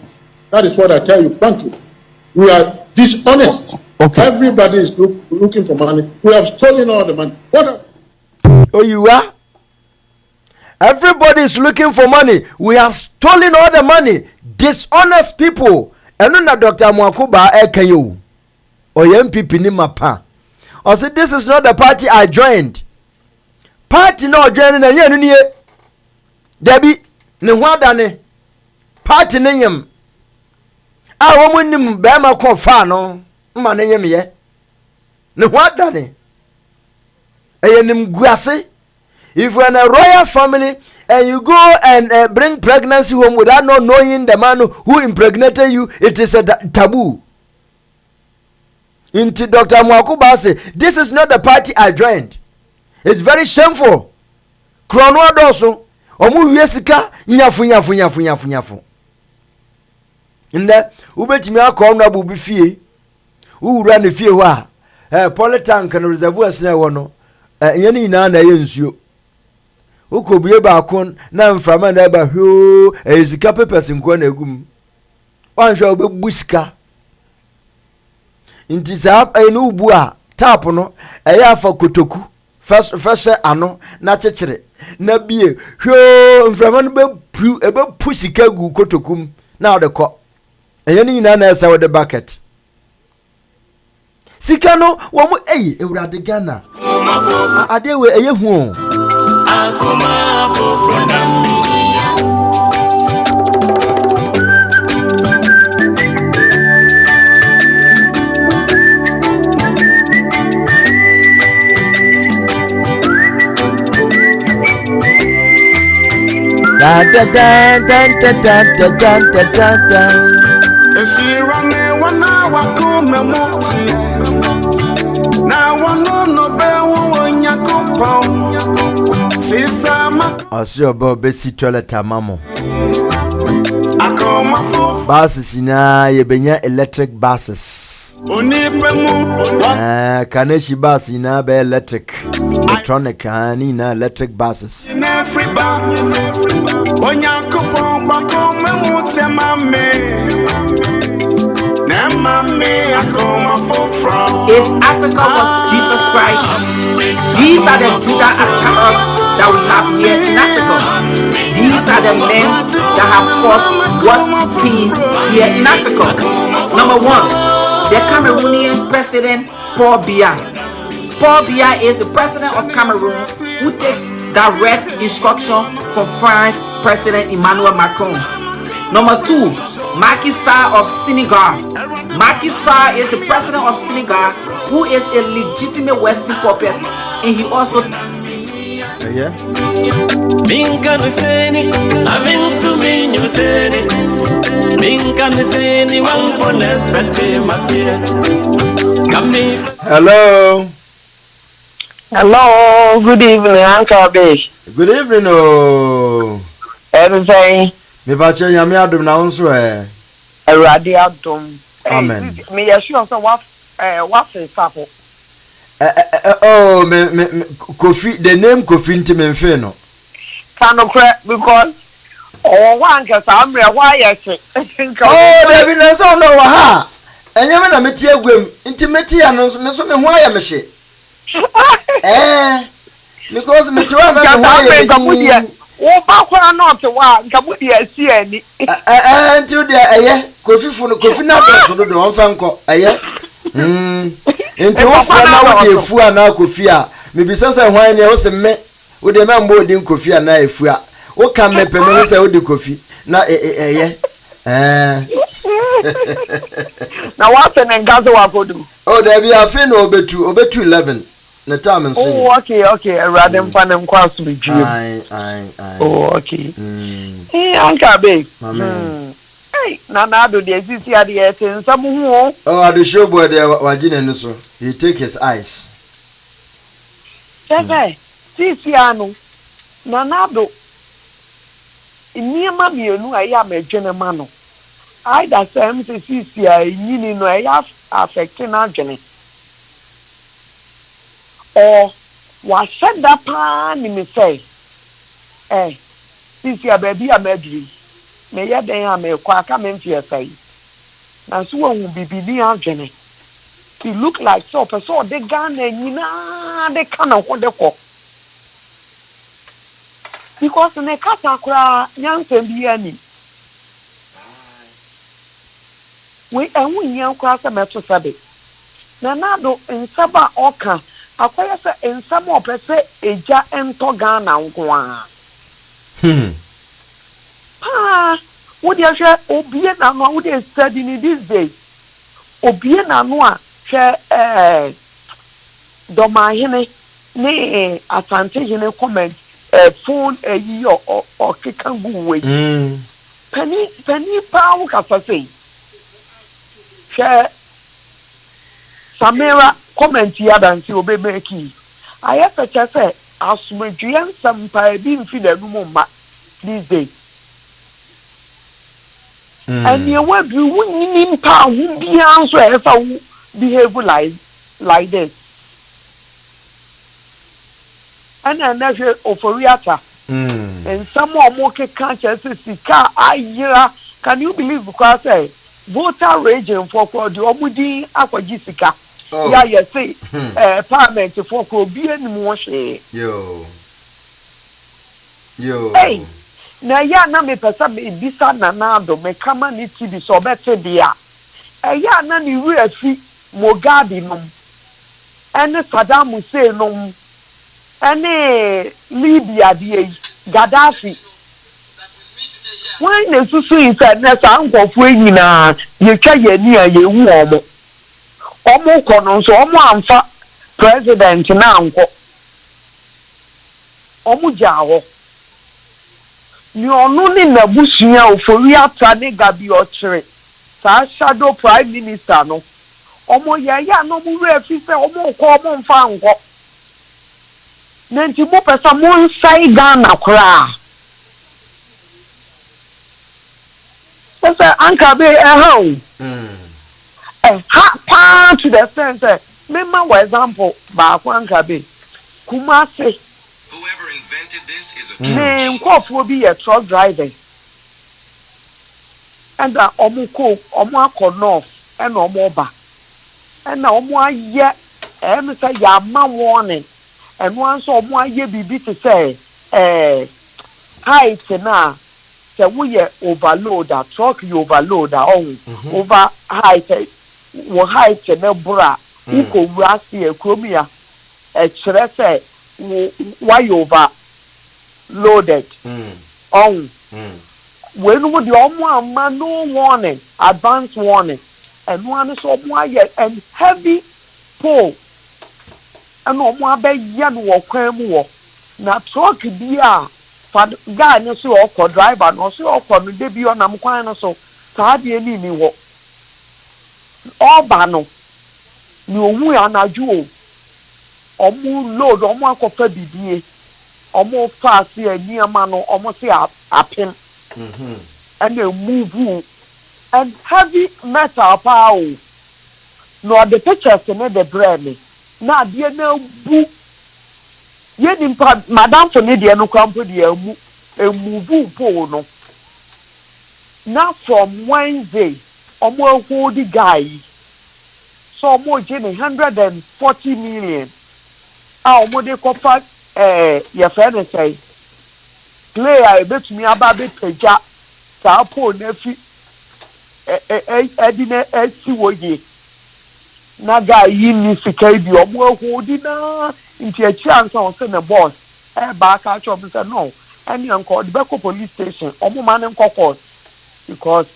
That is what I tell you, frankly. We are dishonest. Okay. Everybody is looking for money. We have stolen all the money. Oh, you are? Everybody is looking for money. We have stolen all the money. Dishonest people. And then Dr. Mwakuba Ekayo or MPP ni mapa. I said, this is not the party I joined. Party no joining a year ni Debbie ne wadane. Party name. I woman nim bema confano. Man yem ye. Ne wadane. Eyenim guase. If you're in a royal family and you go and bring pregnancy home without not knowing the man who impregnated you, it is a taboo. Into Dr. Mwakuba say, this is not the party I joined. It's very shameful. Krono adoso, omu yesika, nyafu. Nde, ubetimi akọ na bubi fie. Uwura ne fie ho a, polytank and reservoir sene wono. Yeni ina na ye nsuo. Ukobie ba akon na mframa na ba hwo ezika papers nko na egum. Wanhwa obegusika. Nti za enu ubu a tap no eya afa kotoku. First ano na chechire. Na bie hwo mframa no be pusika gu kotokum na odekọ. Yeni ina na esa with the bucket. Sikano wo mu ewurade Ghana. Adewe eye hu. Akuma for Da da da da da da da da da da. Eshirane wana wakume muti. Na wano no bewo wanyakopao. Sisama. Asi obo besi toilet amamo. Akoma fufu. Buses na yebenya electric buses. Kaneshi bus na be electric. Electronic ni na electric buses. If Africa was Jesus Christ, these are the Judah Ascarot that we have here in Africa. These are the men that have caused worst pain here in Africa. Number one, the Cameroonian president Paul Biya. Paul Biya is the president of Cameroon who takes direct instruction from France President Emmanuel Macron. Number two, Macky Sall of Senegal. Macky Sall is the president of Senegal who is a legitimate Western puppet, and he also Hello. Hello, good evening, Uncle B. Good evening, oh. Everything. Me bache nyame adom na wonso Awurade adom. Amen. Me yesure so what sapo. Oh, me Kofi, the name Kofi ntimemfe no. Kanokre because one ka samre why yes. Oh, there be no so no ha. Enye me na meti agwem, ntimeti ya no me so me ho aya me hye. Because me twa na me ho aya me. Wo ba kwa not wa nkabudi asi ani. Until there Kofi fu no Kofi na do so do on fa nko Enti wo fa na wo de fu ana Kofi a me bisa se hwan ne wo se me wo de ma mbo di Kofi ana efu a wo ka me pe me se wo di Kofi na na what an ngazo wa kodu. Oh, there be afi no obetu 11 na time nso. Oh, okay, rather mfa na nkwa so be Ai. Oh, okay. Uncle B. Hey, na do the sisi ade eten samu hu. Oh, ade show boy there wagine no so. He take his eyes. Sebe, sisi anu. Na do. Niema mienu aya medwene ma no. I da sem sisi a nyini no aya affect na adwene. Or was said that pan ni me say sisi a baby a medri me ya den a me kwa ka me mfie sai na so wo bibi ni adwene he look like so person de Ghana nyina de kana ho de ko because ne kasa kura nyansem bi ani we enwu nyan kura se meto sabe na do nsaba oka akwaya se ensam opese eja ento Ghana nko a wo dey hwe obie na no wo dey study in these days obie na no a hwe domahene ne asante hene comment phone yi o kekangu we pani pa wo ka say hwe Samira comment ya dansi obe meki aya fecha se asumedue nsampa bi mfi da numu ma these days and you wa bi wunni mpa hu bia nso e fa wu behave like this and another oforiata and some more can chances sika ayira can you believe because say voter raging for the omudi akwaji sika. Oh. Yeah, you see, parliament for Kobe and Moshe. Yo. Hey, now, ya na me pesa me bisa na do me kama ni TV so better dia. Ya na ni refi Mugabe nom. And Saddam Hussein nom. ene Libya die Gaddafi when the susu is na sa nkofo nyina ye twa ye ni a ye wu omo kono so omo amfa president na anko omo jawo ni onu ni nabusuya ofori ata ne gabi ochire sa shadow prime minister no omo ye ya no mu we fi se omo ko omo mfa anko nenti mo pesa mo nsai Ghana kra so anka be ha to the sense remember for example ba anka be Kumasi whoever invented this is a name be a truck driver and omo north and omo ba and omo aye say yama warning and once omo aye bibi to say height na say we overload a truck you overload over height wo height na bra uko wasi e kromia e kire say why over loaded when would the omo no warning advance warning and one so omo and heavy pull and omo abeya no wo kwan mu wo na truck bia guy no so okọ driver no so okọ no de bi onam kwan no so saa de ni wo oba no ni owu anaju omo load omo akofa bibie omo fast ani ama no omo se apem and they move and heavy metal power no the pictures in the brain na de na bu ye nimpa madam for ne de no kwampo de move po no na from Wednesday omo hold the guy so omo je 140 million omo de kofa your friend say player betumi aba be peja sa po na fi edina esi woye na guy yi ni sika bi omo hold na nti a chance on say the boss ba ka chop say no any uncle the Beko police station omo man nko court because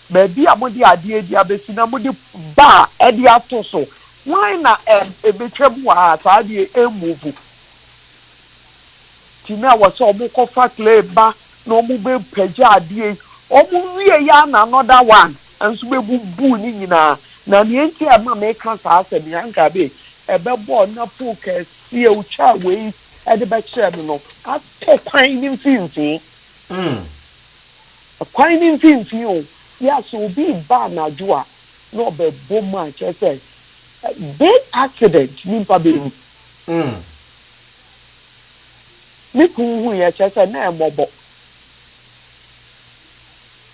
baby amodi ade dia besi na modi ba e dia to so why na e betwam wa ta de move tina wa so omo ko fa clay ba no omo be peja ade omo wie ya na another one enso be bu ni nyina na ne enti ama me kan sa ase mi anka be ebe bo na pu ke sie u cha we e de be chere no a to kwan ni mfinfi kwan ni mfinfi o ya so bi ba na joa no be boma che say big accident ni pa be ni ku ya che say na emobo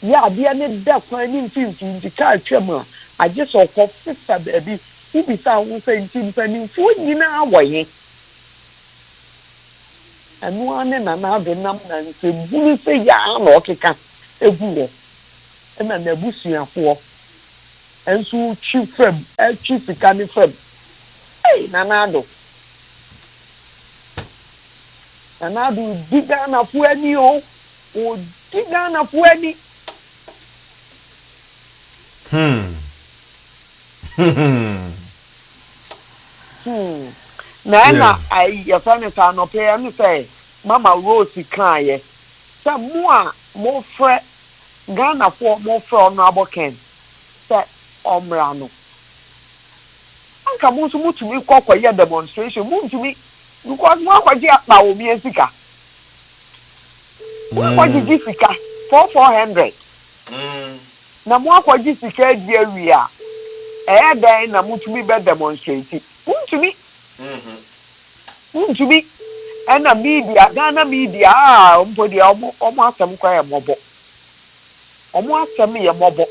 ya dia ne da kwan ni mfinfi ndi ka twema I just saw sister baby who be sound saying timpani fu nyina awoye anu ane na na be nam na nse bulu se ya na okeka egu wo na na busuafo ensu chi fam chi sika ni fam nanado diga na fu ani o diga na fu ani na I find it no pay me say mama Rose kan ye say mo fre Ghana for mo fre ono aboken say omra no anka mo so mutumi kokkoye demonstration mutumi because mo akwaje apa o mi esika mo akwaje sika 400 na mo akwaje sika di awia dan na mutumi be demonstrate mutumi ana media Ghana media mpodi omo asem kwa mobo omo asem ye mobo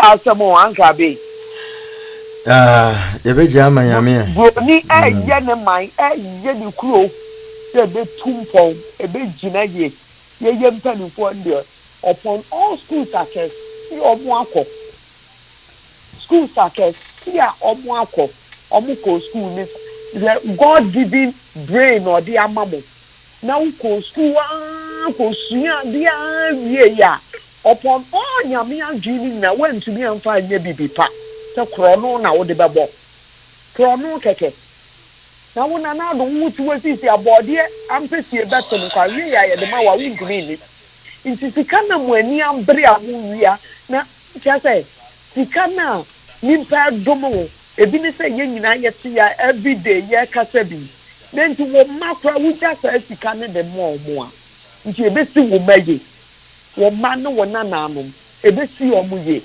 asem anka be ye be jama yame ni ye ne man ye ni kuro ye be tumpon e be gina ye mpanifo ndio upon all school success see omo akọ school success see omo akọ omuko school ni God given brain or the amamo na uko school ko suya dia wie ya upon all nyame adwini na went to me and find me bibi pa se krono na wo de bebo krono keke na wo na do wutu wasisi abode ampesi e beto no kwa wie ya ye de ma wa wuntumi ni nti sika na mo ani ambre amu wia na say sika na nimpa domo ebi ni say ye nyina ye ti ya every day ye kasa bi then to wo makra wo just sika ne de mo a nti ebesi wo maye wo ma no wo na na no ebesi o mu ye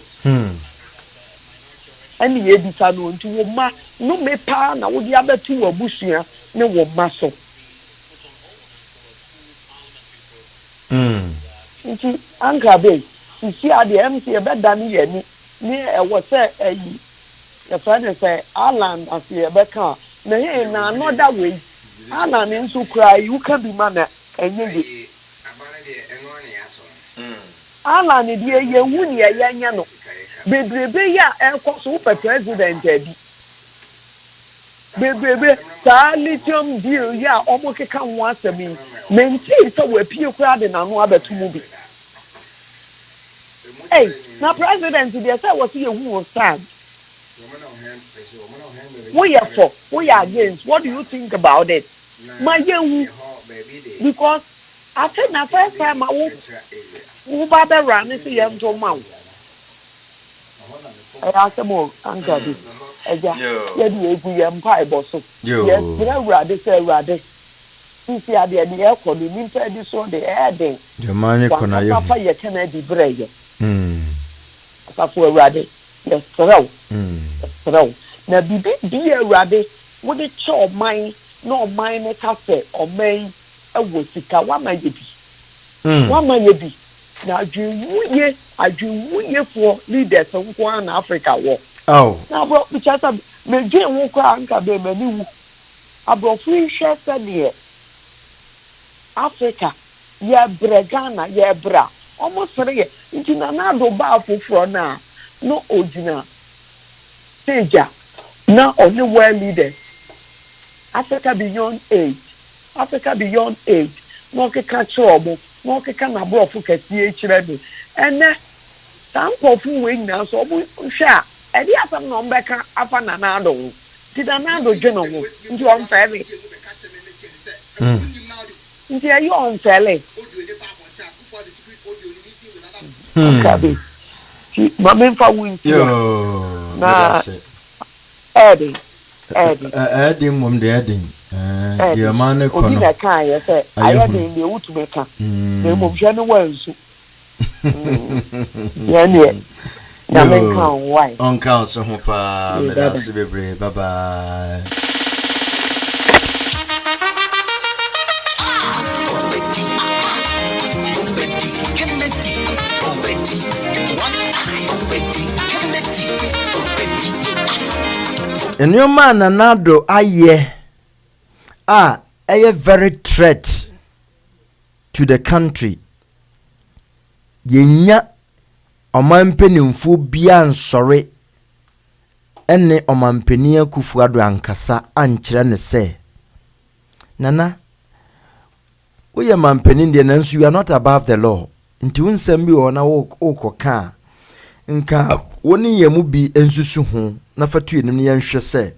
ani ye bi sa no nti wo ma no me pa na wo di abatu wo busua ne wo ma so nti anka be isi ade MC e beda ni ye ni e wo se ayi e fa ne say Alan asi e be kan na he na another way Alan nso kra you can be man enye ye Alan ni die ye wu ni ye nya no bebrebe ya enkoso wo president abi bebrebe ta lithium deal ya omo keka ho asemi menti so we pie kura de na no abetu mu bi hey na president dey say what you who stand we are against what do you think about it my you because I think na first time I wo ba be run say yam to ma I say mo anga bi eja ye di egu yam pa eboso yes rade say rade si ade de e ko ni nimpa di so de e den the man ko na ye papa ye kana di breye papa rade yes so na bibi bi rade wo de cho man no man ne ka se o man e wo sika wa ma ye bi na adwuye for leaders nko na Africa wo na bro because me dwe wo kwa anka be mani wu abrofu hwe se de Africa ye bregana ye bra almost re nti na do ba afoforo na no ojina teja na only world leaders Africa beyond age no keka chomo no keka na brofu kesi echire bi ene tankofu we nyina so obu hwe a edi asam no mbeka afa na do ti na do dweno ho nti on fere nti ayo on fere kabi ti mama fa wunti na Eddie mum de Eddie the man ko no obi na kan ye say ayo de le wutu meka na mum hwe no wansu ya ne na men kan why on count so ho pa me da se bebre bye bye And your man anado aye very threat to the country. Yenya omanpenimfu bia nsore ene omanpenia kufuado ankasa ankyere ne se nana we manpenin de nanso you are not above the law nti unsem bi ona wokoka nka woni yemu bi ensusu ho na fatu enim ne yanhwe se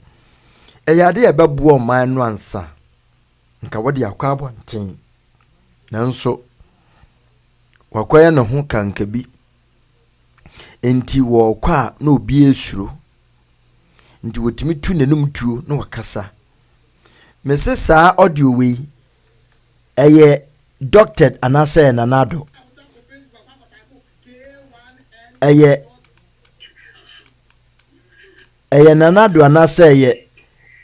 eyade e bebu o man no ansa nka wode akwa abonten nanso wakwaya ne ho kanka bi enti wo kwa na obi esuro nti wotimi tu nenum tuo na wakasa mese saa audio we eye doctored anase nanado eye nanado anase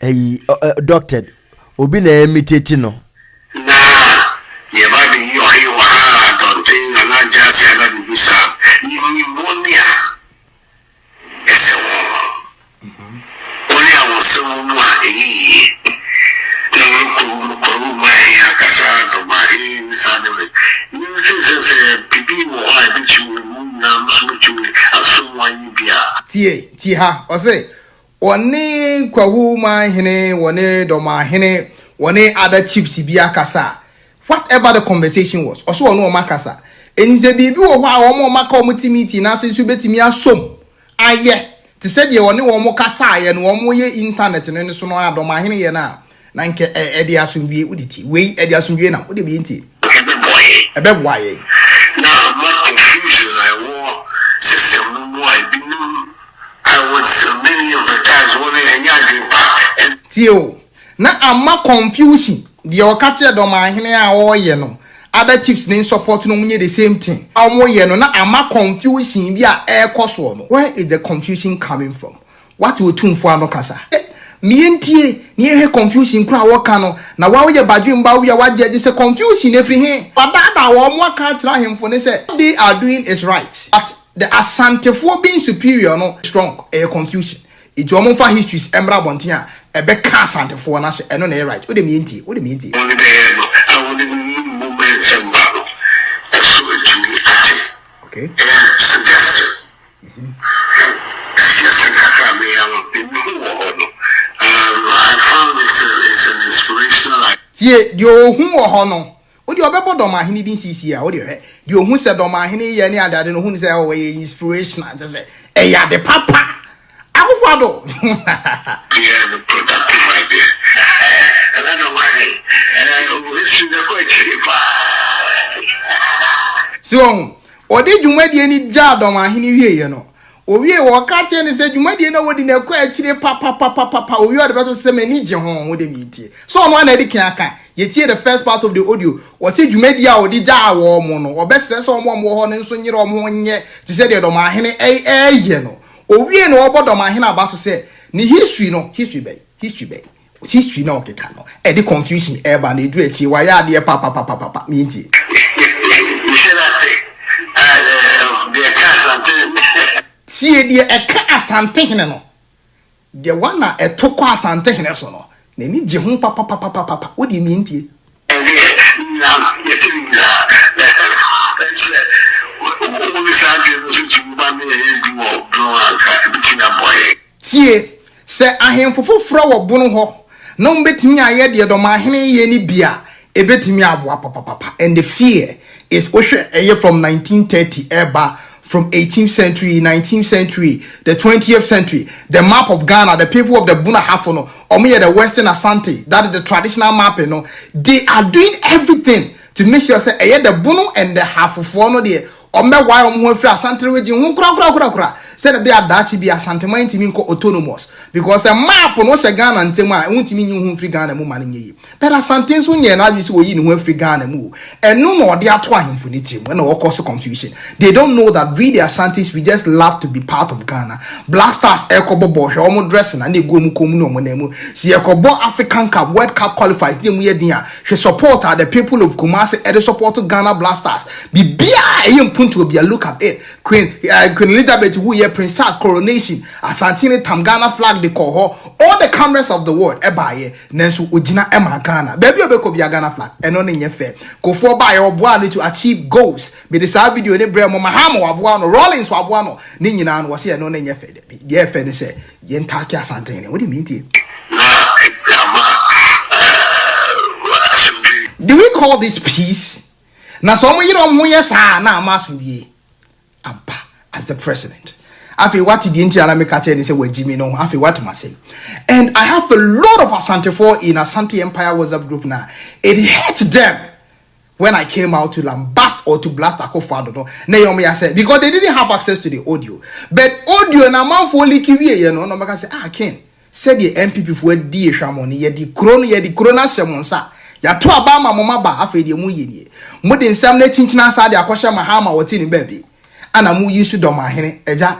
eye doctored obi na emiteti no ye ba bi yo hi wa don't think na just say na bisa ni monia ese only I was so much no ko ma ya kasa do ma ni sa de ni se pipi wo ha bi chu na msu chu aso wan bia tie ha o say One kwahu man hene, one doma hene, one other chiefs bia kasa. Whatever the conversation was, also no makasa. And the baby or how more macomity meeting as you bet me as some. Aye, to say you only one more kasa and one more internet and so no doma hene now. Nanke Eddie Asumbi with it. Wait, Eddie Asumbi now. What do you mean? A bit why? Now, more confusion. I wore system no more. I was many of the times when I and Tio. Now I'm more confusion. The Okacha doma hene or yeno. Other chiefs name support no mean the same thing. Our more yeno. Now I'm more confusion. Via air cost one. Where is the confusion coming from? What will tune for no kasa? Mientie near confusion cry wakano na wa ye badwin ba we wa je say confusion every here but that one more can't try him for say they are doing is right but the Asantefo being superior no strong confusion it you for histories emra bontia e be ka Asantefo na e no na right what do you mean only I want to moment semba so it to me okay I found it's an inspirational. Tie dio hu ho no odi obebo doma hini din sisi a odi he dio hu se doma hini ye ni adade no hu se o we inspirational just say e ya de papa akufado yeah the productive idea and I know why this is the question so odi dwumadi ni ja doma hini wie ye no owie wo ka che ne se dwumadi na wodi na kwa akire papa owie ode beto se mani je ho wo de mitie so no na edi kan aka yetie the first part of the audio wo se dwumadi a odi ja awo mo no obesre se omo ho ne nso nyire omo nye ti se de do ma hene ye no owie no obodo ma hene abaso se ni history na okeka no e di confusion e ba na edu achi wa ya de papa mitie see the eka asante hene no the one na etoko asante hene so no na ni je hu papa what do you mean tie tie se ahemfofo fro wo bunu ho no mbetimi aye de do ma hene ye ni bia ebetimi aboa papa and the fear is from 1930 eba from 18th century, 19th century, the 20th century, the map of Ghana, the people of the Buna Hafono, or me the Western Asante, that is the traditional map, you know, they are doing everything to make sure say the Bunu and the Hafono there. Ombe why omwe Asante region kura said they are that be Asante man to ko autonomous because a map no se Ghana ntema untimi nyu free Ghana mu mane nyi but Asante so nye na so yi ne free Ghana mu and no they are to ahemfo ni tim when cause confusion they don't know that we the Asantes we just love to be part of Ghana blasters ekobo bo hwe omo dressing and they go mu komu no mo na mu si ekobo African Cup World Cup qualified dem ye dia hwe support the people of Kumasi and support Ghana Blasters be bia to be a look at it. Queen Elizabeth who ye Prince Charles coronation Asantine Tam Ghana flag the call her all the cameras of the world ebaye nenso ojina ema Ghana baby obeko be a Ghana flag and on in fair go for by oboa to achieve goals me this video ne bre mo mahamo oboa no Rollins oboa no ni nyina no wose no nye fair the fair ne say ye ntake Asantine what do you mean tie do we call this peace? Na so mo yiro mo yesa na amaso wie ampa as the president afi what the intia na me ka tell say wajimi no afi what ma say and I have a lot of Asantefo in Asante Empire WhatsApp group now it hurt them when I came out to lambast or to blast Akufo-Addo no na yom ya say because they didn't have access to the audio but audio na man for liki wie ye no make say Ken said the MPP for di ehwamoni ye di kro na hyemonsa ya to abama mama ba afi de mu yenie mo de nsam na tintina sa de akwahye mahama wote ni baby ana mu yisu do mahene eja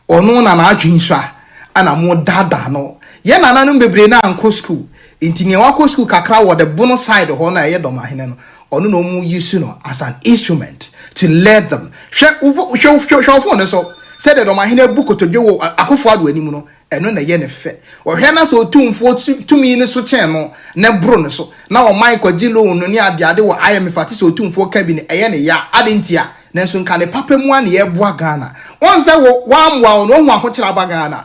ono na adwinsu a ana mu dada no ye nana no bebre na anko school intini wako school kakra wo the bono side ho na ye do mahene no ono no mu yisu no as an instrument to let them hwe no so said the do mahene buko to dwo Akufo-Addo animu no eno na ye ne fe ohwe na so tumfo tumi ne so chen no na bro ne so na o Michael Gilo no ni ade wo IMF ati so tumfo cabinet eye ne ya adentia na so nka ne papa mu an ye boa Ghana onse wo wamwa no hu ahokira ba Ghana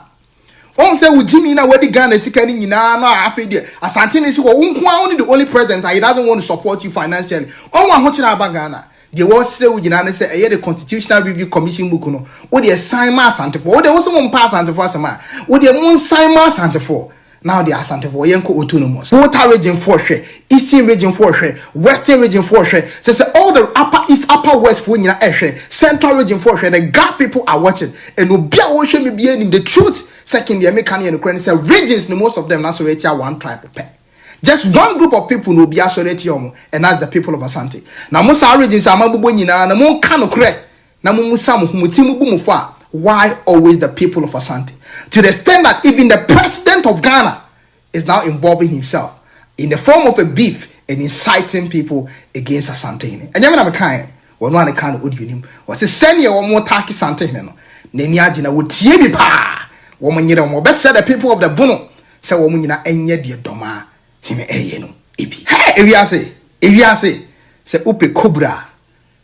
On say with Jimmy na wedi Ghana sika ni nyina na afi de asante ni si wo nko only the only president he doesn't want to support you financially. On wa ho kira aba Ghana. The was say we nyina say eh the constitutional review commission book no. Wo de sign ma asante for. Wo de wo so mo pass asante for asema. Wo de mo sign ma asante for. Now the asante for yenko autonomous. Water region for share, eastern region for share, western region for share. So all the upper east, upper west for nyina share, central region for share. The Gap people are watching and no be watching me be in the truth. Second, the American and Ukrainian say regions, most of them not so one tribe. Just one group of people will be associated, and that's the people of Asante. Now, most regions are Mabubunina, and more cano cre. Now, Musamu, Mutimu Bumufa. Why always the people of Asante? To the extent that even the president of Ghana is now involving himself in the form of a beef and inciting people against Asante. And you're kind, one kind of Udium was a senior or more Taki Sante. Neniajina would tie pa. Woman, you know, best said the people of the Bono. Say, woman, you know, and yet, dear Doma, him a yeno. If you say, Upe Cobra,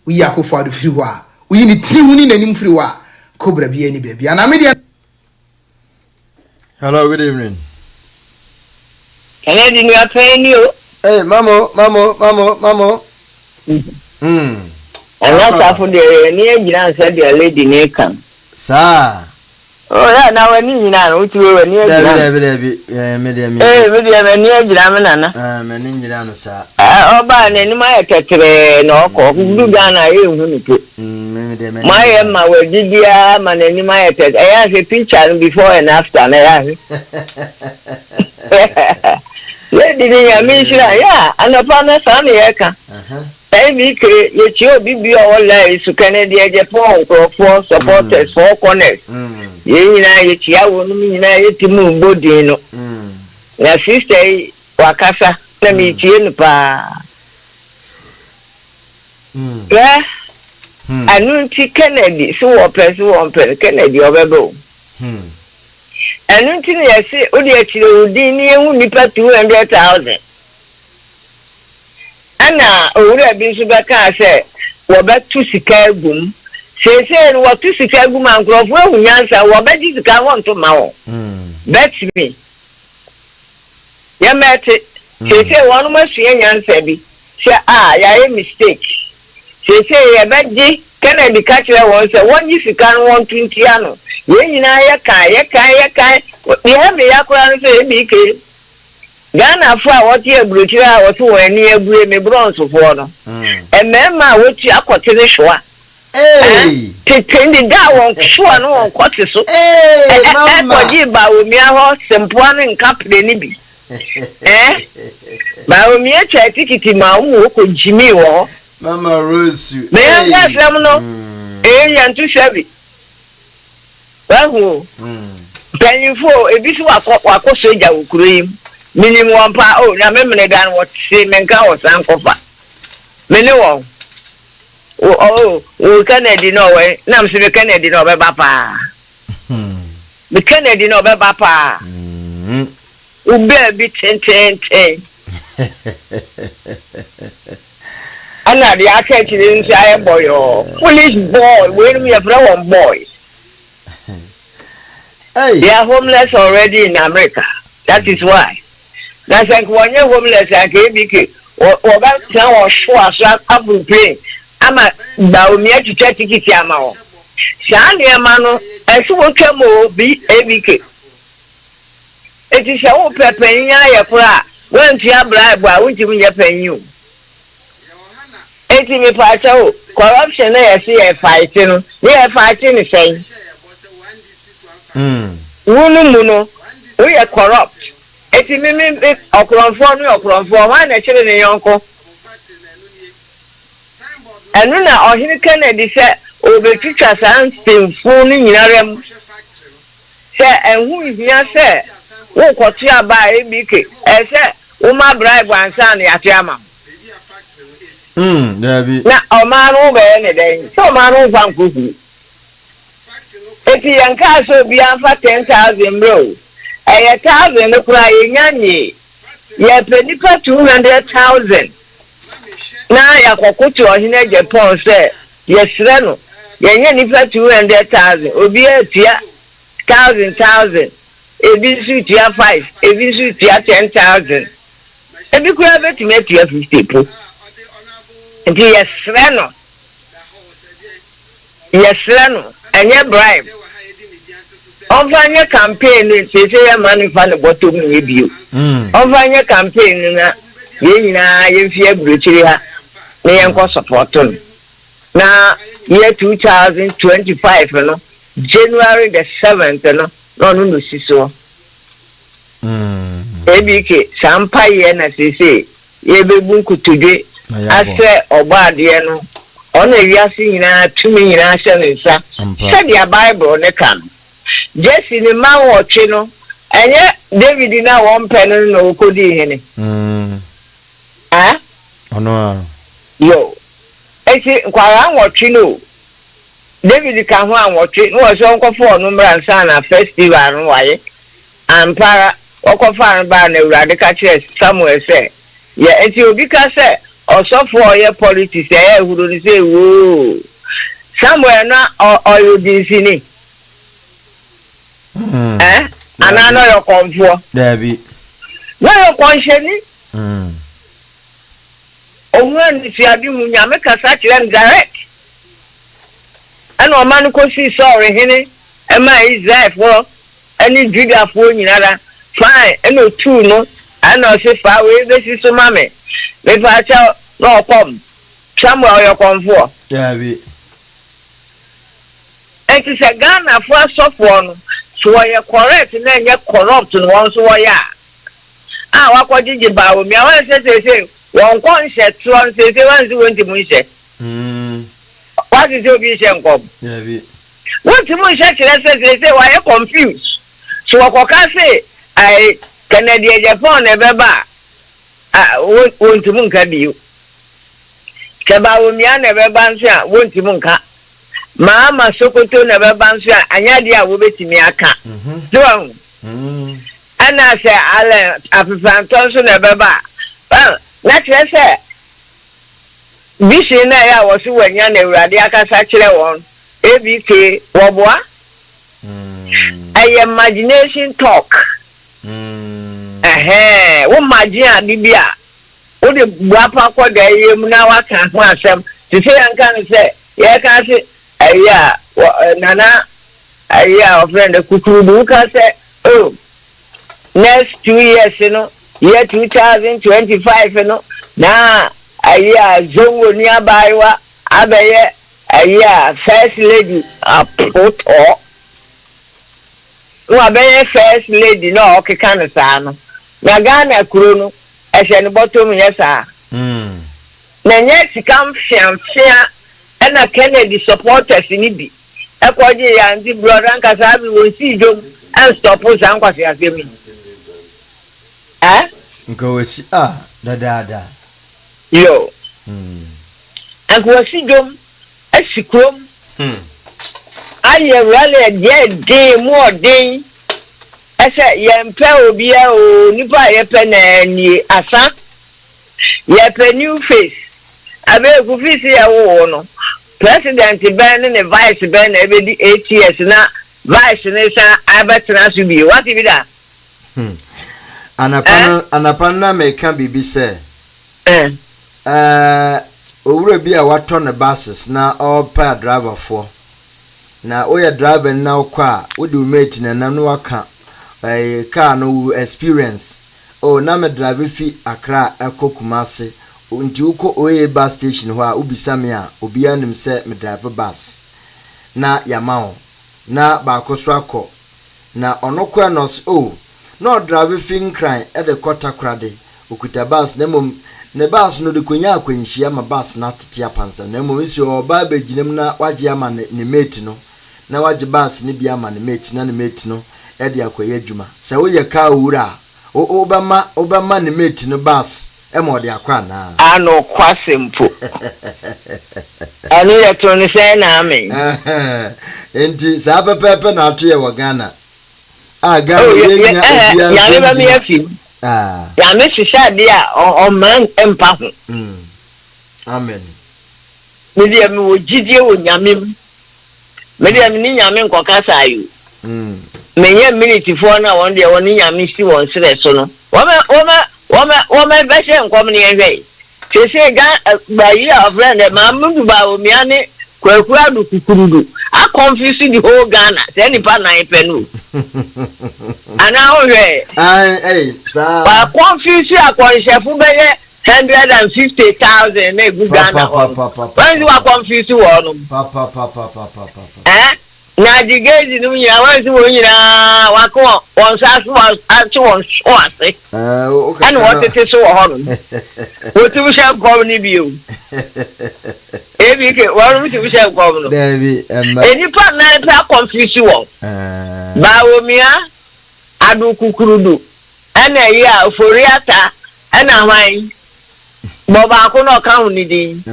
we are for the freewa. We need 3 winning and freewa. Cobra be any baby. And I'm media. Hello, good evening. Canadian, you are paying you. Hey, Mamo. And that's after the near said the lady Nakan. Sir. Oh, yeah, now I need now, which we were near Medium. Hey, near Gramana. Meninjano, sir. Oh, by any my catcher, no, who Ghana, you my Emma will did ya, man, any my attack. I have a picture before and after. Lady, I mean, yeah, and upon a sunny eka. Every yet you be all lives to Canada, Japan, for supporters, 4 corners. Yet ya won't mean I to move Bodino. Now, sister, Wakasa, let me chin pa. Yeah, I knew Kennedy, so person Kennedy over. And until I say, oh, dear, you need 200,000. Anna, oh, have been Subaka said, what back to Chicago. She said, what to Chicago man, Grove, well, we answer, what bet you can want to know. That's me. You met it. She said, one more young answer. She I mistake. She said, I bet ye, Kennedy catcher once, 1 year you can't want 20 anno. Ye na ya kai. We have the Yakran say BK. Ghana for what you brutia or 2 and near me bronze of water. And memma which you are quite the shore. Hey, taking the down sure no what is so. Hey, Mamma, give by me a horse and one and cup the nibby. Eh? By me a chat ticket in my own Jimmy war. Mamma Rose, you. May I have them no? Eh, and too shabby. Well, can you for a bit of soldier cream? Minimum 1 pound. Oh, now memory than what same and cows and coffer. Many oh, Kennedy no way. Now, see the Kennedy no papa. The Kennedy no papa. Baby 10. And now the accent is inside boy or foolish boy. When we are from boy. Hey. They are homeless already in America. That is why. That's like when you're homeless, I can't be or about now or show us up with plane. I'm a Baumia to check ticket Yamao. Shani Amano, and so will come over be ABK. It is a old pepper in Yaya. When you are bribe, why would you be paying you? 80 me part corruption, I see a fighting. We are fighting the same. Muno, we are corrupt. It's a mimic or from one actually the uncle. And when I hear Kennedy said, oh, the teachers are still fooling in them. Say, and who is here, sir? Who got you by ABK? I said, oh, my bribe one son, Yatama. Now, a man over any day, so man over cookie. If you and castle be for 10,000 bro, a 1,000 crying yanny. Ye penny for 200,000. Now ya kokutu ohine Japan say, yes, Reno, ye for 200,000, obi a tia 1,000. ebi nso tua 5 ebi nso tua 10,000 ebi kura betumi atua 50 po nti yɛsrɛ no ɛnyɛ bribe ɔmfa nyɛ campaign no sese yɛ ma no fa ne bɔtɔm no yɛ bio ɔmfa nyɛ campaign no na yɛn nyinaa yɛmfi aburokyiri ha na yɛnkɔ support no na year 2025 no January the 7th no no no si so ebike sampa ye na sese ye bebu nkutudwe ase obaade no ona wiase nyina tumi nyina hye ne nsa se dia bible ne kan jesi ne ma wotwe no enye David na won pɛ no na okodi hene ono yo esi kwara wotwe no David ka ho anwotwe no wo so nkofo no mransa na festival no waye ampara okofa ba na urade ka kire Samuel say ye eti obi ka say osofo ye politics ye ehuru ni say wo Samuel na oyodinsi ni ana no yo konfo David no yo konsheni ohun ni fi abi mu nyame ka sa kire direct ana o man ko si sorry hene e ma Israel for any Judah for nyinara fine eno two no ana o se fa we be si so mame me fa cha no come Samuel yo konfo David enti se Ghana for sofo no so ye correct na nye corrupt no won so ya wakojiji ba o mi awon se won kon se tron se wan si won ti mu se what is your vision come David what ti mu se kire se why confused so wakoka say I Canada Japan e beba won ti mu nka biu ke ba o mi an e beba nso a won ti mu nka Mama Sokoto na beba nso anya dia wo betimi aka do ana se ale afifanto so na beba na kire se bishi na ya wo so wanya na urade akasa kire won ABK woboa I imagination talk wo imagine bibia wo de buapa ko da yem na waka ho asem ti se yanka ne se ye ka se aya nana aya friend kukudu ka say oh next 2 years year 2025 na aya Zongo ni abaiwa abaye aya first lady apoto no abaye first lady no okeka ne saa no na Ghana kuro no ehye ne bottom yesa na nye sikam fiamfia na Kennedy supporters ni bi ekoje ya ndi brother nkasa bi won si dom and stop us an kwase asemi nko wasi da yo anko si dom asikrom aye rale de more day ese yempe obi o nipa yepe na ni asa yepe new face abe ku fisi ya wo no President Ben and Vice Ben every 8 years na Vice Nation Abetra Subi. What if that? Anapana me can be say. Owura bi a wato ne buses na all pair driver for. Na oya driver na kwa wo do mate na no waka car no experience. Oh na me driver fi Accra Kumasi. Unti uko oye bus station ho a ubisa me a obi anim se me drive bus na yamao na ba koso akọ na onokwa nos no drive fin kran e de kota krade okuta bus na mom ne bus no de konya akwanhia ma bus na tete apansa na mom isi oba baginem na waje ama ne mate no na waje bus ne bia ama ne mate na ne mate no e de akoye adwuma se wo ye ka owura obama ne mate no bus emode akwa na ano kwasempo ano ya toni se na ame enti sa pepepe na ato ye wo Ghana Ghana ya le ba mi afi ya me shisha dia o man empa ho amen me dia me wo gidie wo nyame me dia me ni nyame nkoka sayo menye minute for na one day one nyame si won sere so no woma behye nkom ne ehwe se ga ba yi of friend ma mudu ba omi ane kwaku adu kukurudu a confuse the whole Ghana say nipa na ipe no ana ohwe sir ba confuse akonshefu beye 150,000 na egu Ghana when you are confused won na digezi no nyina wansi wo nyina wako onsaso ati won so ase and what it is so hono what you shall come ni bio ebike waru you shall come no David eni pa na pa confuse won ba omia adu kukurudu ana ya foriata ana hwan boba ko no ka huni din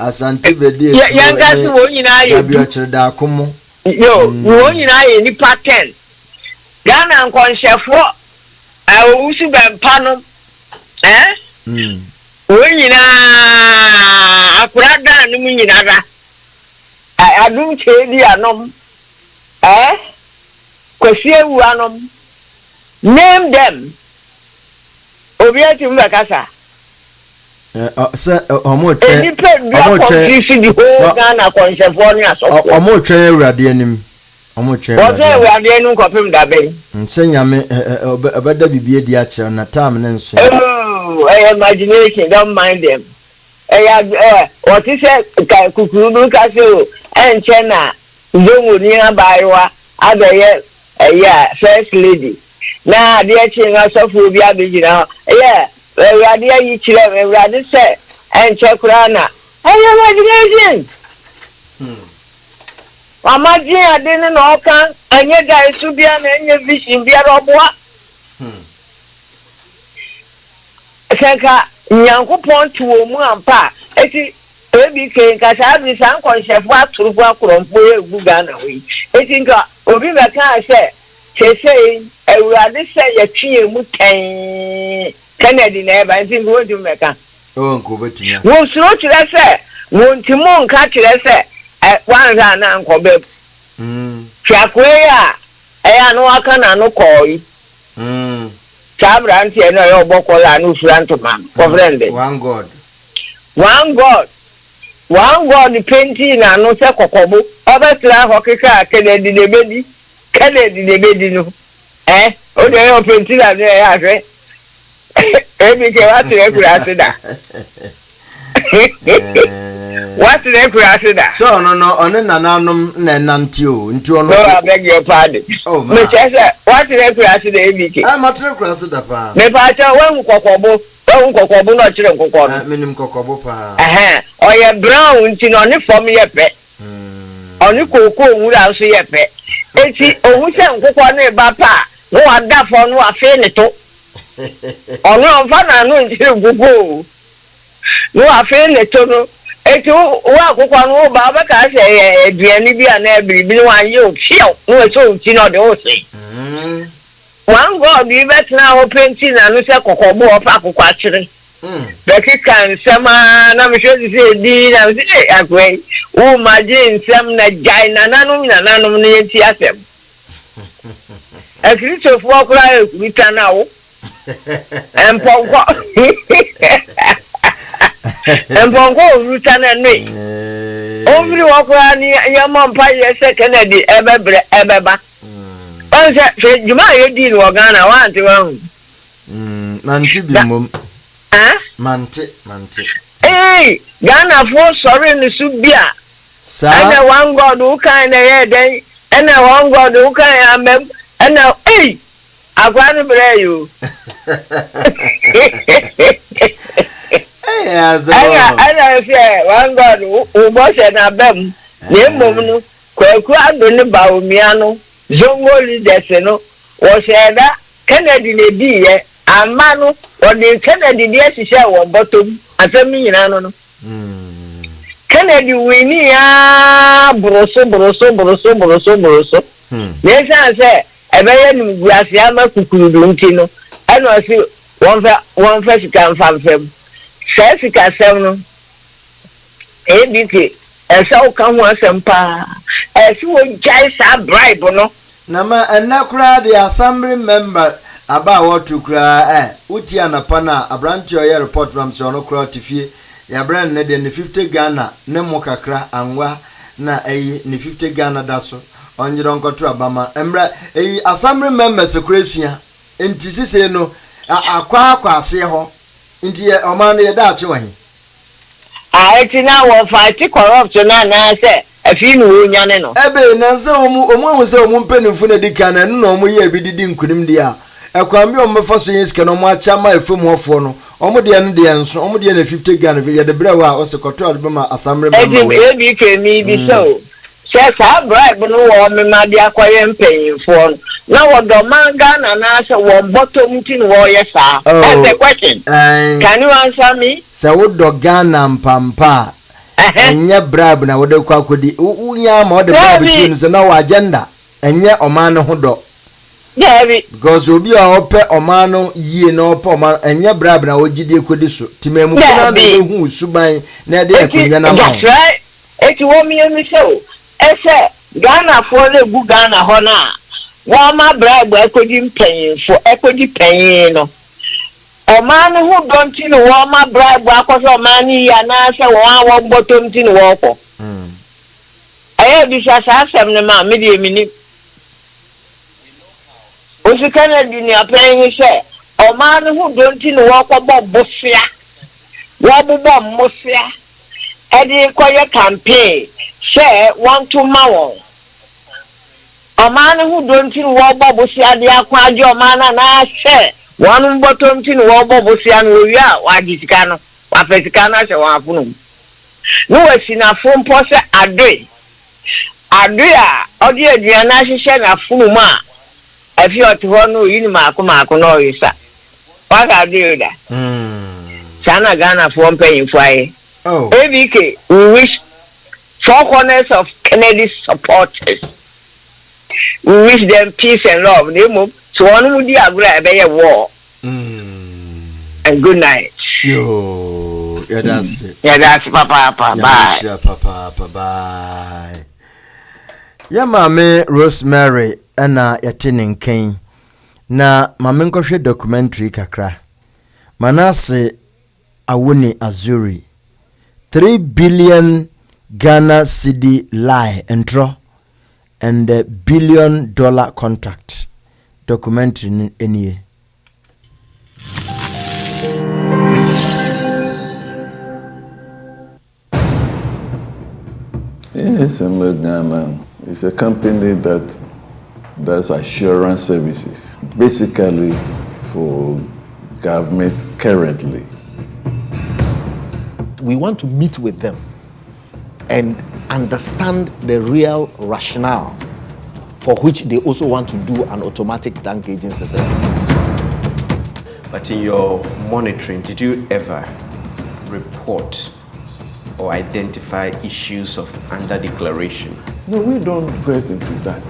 Asante bedi yanga si wo nyina ye bi ochirda akomo yo wo nyina ye ni pattern Ghana nkonhefo awusu bempa no wo nyina akurada no nyina ra adum chedi anom kwasiewu anom name them obiati mbakasa sir omo twen Ghana konshefo ni asofo omo twen awurade anim omo twen awurade anu kopim dabe nsanyame obeda bibie di akere na time na nso imagination don't mind them what is it kukuru ka se enche na zongo ni abaiwa adeye first lady na de eche na asofo bi abegina Radi yi chile radi se enche kurana imagination amaji adene na okan anye da isu bia na enye vision bia roboa seka nyankopon tuwo mu ampa eti ebi ke nka sabi san konshefo aturufu akorompo egu Ghana we eti nka obi beka se chese ewurade se yatwie mu ten Kennedy na eba nti ngo ndi meka nko betimia wo suro kire se wo ntimo nka kire se wanza na nkobe fiakwe ya eya no aka na no koi chabra nti eno yo bokola no franto man friend one god painting na no se kokobo obetla hokeka Kennedy de bedi no o de yo painting na ya hwe ebike watu ekurasida watu ekurasida so no one nananum na nanti o nti ono no I beg your pardon me chese watu ekurasida ebike matu ekurasida pa me pa cha wan kokobo no chire kokko no minim kokobo pa oye brown nti no ne form ye pe oni koko nwura so ye pe eti ohun se nkokko no ba pa no ada fo no afi ne to ono mfana no njire gugu no afi le tono eti wa akokwa no ba ba ka se eduani bia na ebiribi no anye o fio no so nti no de o se wan go bi betna ho penti na no se kokobo o fa akokwa kire beki kan sama na me shodi se di na se akwe o maje nsam na jai na nanom ne yenti asem Kristo okura ekubita na wo Emponko ruta na nwe Omri wakura ni yama mpa yese Kennedy ebeba Onse se juma yedi ni Ghana wanti wan manti bi mom manti Ghana fo sorry ni subia ana one god who kind na den ana one god who kind amem ana Akwani breyo. Aya say one god ubo se na bem. Ne mom no kwaku ando ne ba omia no zongo leaders no wo se da Kennedy ne di ye ama no wo de Kennedy de asise wo bottom asem nyina no Kennedy wini ya broso ne say ebeye ni guasi ama kukurudu nti no eno si won fa sika mfamfam se sika sem no ebike Esa o kan ho asempa. Esi wo jai sa bribe no. Na ma enakura the assembly member aba wotu kura uti anapa na abranti oye report from so no kura tifie ya brand ne de 50 Ghana ne mo kakra anwa na ni 50 Ghana daso onjiro nkoto abama emra assembly members kura enti sise no akwa ase ho enti oman ye da ache wahi eti na wo fight corruption na say afi no nyane no ebe na se omu se omu mpenimfu na dika na no omu ye bididi nkunim dia ekwambi ombefa so yinske no mu acha ma efum hofo no omu de no de enso omu de na 50 Ghana ye de brewa o se koto adbema asamre member ebi kemi bi so sa bribe no wo me ma de akoye mpanyimfo na wo do manga na se wo bottom tin wo yesa that's the question. Can you answer me? Se wo do Ghana mpampa enye bribe na wo de kwa kodi unya ma wo de bribe shi so na wo agenda enye oman ho do because obi a ope omano yie na ope omano enye bribe na wo gidi kodi so timemu kuna na hu suban na de akunwa na ma eti wo mi emi so ese Ghana for le gu Ghana ho na wo ma bribe ekodi mpanyinfo ekodi panyin no omano hu don tin wo ma bribe akoso omani ya na se wo bottom tin wo ko bi sa asem ne ma me de mini osi Kennedy ni apanyin se omano hu don tin wo ko bobofia wo bobo mofia edi koye campaign share want to mawo omano hu don tin wo bobofia de akwaje omana na share one bottom tin wo bobofia no wi a wa disika no wa fesika na se wa afunu no wasi na fon pose adoi a odi aduan na hihye na afunu ma afi oto no yini maako no yisa wa ga de da sana Ghana for paying for ABK, we wish four corners of Kennedy's supporters. We wish them peace and love. They move to one would be a war. And good night. Yo, yeah, that's it. Yeah, that's Papa. Bye. Yeah, Papa. Bye. Yeah, Mame Rosemary, Anna Yatinin Kane. Na Mame Nkoshe documentary kakra. Manase Awuni Azuri. 3 billion Ghana cedi lie entro and the $1 billion contract documentary in any. Yes, Ghana is a company that does assurance services, basically for government currently. We want to meet with them and understand the real rationale for which they also want to do an automatic tank gauging system. But in your monitoring, did you ever report or identify issues of under-declaration? No, we don't get into that.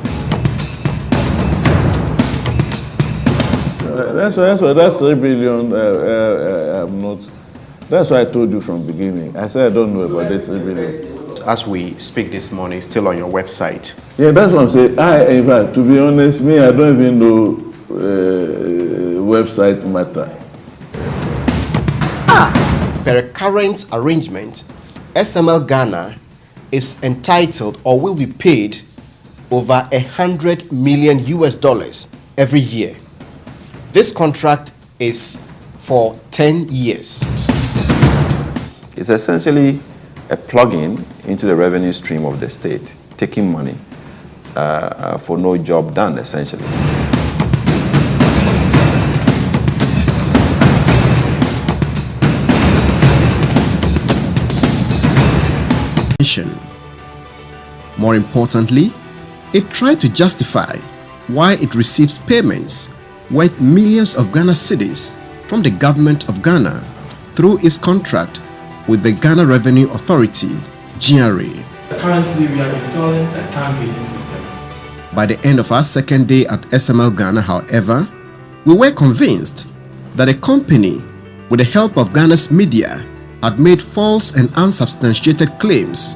That's why that 3 billion, I'm not. That's why I told you from the beginning. I said I don't know about this 3 billion. As we speak this morning, it's still on your website. Yeah, that's what I'm saying. In fact, to be honest, I don't even know website matter. Per current arrangement, SML Ghana is entitled or will be paid over $100 million every year. This contract is for 10 years. It's essentially a plug-in into the revenue stream of the state, taking money for no job done, essentially. More importantly, it tried to justify why it receives payments worth millions of Ghana cedis from the government of Ghana through its contract with the Ghana Revenue Authority, GRA. Currently, we are installing a tank gauging system. By the end of our second day at SML Ghana, however, we were convinced that a company, with the help of Ghana's media, had made false and unsubstantiated claims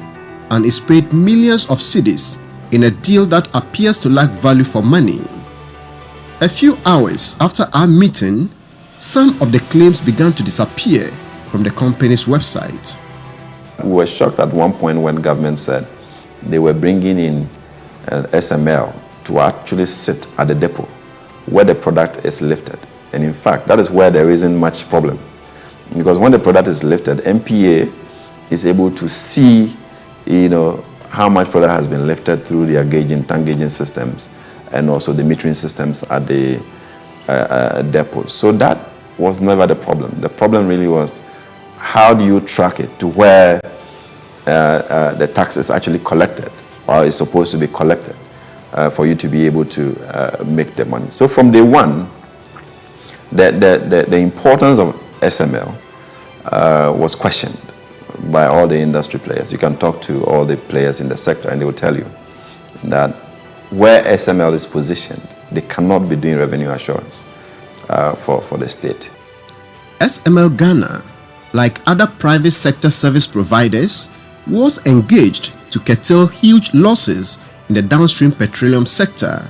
and is paid millions of cedis in a deal that appears to lack value for money. A few hours after our meeting, some of the claims began to disappear from the company's website. We were shocked at one point when government said they were bringing in SML to actually sit at the depot where the product is lifted. And in fact, that is where there isn't much problem. Because when the product is lifted, MPA is able to see, how much product has been lifted through their tank gauging systems and also the metering systems at the depots. So that was never the problem. The problem really was, how do you track it to where the tax is actually collected or is supposed to be collected for you to be able to make the money. So from day one, the importance of SML was questioned by all the industry players. You can talk to all the players in the sector and they will tell you that where SML is positioned, they cannot be doing revenue assurance for the state. SML Ghana, like other private sector service providers, was engaged to curtail huge losses in the downstream petroleum sector.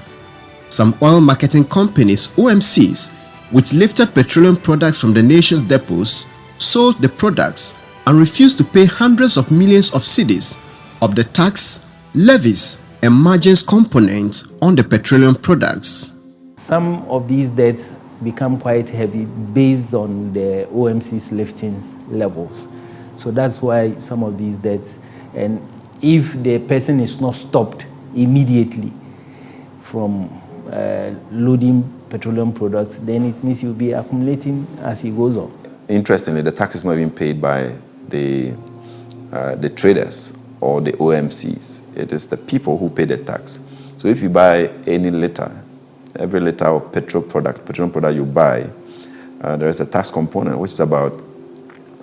Some oil marketing companies, OMCs, which lifted petroleum products from the nation's depots, sold the products and refused to pay hundreds of millions of cedis of the tax, levies, and margins components on the petroleum products. Some of these debts become quite heavy based on the OMC's liftings levels. So that's why some of these debts, and if the person is not stopped immediately from loading petroleum products, then it means you'll be accumulating as he goes on. Interestingly, the tax is not even paid by the traders or the OMCs. It is the people who pay the tax. So if you buy any liter, every liter of petroleum product you buy, there is a tax component which is about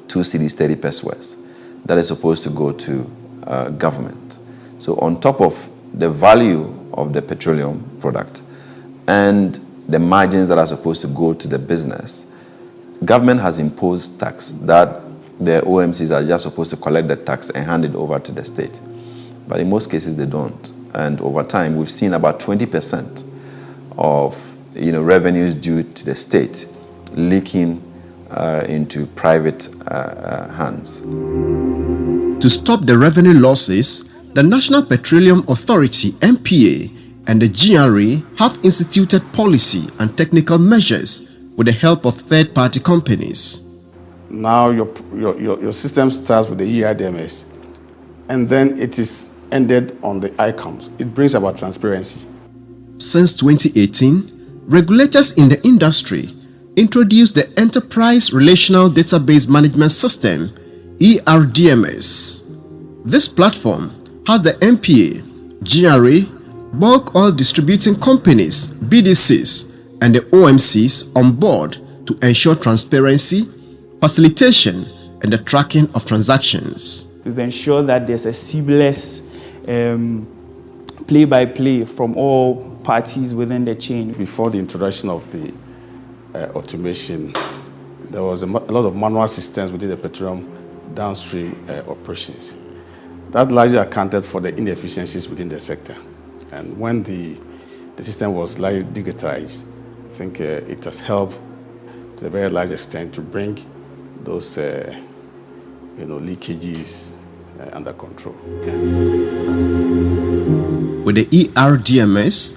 2 cedis 30 pesos that is supposed to go to government. So on top of the value of the petroleum product and the margins that are supposed to go to the business, government has imposed tax that the OMCs are just supposed to collect the tax and hand it over to the state. But in most cases, they don't. And over time, we've seen about 20% of revenues due to the state leaking into private hands. To stop the revenue losses, the National Petroleum Authority, NPA, and the GRA have instituted policy and technical measures with the help of third-party companies. Now your system starts with the ERDMS, and then it is ended on the ICOMS. It brings about transparency. Since 2018, regulators in the industry introduced the Enterprise Relational Database Management System, ERDMS. This platform has the NPA, GRA, bulk oil distributing companies, BDCs, and the OMCs on board to ensure transparency, facilitation, and the tracking of transactions. We've ensured that there's a seamless play-by-play from all parties within the chain. Before the introduction of the automation, there was a lot of manual systems within the petroleum downstream operations. That largely accounted for the inefficiencies within the sector. And when the system was largely digitized, I think it has helped to a very large extent to bring those leakages under control. With the ERDMS,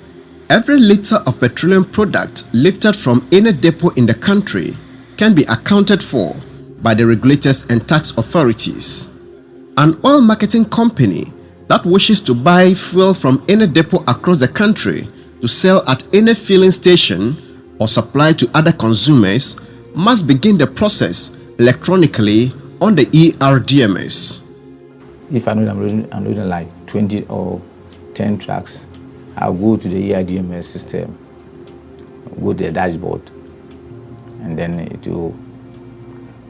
every liter of petroleum product lifted from any depot in the country can be accounted for by the regulators and tax authorities. An oil marketing company that wishes to buy fuel from any depot across the country to sell at any filling station or supply to other consumers must begin the process electronically on the ERDMS. If I know I'm loading like 20 or 10 trucks, I'll go to the ERDMS system, go to the dashboard, and then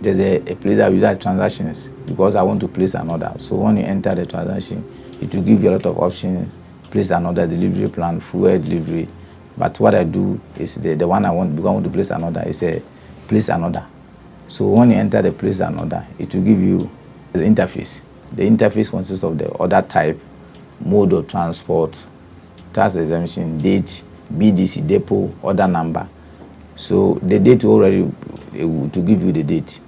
there's a place that we use transactions because I want to place an order. So when you enter the transaction, it will give you a lot of options, place another delivery plan, fuel delivery. But what I do is the one I want, because I want to place an order, is a place an order. So when you enter the place an order, it will give you the interface. The interface consists of the order type, mode of transport, tax exemption, date, BDC, depot, order number. So the date already to give you the date.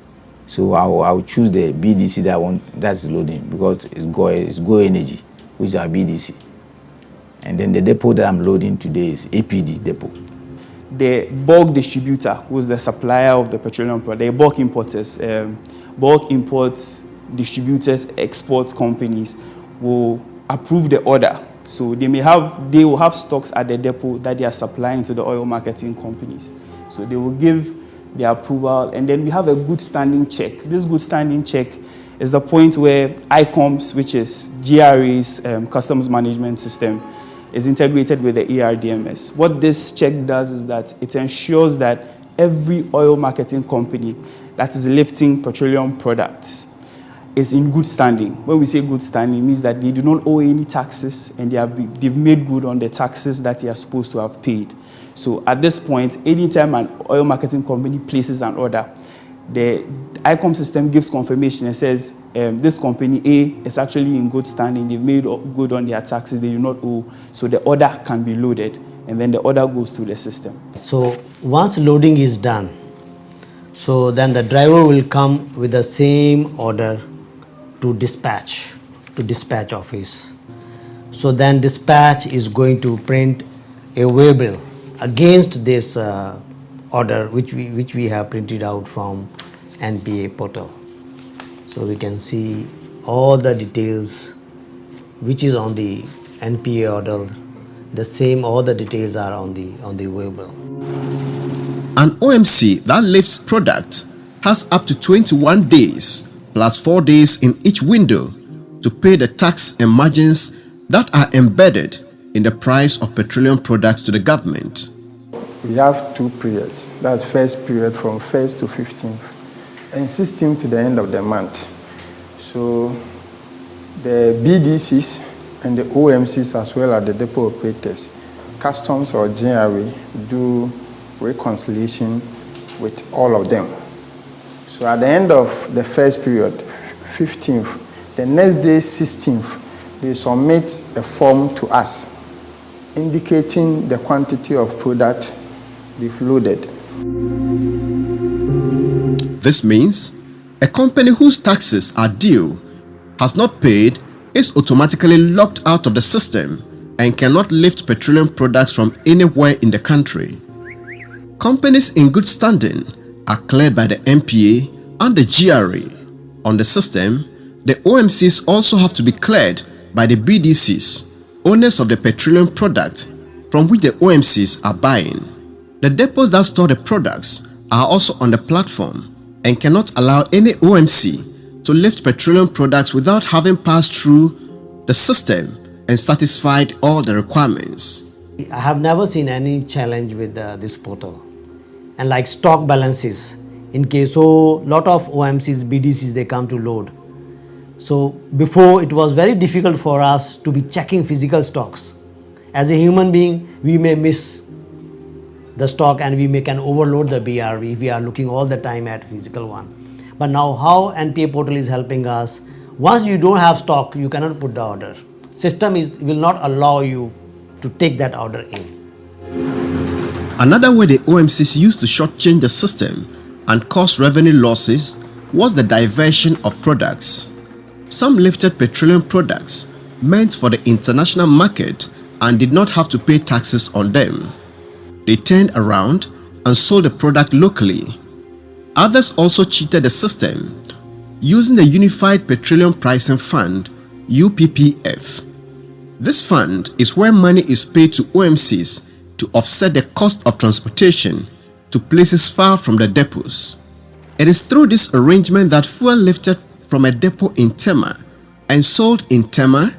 So I'll choose the BDC that I want, that's loading, because it's Go Energy, which is our BDC. And then the depot that I'm loading today is APD depot. The bulk distributor, who is the supplier of the petroleum product, the bulk importers, bulk imports, distributors, export companies will approve the order. So they will have stocks at the depot that they are supplying to the oil marketing companies. So they will give the approval, and then we have a good standing check. This good standing check is the point where ICOMS, which is GRA's customs management system, is integrated with the ERDMS. What this check does is that it ensures that every oil marketing company that is lifting petroleum products is in good standing. When we say good standing, it means that they do not owe any taxes, and they've made good on the taxes that they are supposed to have paid. So at this point, anytime an oil marketing company places an order, the ICOM system gives confirmation and says this company A is actually in good standing, they've made good on their taxes, they do not owe, so the order can be loaded, and then the order goes through the system. So once loading is done, so then the driver will come with the same order to dispatch office. So then dispatch is going to print a waybill against this order which we have printed out from NPA portal. So we can see all the details which is on the NPA order. All the details are on the waybill. An OMC that lifts product has up to 21 days plus 4 days in each window to pay the tax and margins that are embedded in the price of petroleum products to the government. We have 2 periods. That's first period from 1st to 15th and 16th to the end of the month. So the BDCs and the OMCs, as well as the depot operators, customs or GRA, do reconciliation with all of them. So at the end of the first period, 15th, the next day, 16th, they submit a form to us indicating the quantity of product they've loaded. This means a company whose taxes are due, has not paid, is automatically locked out of the system and cannot lift petroleum products from anywhere in the country. Companies in good standing are cleared by the NPA and the GRA. On the system, the OMCs also have to be cleared by the BDCs, owners of the petroleum product from which the OMCs are buying. The depots that store the products are also on the platform and cannot allow any OMC to lift petroleum products without having passed through the system and satisfied all the requirements. I have never seen any challenge with this portal. And like stock balances, in case lot of OMCs, BDCs, they come to load. So before it was very difficult for us to be checking physical stocks. As a human being, we may miss the stock and we can overload the BRV if we are looking all the time at physical one. But now how NPA portal is helping us, once you don't have stock, you cannot put the order. System will not allow you to take that order in. Another way the OMCs used to shortchange the system and cause revenue losses was the diversion of products. Some lifted petroleum products meant for the international market and did not have to pay taxes on them. They turned around and sold the product locally. Others also cheated the system using the Unified Petroleum Pricing Fund, UPPF. This fund is where money is paid to OMCs to offset the cost of transportation to places far from the depots. It is through this arrangement that fuel lifted from a depot in Tema and sold in Tema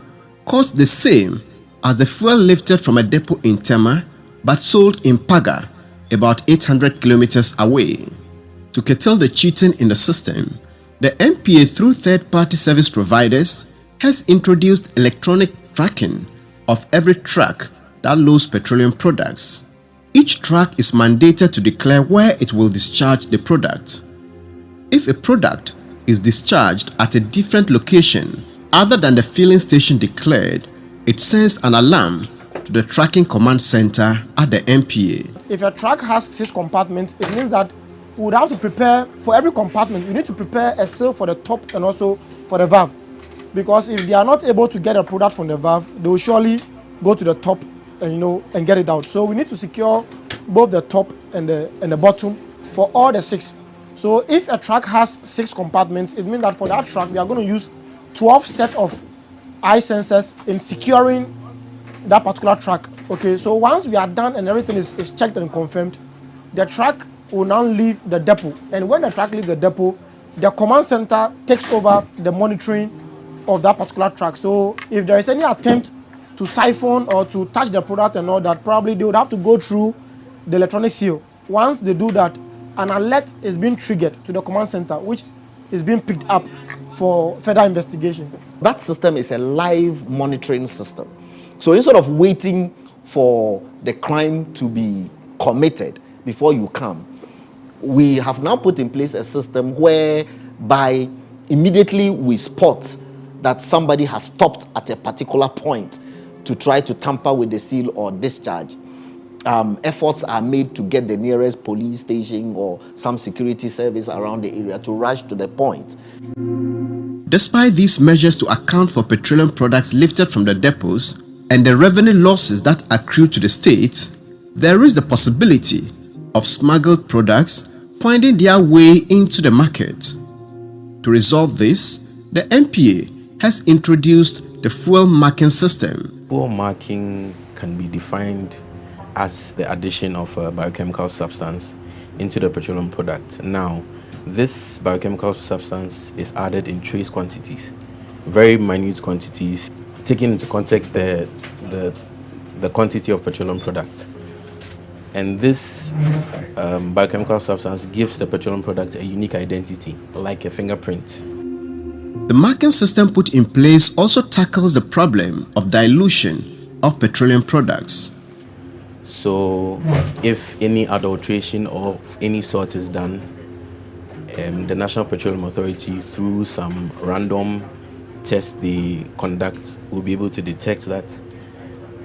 cost the same as the fuel lifted from a depot in Tema but sold in Paga, about 800 kilometers away. To curtail the cheating in the system, the NPA through third-party service providers has introduced electronic tracking of every truck that loads petroleum products. Each truck is mandated to declare where it will discharge the product. If a product is discharged at a different location other than the filling station declared, it sends an alarm to the tracking command center at the MPA. If a truck has 6 compartments, it means that we would have to prepare for every compartment. You need to prepare a seal for the top and also for the valve. Because if they are not able to get a product from the valve, they will surely go to the top and and get it out. So we need to secure both the top and the bottom for all the 6. So if a truck has 6 compartments, it means that for that truck we are going to use 12 set of eye sensors in securing that particular truck. Okay, so once we are done and everything is checked and confirmed, the truck will now leave the depot. And when the truck leaves the depot, the command center takes over the monitoring of that particular truck. So if there is any attempt to siphon or to touch the product and all that, probably they would have to go through the electronic seal. Once they do that, an alert is being triggered to the command center, which is being picked up for further investigation. That system is a live monitoring system. So instead of waiting for the crime to be committed before you come, we have now put in place a system whereby immediately we spot that somebody has stopped at a particular point to try to tamper with the seal or discharge. Efforts are made to get the nearest police station or some security service around the area to rush to the point. Despite these measures to account for petroleum products lifted from the depots and the revenue losses that accrue to the state, there is the possibility of smuggled products finding their way into the market. To resolve this, the MPA has introduced the fuel marking system. Fuel marking can be defined as the addition of a biochemical substance into the petroleum product. Now, this biochemical substance is added in trace quantities, very minute quantities, taking into context the quantity of petroleum product. And this biochemical substance gives the petroleum product a unique identity, like a fingerprint. The marking system put in place also tackles the problem of dilution of petroleum products. So, if any adulteration of any sort is done, the National Petroleum Authority, through some random tests they conduct, will be able to detect that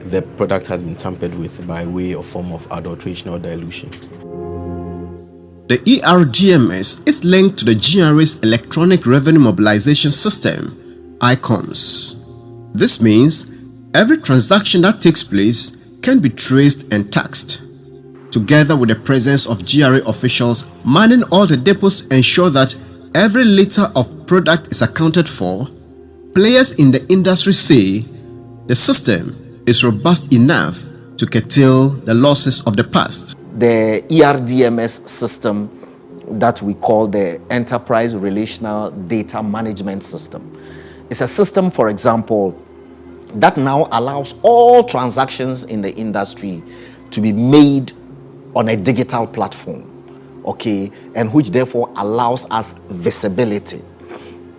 the product has been tampered with by way or form of adulteration or dilution. The ERDMS is linked to the GRA's Electronic Revenue Mobilization System, ICOMS. This means every transaction that takes place can be traced and taxed. Together with the presence of GRA officials manning all the depots ensure that every liter of product is accounted for, players in the industry say the system is robust enough to curtail the losses of the past. The ERDMS system that we call the Enterprise Relational Data Management System is a system, for example, that now allows all transactions in the industry to be made on a digital platform, okay, and which therefore allows us visibility,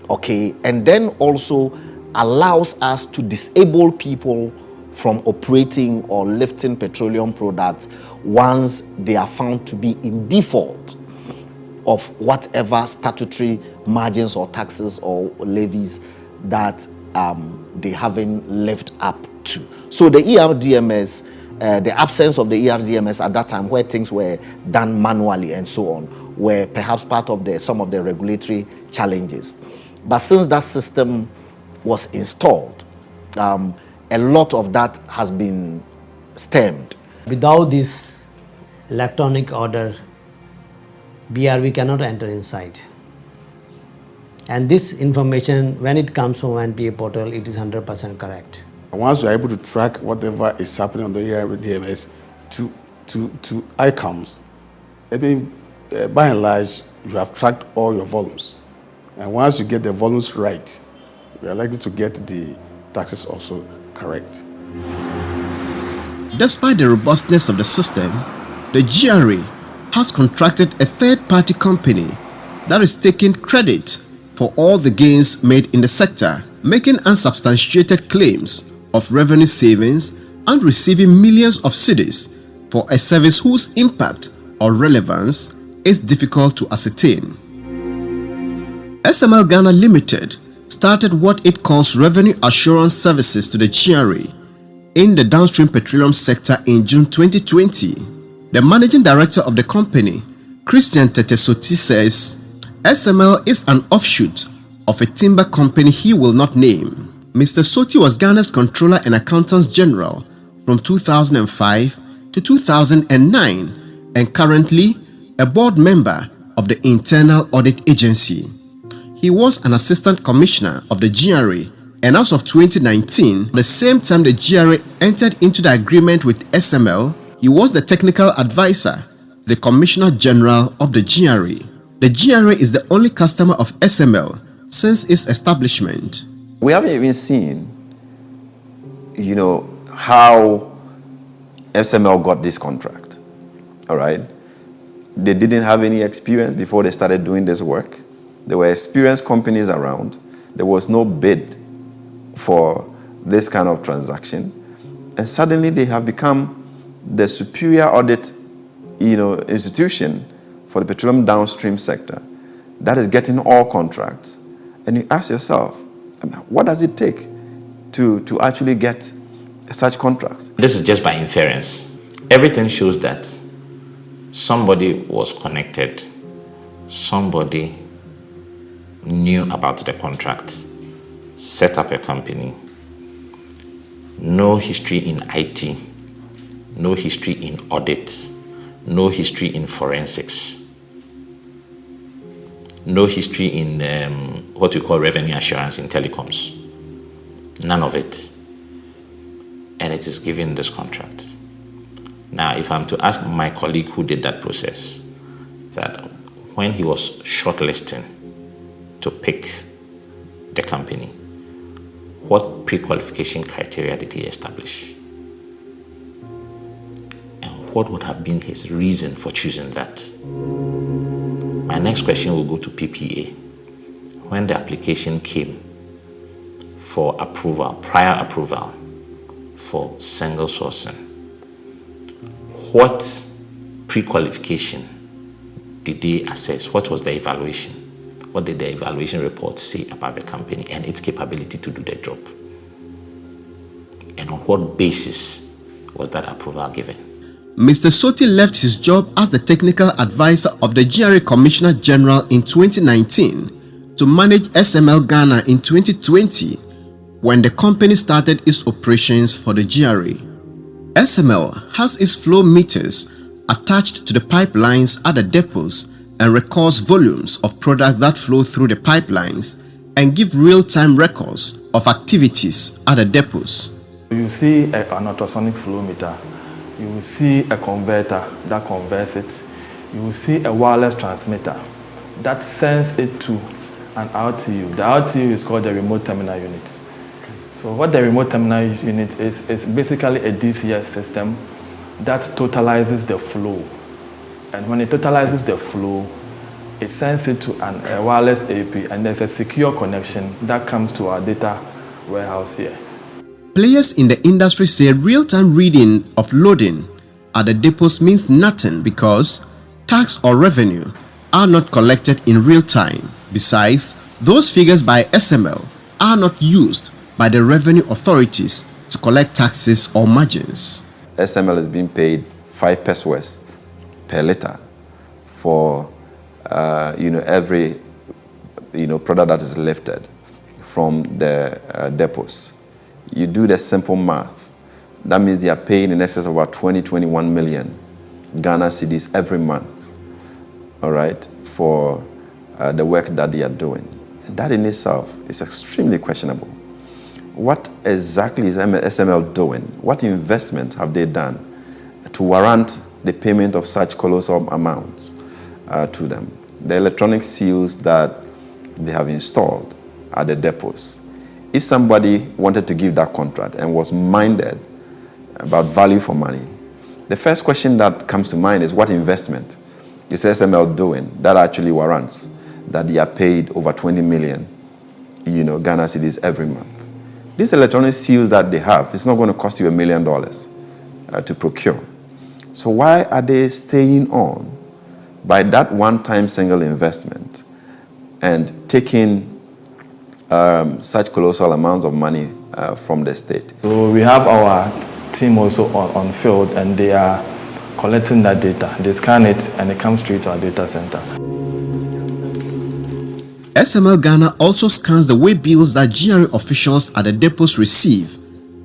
okay, and then also allows us to disable people from operating or lifting petroleum products once they are found to be in default of whatever statutory margins or taxes or levies that they haven't lived up to. So the ERDMS, the absence of the ERDMS at that time, where things were done manually and so on, were perhaps part of some of the regulatory challenges. But since that system was installed, a lot of that has been stemmed. Without this electronic order, BRV cannot enter inside. And this information, when it comes from NPA portal, it is 100% correct. Once you are able to track whatever is happening on the ERDMS to ICOMS, I mean, by and large, you have tracked all your volumes. And once you get the volumes right, you are likely to get the taxes also correct. Despite the robustness of the system, the GRA has contracted a third-party company that is taking credit for all the gains made in the sector, making unsubstantiated claims of revenue savings and receiving millions of cedis for a service whose impact or relevance is difficult to ascertain. SML Ghana Limited started what it calls revenue assurance services to the GRA in the downstream petroleum sector in June 2020. The managing director of the company, Christian Tetesoti, says SML is an offshoot of a timber company he will not name. Mr. Soti was Ghana's Controller and Accountant General from 2005 to 2009 and currently a board member of the Internal Audit Agency. He was an Assistant Commissioner of the GRA, and as of 2019, the same time the GRA entered into the agreement with SML, he was the Technical Advisor, the Commissioner General of the GRA. The GRA is the only customer of SML since its establishment. We haven't even seen, how SML got this contract. All right? They didn't have any experience before they started doing this work. There were experienced companies around. There was no bid for this kind of transaction. And suddenly they have become the superior audit, institution for the petroleum downstream sector that is getting all contracts. And you ask yourself, what does it take to actually get such contracts? This is just by inference. Everything shows that somebody was connected, somebody knew about the contract, set up a company, no history in IT, no history in audit, no history in forensics, no history in what we call revenue assurance in telecoms. None of it. And it is given this contract. Now, if I'm to ask my colleague who did that process, that when he was shortlisting to pick the company, what pre-qualification criteria did he establish? And what would have been his reason for choosing that? My next question will go to PPA. When the application came for approval, prior approval for single sourcing, what pre-qualification did they assess? What was the evaluation? What did the evaluation report say about the company and its capability to do the job? And on what basis was that approval given? Mr. Soti left his job as the technical advisor of the GRA Commissioner General in 2019 to manage SML Ghana in 2020 when the company started its operations for the GRA. SML has its flow meters attached to the pipelines at the depots and records volumes of products that flow through the pipelines and give real-time records of activities at the depots. You see an ultrasonic flow meter, you will see a converter that converts it, you will see a wireless transmitter that sends it to an RTU. The RTU is called the remote terminal unit. So what the remote terminal unit is basically a DCS system that totalizes the flow. And when it totalizes the flow, it sends it to a wireless AP, and there's a secure connection that comes to our data warehouse here. Players in the industry say real-time reading of loading at the depots means nothing because tax or revenue are not collected in real time. Besides, those figures by SML are not used by the revenue authorities to collect taxes or margins. SML is being paid 5 pesos per liter for every product that is lifted from the depots. You do the simple math. That means they are paying in excess of about 21 million Ghana cedis every month, all right, for the work that they are doing. And that in itself is extremely questionable. What exactly is SML doing? What investment have they done to warrant the payment of such colossal amounts to them? The electronic seals that they have installed at the depots. If somebody wanted to give that contract and was minded about value for money, the first question that comes to mind is what investment is SML doing that actually warrants that they are paid over 20 million Ghana cedis every month? These electronic seals that they have, it's not going to cost you $1 million to procure. So why are they staying on by that one-time single investment and taking such colossal amounts of money from the state. So we have our team also on field, and they are collecting that data. They scan it and it comes straight to our data center. SML Ghana also scans the way bills that GRA officials at the depots receive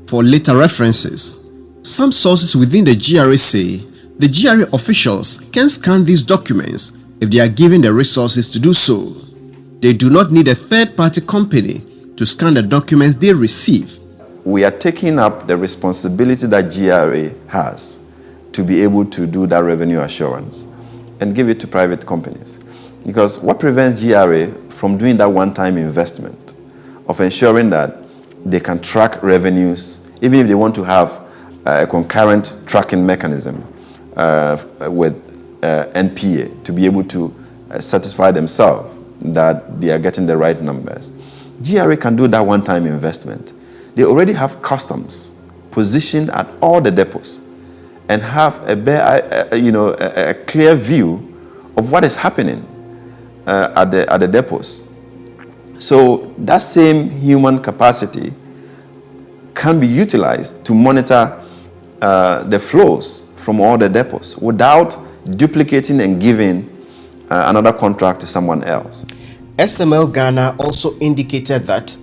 for later references. Some sources within the GRA say the GRA officials can scan these documents if they are given the resources to do so. They do not need a third-party company to scan the documents they receive. We are taking up the responsibility that GRA has to be able to do that revenue assurance and give it to private companies. Because what prevents GRA from doing that one-time investment of ensuring that they can track revenues, even if they want to have a concurrent tracking mechanism with NPA to be able to satisfy themselves that they are getting the right numbers. GRA can do that one-time investment. They already have customs positioned at all the depots and have a clear view of what is happening at the depots. So that same human capacity can be utilized to monitor the flows from all the depots without duplicating and giving another contract to someone else. SML Ghana also indicated that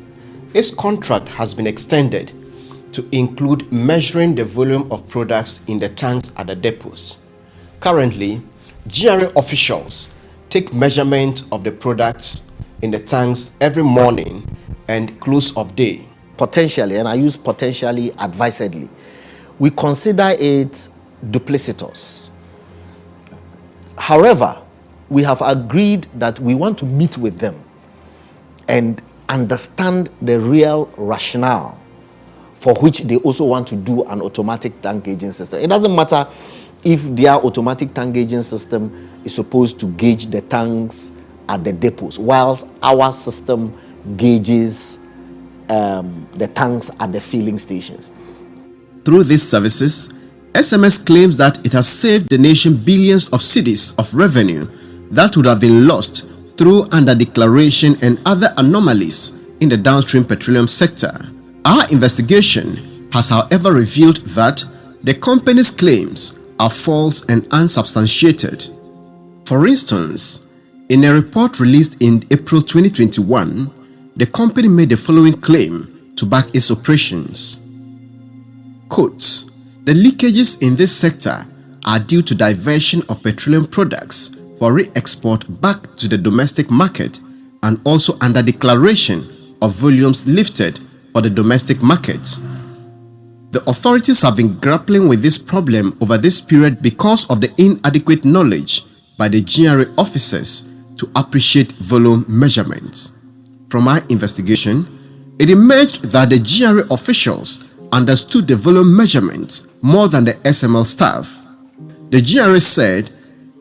its contract has been extended to include measuring the volume of products in the tanks at the depots. Currently, GRA officials take measurement of the products in the tanks every morning and close of day. Potentially, and I use potentially advisedly, we consider it duplicitous. However, we have agreed that we want to meet with them and understand the real rationale for which they also want to do an automatic tank gauging system. It doesn't matter if their automatic tank gauging system is supposed to gauge the tanks at the depots, whilst our system gauges the tanks at the filling stations. Through these services, SMS claims that it has saved the nation billions of cedis of revenue that would have been lost through under-declaration and other anomalies in the downstream petroleum sector. Our investigation has, however, revealed that the company's claims are false and unsubstantiated. For instance, in a report released in April 2021, the company made the following claim to back its operations. Quote, "The leakages in this sector are due to diversion of petroleum products for re-export back to the domestic market and also under declaration of volumes lifted for the domestic market. The authorities have been grappling with this problem over this period because of the inadequate knowledge by the GRA officers to appreciate volume measurements. From our investigation, it emerged that the GRA officials understood the volume measurement more than the SML staff. The GRA said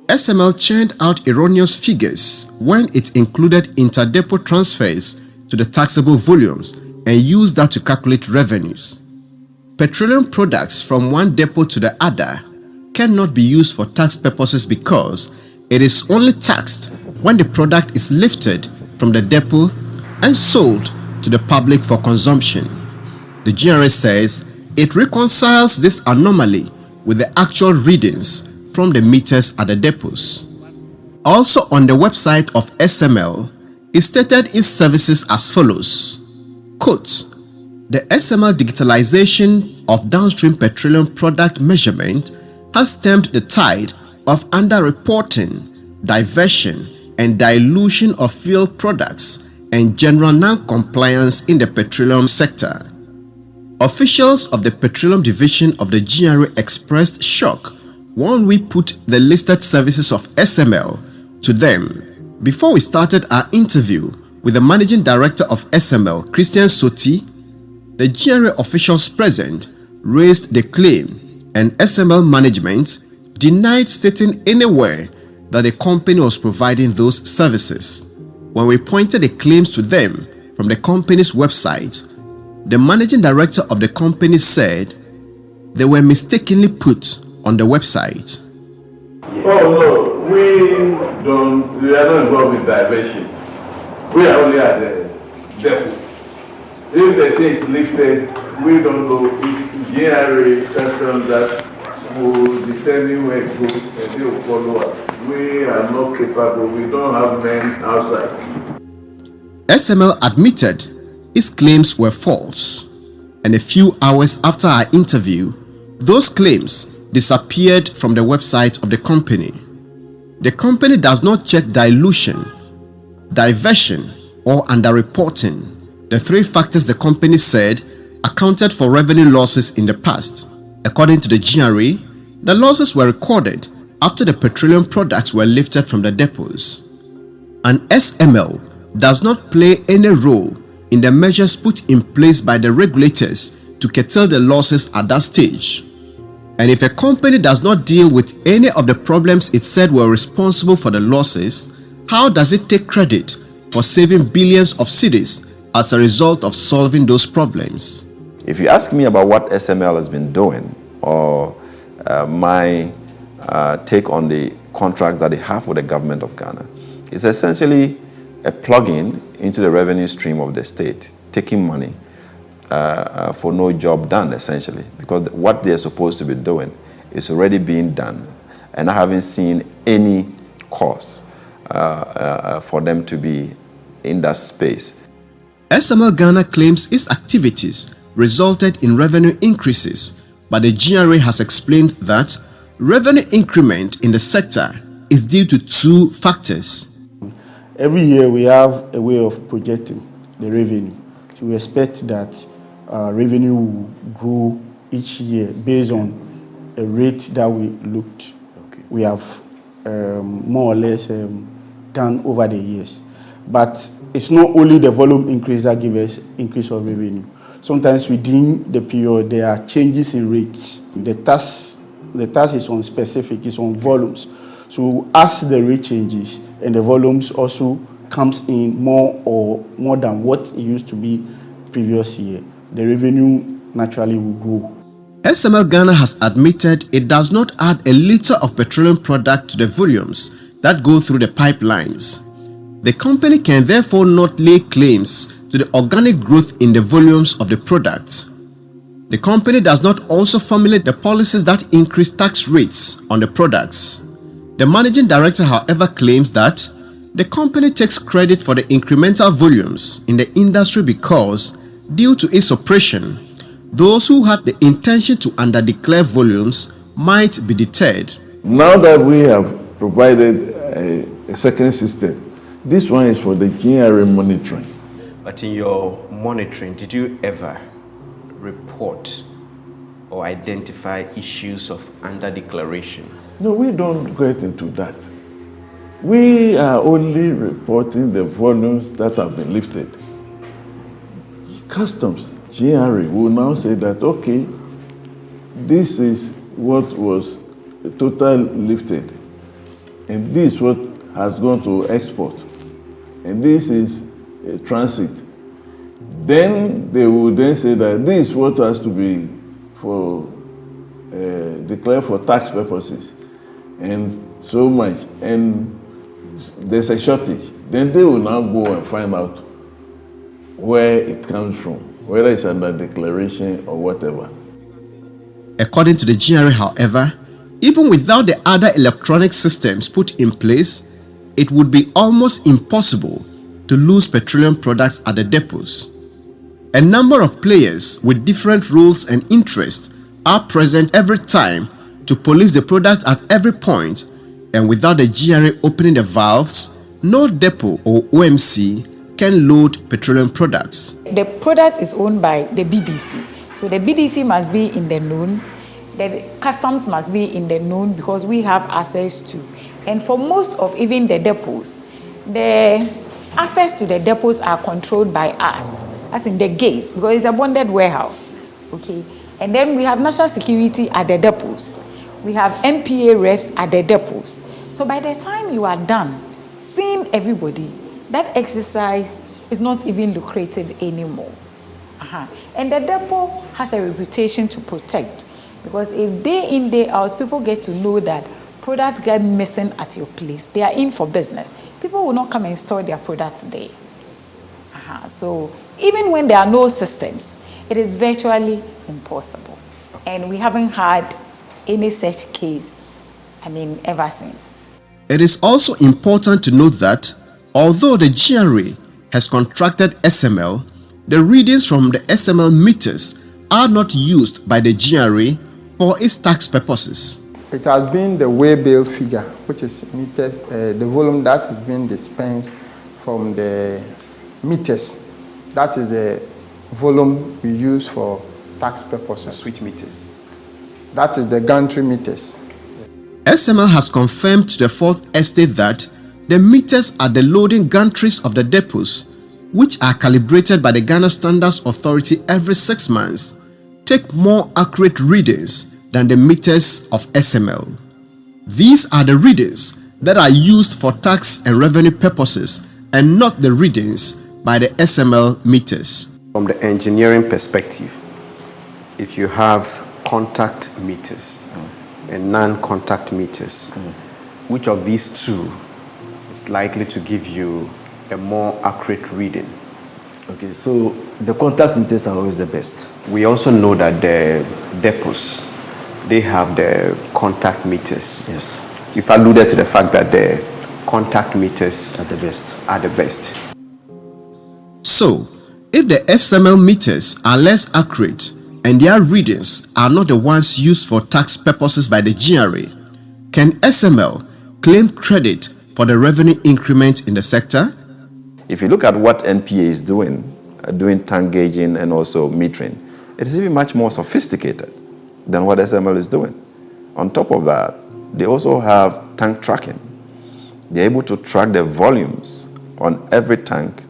SML churned out erroneous figures when it included interdepot transfers to the taxable volumes and used that to calculate revenues. Petroleum products from one depot to the other cannot be used for tax purposes because it is only taxed when the product is lifted from the depot and sold to the public for consumption. The GRA says it reconciles this anomaly with the actual readings from the meters at the depots. Also on the website of SML, it stated its services as follows. Quote, "The SML digitalization of downstream petroleum product measurement has stemmed the tide of underreporting, diversion, and dilution of fuel products and general non-compliance in the petroleum sector. Officials of the Petroleum Division of the GRA expressed shock when we put the listed services of SML to them. Before we started our interview with the Managing Director of SML, Christian Soti, the GRA officials present raised the claim and SML management denied stating anywhere that the company was providing those services. When we pointed the claims to them from the company's website, the Managing Director of the company said they were mistakenly put on the website. Oh no, we are not involved with diversion. We are only at the depot. If the thing is lifted, we don't know. It's GRA section that will determine where it goes and they will follow us. We are not capable. We don't have men outside. SML admitted his claims were false, and a few hours after our interview, those claims disappeared from the website of the company. The company does not check dilution, diversion, or underreporting, the three factors the company said accounted for revenue losses in the past. According to the GRA, the losses were recorded after the petroleum products were lifted from the depots. And SML does not play any role in the measures put in place by the regulators to curtail the losses at that stage. And if a company does not deal with any of the problems it said were responsible for the losses, how does it take credit for saving billions of cedis as a result of solving those problems? If you ask me about what SML has been doing, or my take on the contracts that they have with the government of Ghana, it's essentially a plug-in into the revenue stream of the state, taking money for no job done, essentially, because what they're supposed to be doing is already being done, and I haven't seen any cause for them to be in that space. SML Ghana claims its activities resulted in revenue increases, but the GRA has explained that revenue increment in the sector is due to two factors. Every year we have a way of projecting the revenue. So we expect that revenue will grow each year based on a rate that we looked. We have more or less done over the years. But it's not only the volume increase that gives us increase of revenue. Sometimes within the period there are changes in rates. The tax is on specific, it's on volumes. So as the rate changes and the volumes also comes in more than what it used to be previous year, the revenue naturally will grow. SML Ghana has admitted it does not add a liter of petroleum product to the volumes that go through the pipelines. The company can therefore not lay claims to the organic growth in the volumes of the product. The company does not also formulate the policies that increase tax rates on the products. The managing director, however, claims that the company takes credit for the incremental volumes in the industry because, due to its operation, those who had the intention to underdeclare volumes might be deterred. Now that we have provided a second system, this one is for the GRA monitoring. But in your monitoring, did you ever report or identify issues of underdeclaration? No, we don't get into that. We are only reporting the volumes that have been lifted. Customs, GRA, will now say that, okay, this is what was total lifted, and this is what has gone to export, and this is a transit. Then they will then say that this is what has to be for declared for tax purposes, and so much, and there's a shortage. Then they will now go and find out where it comes from, whether it's under declaration or whatever. According to the GRA, however, even without the other electronic systems put in place, it would be almost impossible to lose petroleum products at the depots. A number of players with different roles and interests are present every time to police the product at every point, and without the GRA opening the valves, no depot or OMC can load petroleum products. The product is owned by the BDC, so the BDC must be in the known, the customs must be in the known because we have access to. And for most of even the depots, the access to the depots are controlled by us, as in the gates, because it's a bonded warehouse, okay? And then we have national security at the depots. We have NPA reps at the depots. So by the time you are done seeing everybody, that exercise is not even lucrative anymore. And the depot has a reputation to protect, because if day in, day out, people get to know that products get missing at your place, they are in for business. People will not come and store their products there. So even when there are no systems, it is virtually impossible. And we haven't had any such case, ever since. It is also important to note that although the GRA has contracted SML, the readings from the SML meters are not used by the GRA for its tax purposes. It has been the way bill figure, which is meters, the volume that is being dispensed from the meters. That is the volume we use for tax purposes. Which meters? That is the gantry meters. SML has confirmed to the Fourth Estate that the meters at the loading gantries of the depots, which are calibrated by the Ghana Standards Authority every 6 months, take more accurate readings than the meters of SML. These are the readings that are used for tax and revenue purposes and not the readings by the SML meters. From the engineering perspective, if you have contact meters and non-contact meters, which of these two is likely to give you a more accurate reading? Okay, so the contact meters are always the best. We also know that the depots, they have the contact meters. Yes. You've alluded to the fact that the contact meters are the best. So, if the SML meters are less accurate and their readings are not the ones used for tax purposes by the GRA, can SML claim credit for the revenue increment in the sector? If you look at what NPA is doing tank gauging and also metering, it is even much more sophisticated than what SML is doing. On top of that, they also have tank tracking. They're able to track the volumes on every tank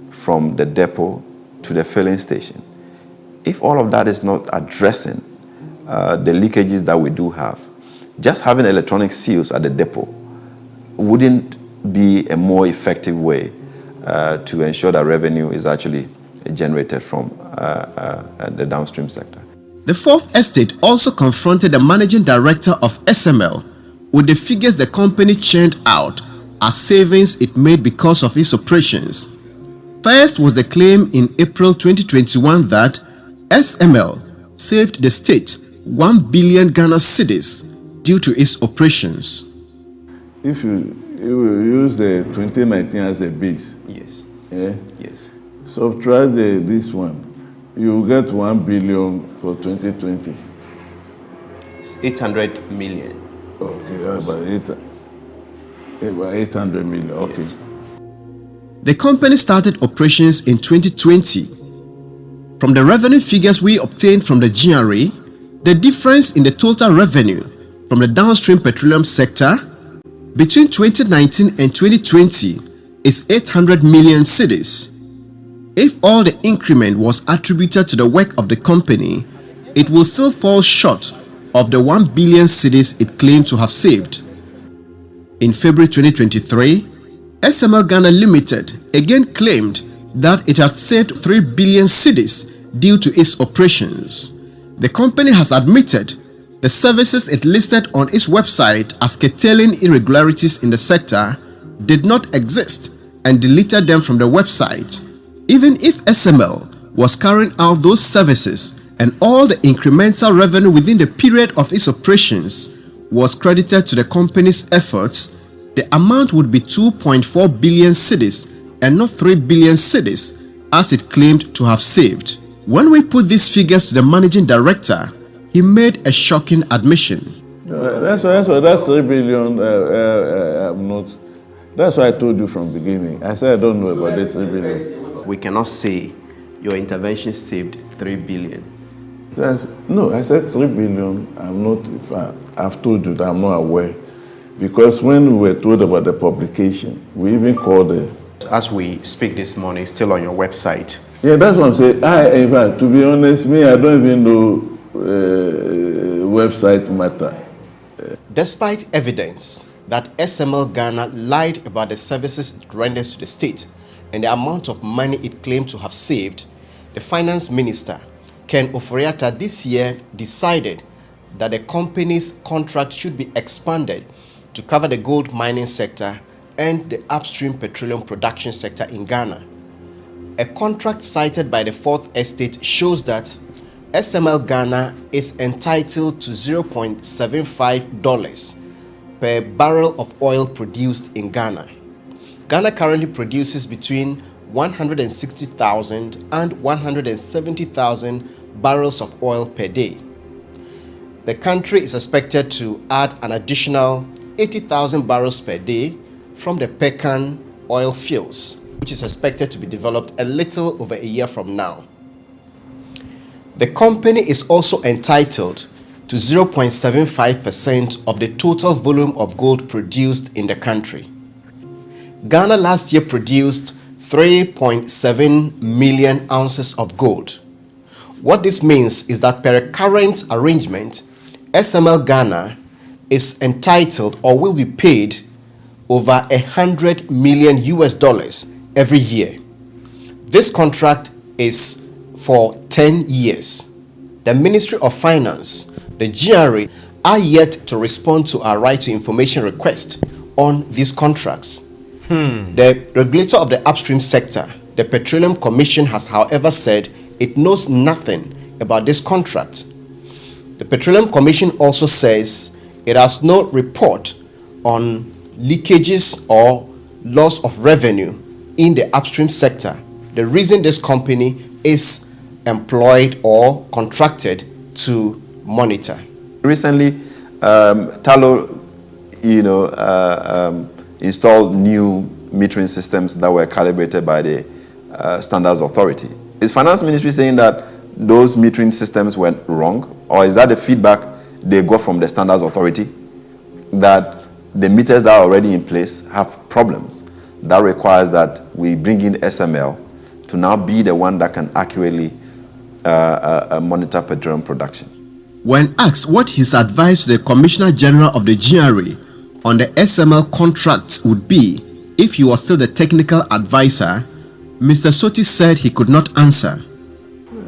from the depot to the filling station. If all of that is not addressing the leakages that we do have, just having electronic seals at the depot wouldn't be a more effective way to ensure that revenue is actually generated from the downstream sector. The Fourth Estate also confronted the managing director of SML with the figures the company churned out as savings it made because of its operations. First was the claim in April 2021 that SML saved the state 1 billion Ghana cedis due to its operations. If you use the 2019 as a base, yes, yes, subtract this one, you will get 1 billion for 2020. It's 800 million. Okay, about 800 million. Okay. Yes. The company started operations in 2020. From the revenue figures we obtained from the GRA, the difference in the total revenue from the downstream petroleum sector between 2019 and 2020 is 800 million cedis. If all the increment was attributed to the work of the company, it will still fall short of the 1 billion cedis it claimed to have saved. In February 2023, SML Ghana Limited again claimed that it had saved 3 billion cedis due to its operations. The company has admitted the services it listed on its website as curtailing irregularities in the sector did not exist and deleted them from the website. Even if SML was carrying out those services and all the incremental revenue within the period of its operations was credited to the company's efforts, the amount would be 2.4 billion cedis and not 3 billion cedis as it claimed to have saved. When we put these figures to the managing director, he made a shocking admission. That's why that 3 billion, I'm not. That's why I told you from the beginning. I said I don't know about this 3 billion. We cannot say your intervention saved 3 billion. No, I said 3 billion. I'm not. I've told you that I'm not aware. Because when we were told about the publication, we even called the... As we speak this morning, still on your website. Yeah, that's what I'm saying. In fact, to be honest, I don't even know website matter. Despite evidence that SML Ghana lied about the services it renders to the state and the amount of money it claimed to have saved, the finance minister, Ken Oforiatta, this year decided that the company's contract should be expanded to cover the gold mining sector and the upstream petroleum production sector in Ghana. a contract cited by the Fourth Estate shows that SML Ghana is entitled to $0.75 per barrel of oil produced in Ghana. Ghana currently produces between 160,000 and 170,000 barrels of oil per day. The country is expected to add an additional 80,000 barrels per day from the Pecan oil fields, which is expected to be developed a little over a year from now. The company is also entitled to 0.75% of the total volume of gold produced in the country. Ghana last year produced 3.7 million ounces of gold. What this means is that per current arrangement, SML Ghana is entitled or will be paid over $100 million every year. This contract is for 10 years. The Ministry of Finance, the GRA, are yet to respond to our right to information request on these contracts. The regulator of the upstream sector, the Petroleum Commission, has however said it knows nothing about this contract. The Petroleum Commission also says it has no report on leakages or loss of revenue in the upstream sector. The reason this company is employed or contracted to monitor. Recently, Talo, installed new metering systems that were calibrated by the Standards Authority. Is Finance Ministry saying that those metering systems went wrong, or is that the feedback they got from the Standards Authority that the meters that are already in place have problems? That requires that we bring in SML to now be the one that can accurately monitor petroleum production. When asked what his advice to the Commissioner General of the GRA on the SML contracts would be if he was still the technical advisor, Mr. Soti said he could not answer.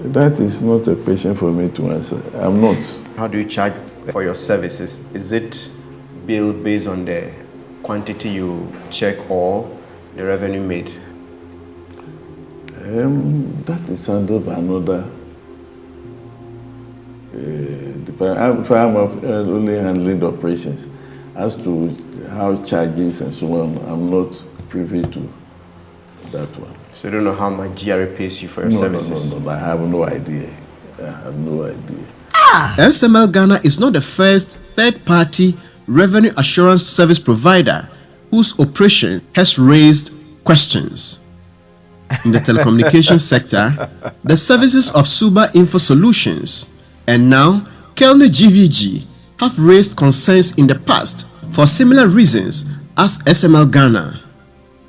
That is not a question for me to answer. I'm not. How do you charge for your services? Is it billed based on the quantity you check or the revenue made? That is handled by another department. I'm only handling the operations. As to how charges and so on, I'm not privy to that one. So you don't know how much GRA pays you for your services? No, I have no idea. SML Ghana is not the first third-party revenue assurance service provider whose operation has raised questions. In the telecommunications sector, the services of Suba Info Solutions and now Kelne GVG have raised concerns in the past for similar reasons as SML Ghana.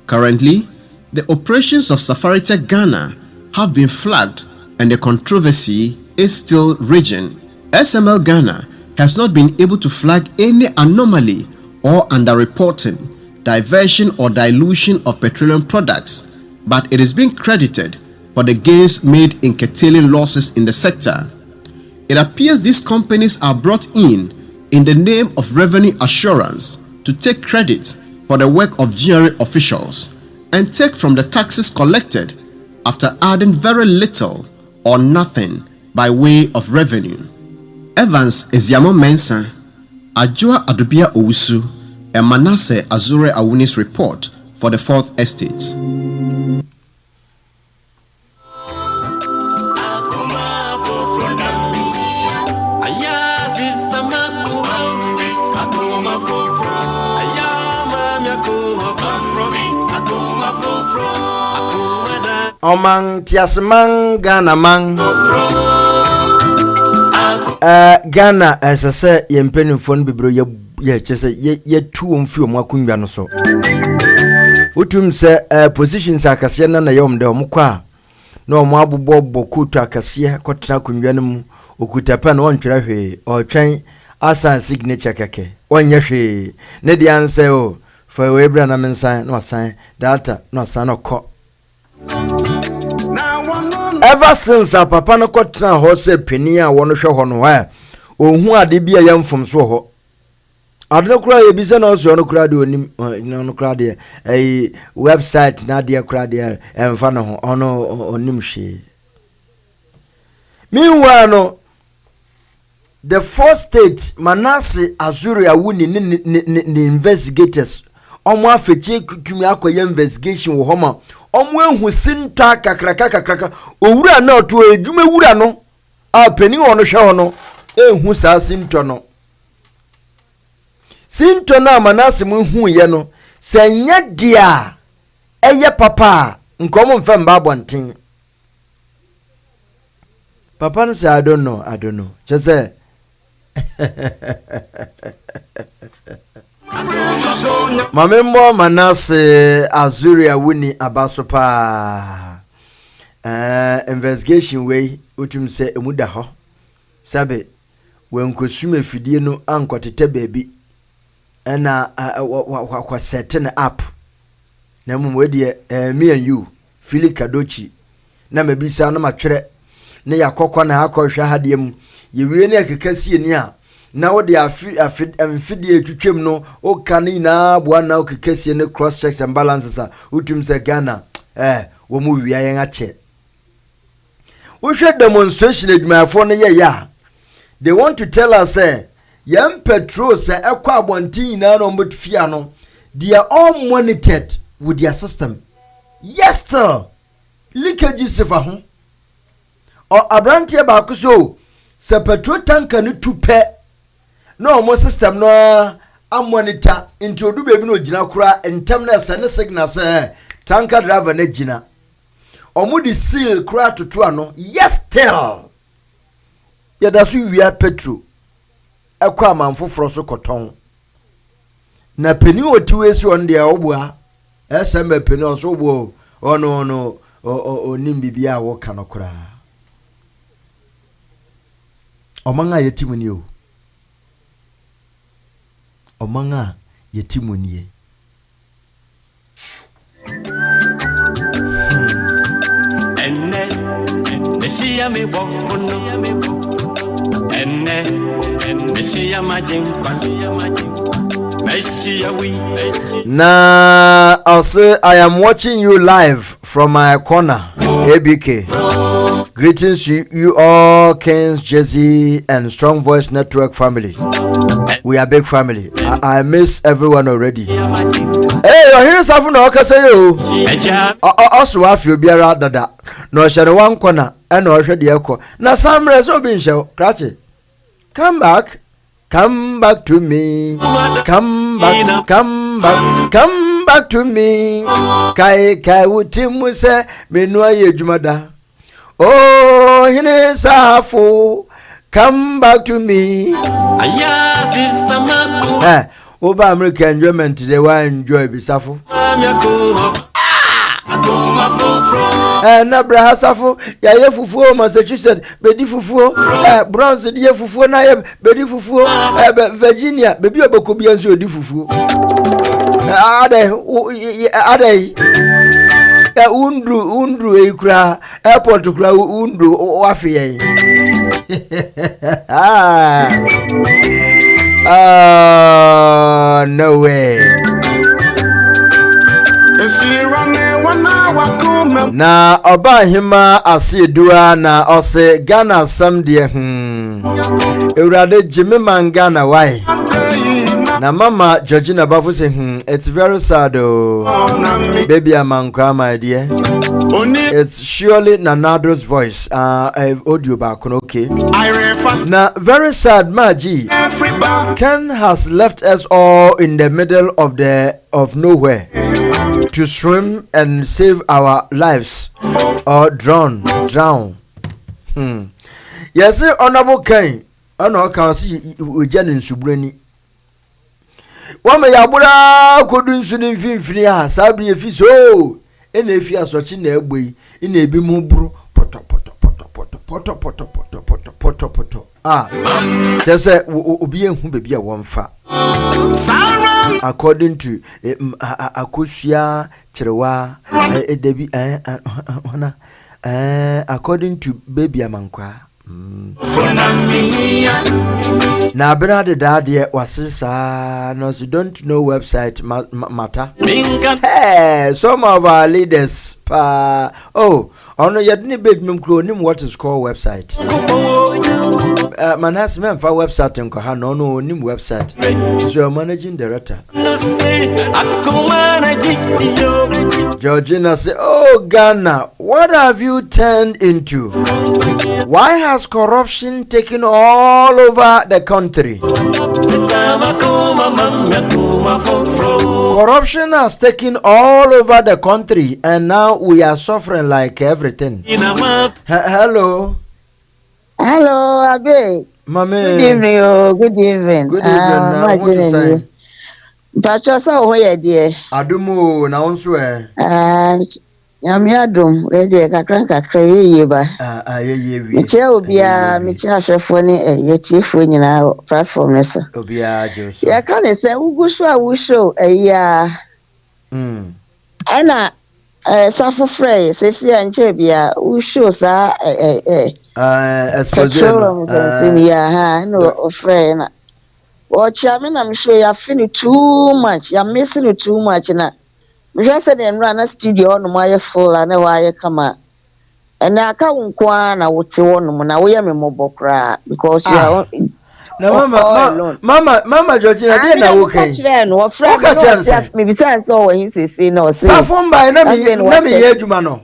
Currently, the operations of Safaritech Ghana have been flagged and the controversy is still raging. SML Ghana has not been able to flag any anomaly or underreporting, diversion or dilution of petroleum products, but it is being credited for the gains made in curtailing losses in the sector. It appears these companies are brought in the name of revenue assurance to take credit for the work of GRA officials and take from the taxes collected after adding very little or nothing by way of revenue. Evans Eziamo Mensa, Ajua Adubia Owusu, and Manasseh Azure Awuni's report for the Fourth Estate. Omang tiasmang Ghana mang Ghana as I say yempeni phone bibro ye chese ye tu omfi omakunwa no so utum se positions akase na yom de omkwa na omo abobbo bokutu akase kotena kunwa no mu okuta pa na ontwera hwe otwen asa signature keke onye hwe ne di anse o fa we bra na mensan na wasan data na wasan no ko. Ever since a papa no kotena ho se peni a wono hwe ho no ha ohun ade bia yamfom so ho Adno kura ye bisa na oso no kura de onim no kura de website na de kura de emfa no ono onim hwe. Meanwhile no the fourth state Manase Azuria wuni ni investigators omo afeche kutumi akoye investigation wo homa omo ehu sinta kakraka owura na oto edwuma wura no apeni wono hwe hono ehu sa sinto no sinto na Manase mu hu ye no senya dia eye papa nkomo mfa mba bonten papa no say I don't know just say Mamembo Manase Azuria wuni abaso pa investigation way utum se emuda ho sabe when consume fidie no ankotete baby na kwa setting up na mumwe de me and you Philly Kadochi na mebisa na matwere na yakokwa na akohwe hade mu yewie na kekasi ni a na wo de afidie twetwem no o kan na boa na o kekasi ne cross checks and balances a utum se Ghana wo mu wia yen ache wo hwe demonstration adwumafo no ye ya they want to tell us yam petrol se ekwa abontin na no mbotfia no they are all monitored with their system. Yes still leakage sefa ho o abrantie ba kuso se petrol tanker ni tupe no mo system no a monitor into odu bebi no gina kura entem na se ne signal se tanker driver na gina omo di seal kura tutu ano. Yes still ya da su wia petrol ekwa manfoforo so koton na peni otiwesi on dia obua esem peni on so obo ono onim bibia wo kanokura omanga yetimuni o omanga yetimuni enne mesia me bofuno enne mesia majinkwa mesia we na also I am watching you live from my corner ABK. Greetings to you all, Kens, Jesse, and Strong Voice Network family. We are big family. I miss everyone already. Hey, here's something I can say you. Also, I feel better that no shadow one corner and no shady echo. Now, some resolving show. Cratchy. Come back to me. Come back to me. Kai utimu se menua yejumada. Oh, hine safu, come back to me. Oba American enjoyment today, why enjoy bisafu? Na bra safu, ya ye fufuo Massachusetts, bedi fufuo, Bronze die fufuo na ye bedi fufuo, Virginia, bebi obokobi anso di fufuo. Ade. Undru ekura airport kura undru wafiye no way na oba hima asidua na ose Ghana samde Eurade Jimmy Mangana why na mama Georgina Bafu say it's very sad baby amankwa my dear. It's surely Nanado's voice audio back okay. Na very sad Maji. Ken has left us all in the middle of nowhere to swim and save our lives or drown. Yes, honorable Ken. Ono kan si oja ne nsubrani wama yabura kodun su ne mfimfini a sabri efi so ene efi asochi na egboi ina ebi mu buru poto just obi ehu bebi a wonfa according to akosia kirewa edebi ona according to baby amankwa Na brother daddy wasisa no you don't know website matter. Hey, some of our leaders ono yadni beg mem kro nim what is called website. Man has men for website nko ha no nim website. Is your managing director. Georgina say, "Oh Ghana, what have you turned into? Why has corruption taken all over the country? Corruption has taken all over the country, and now we are suffering like everything." Hello. Hello, Abe. Mame. Good evening. Good evening. Good evening. Now, what you say? Pachosa oye die. Adumo na onso Nyame adom we die kakra ye ba. Ye wi. Meche obia meche ahwefo ne yetiefo nyina platform ne so. Obia jeso. Ya ka ne se ugusu a wusho ana safo frey sesi anche bia wusho sa exposure no frey na. Chame na msho ya fini too much. Ya missing it too much na. Mjwa se de nra na studio no ma ye full na wa ye kama. Na aka nkwa na wote wono na wo ye memobọ kra because you are na mama Georgina dey na wo kan. No friend me bi say so wo hin say no say. Safo mba na me ye adwuma no.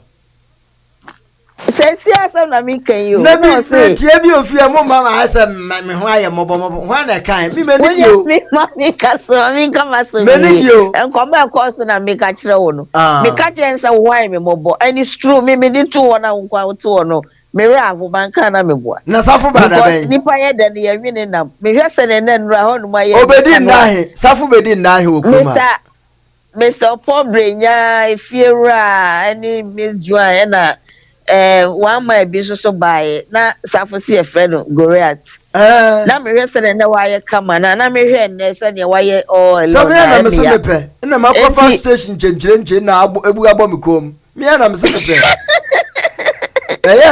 Say asem na me kan you. Na bi tie bi ofia mo mama asem me ho aye mobo ho na kan mi mani yo. Me mami ka so me kama so. Mani yo. Enko ba ko so na me ka kire wo no. Me ka kire say why me mobo. And it's true me did to one na nkwa to wo no. Me re avu banka na me boa. Na safo ba da ben. Nipa ye de ye nwini nam. Me hwe se ne nra ho no ma ye. Obedi ndahe. Safo bedi ndahe okuma. Mr. Pobrenya Efiera any Miss Joan na one my business so buy na safo si efreno Goriat na me hwe se na waye kama na me hwe ne se ne waye all alone so me na me se mepe na makofa station chenche na ebu abo me kom me na me se mepe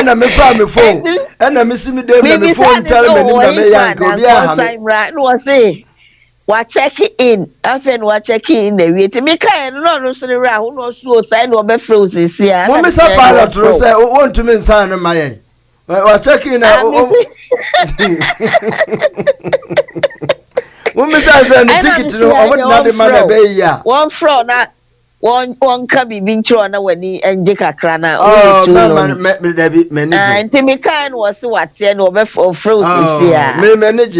na me fa me phone na me si me dem na me phone tell me nim na me yank obi aha me no say wa check in afen wa check in the wait me kai no so re ho no so sai no be froze si a mo me sa pilot ro say want to me sign na my wa check in na mo me sa say no ticket no o mo na de man be ya one floor na one ka bibi ntro na wani enje kakra na o man me David manage nti me kan was what no be froze si a me manage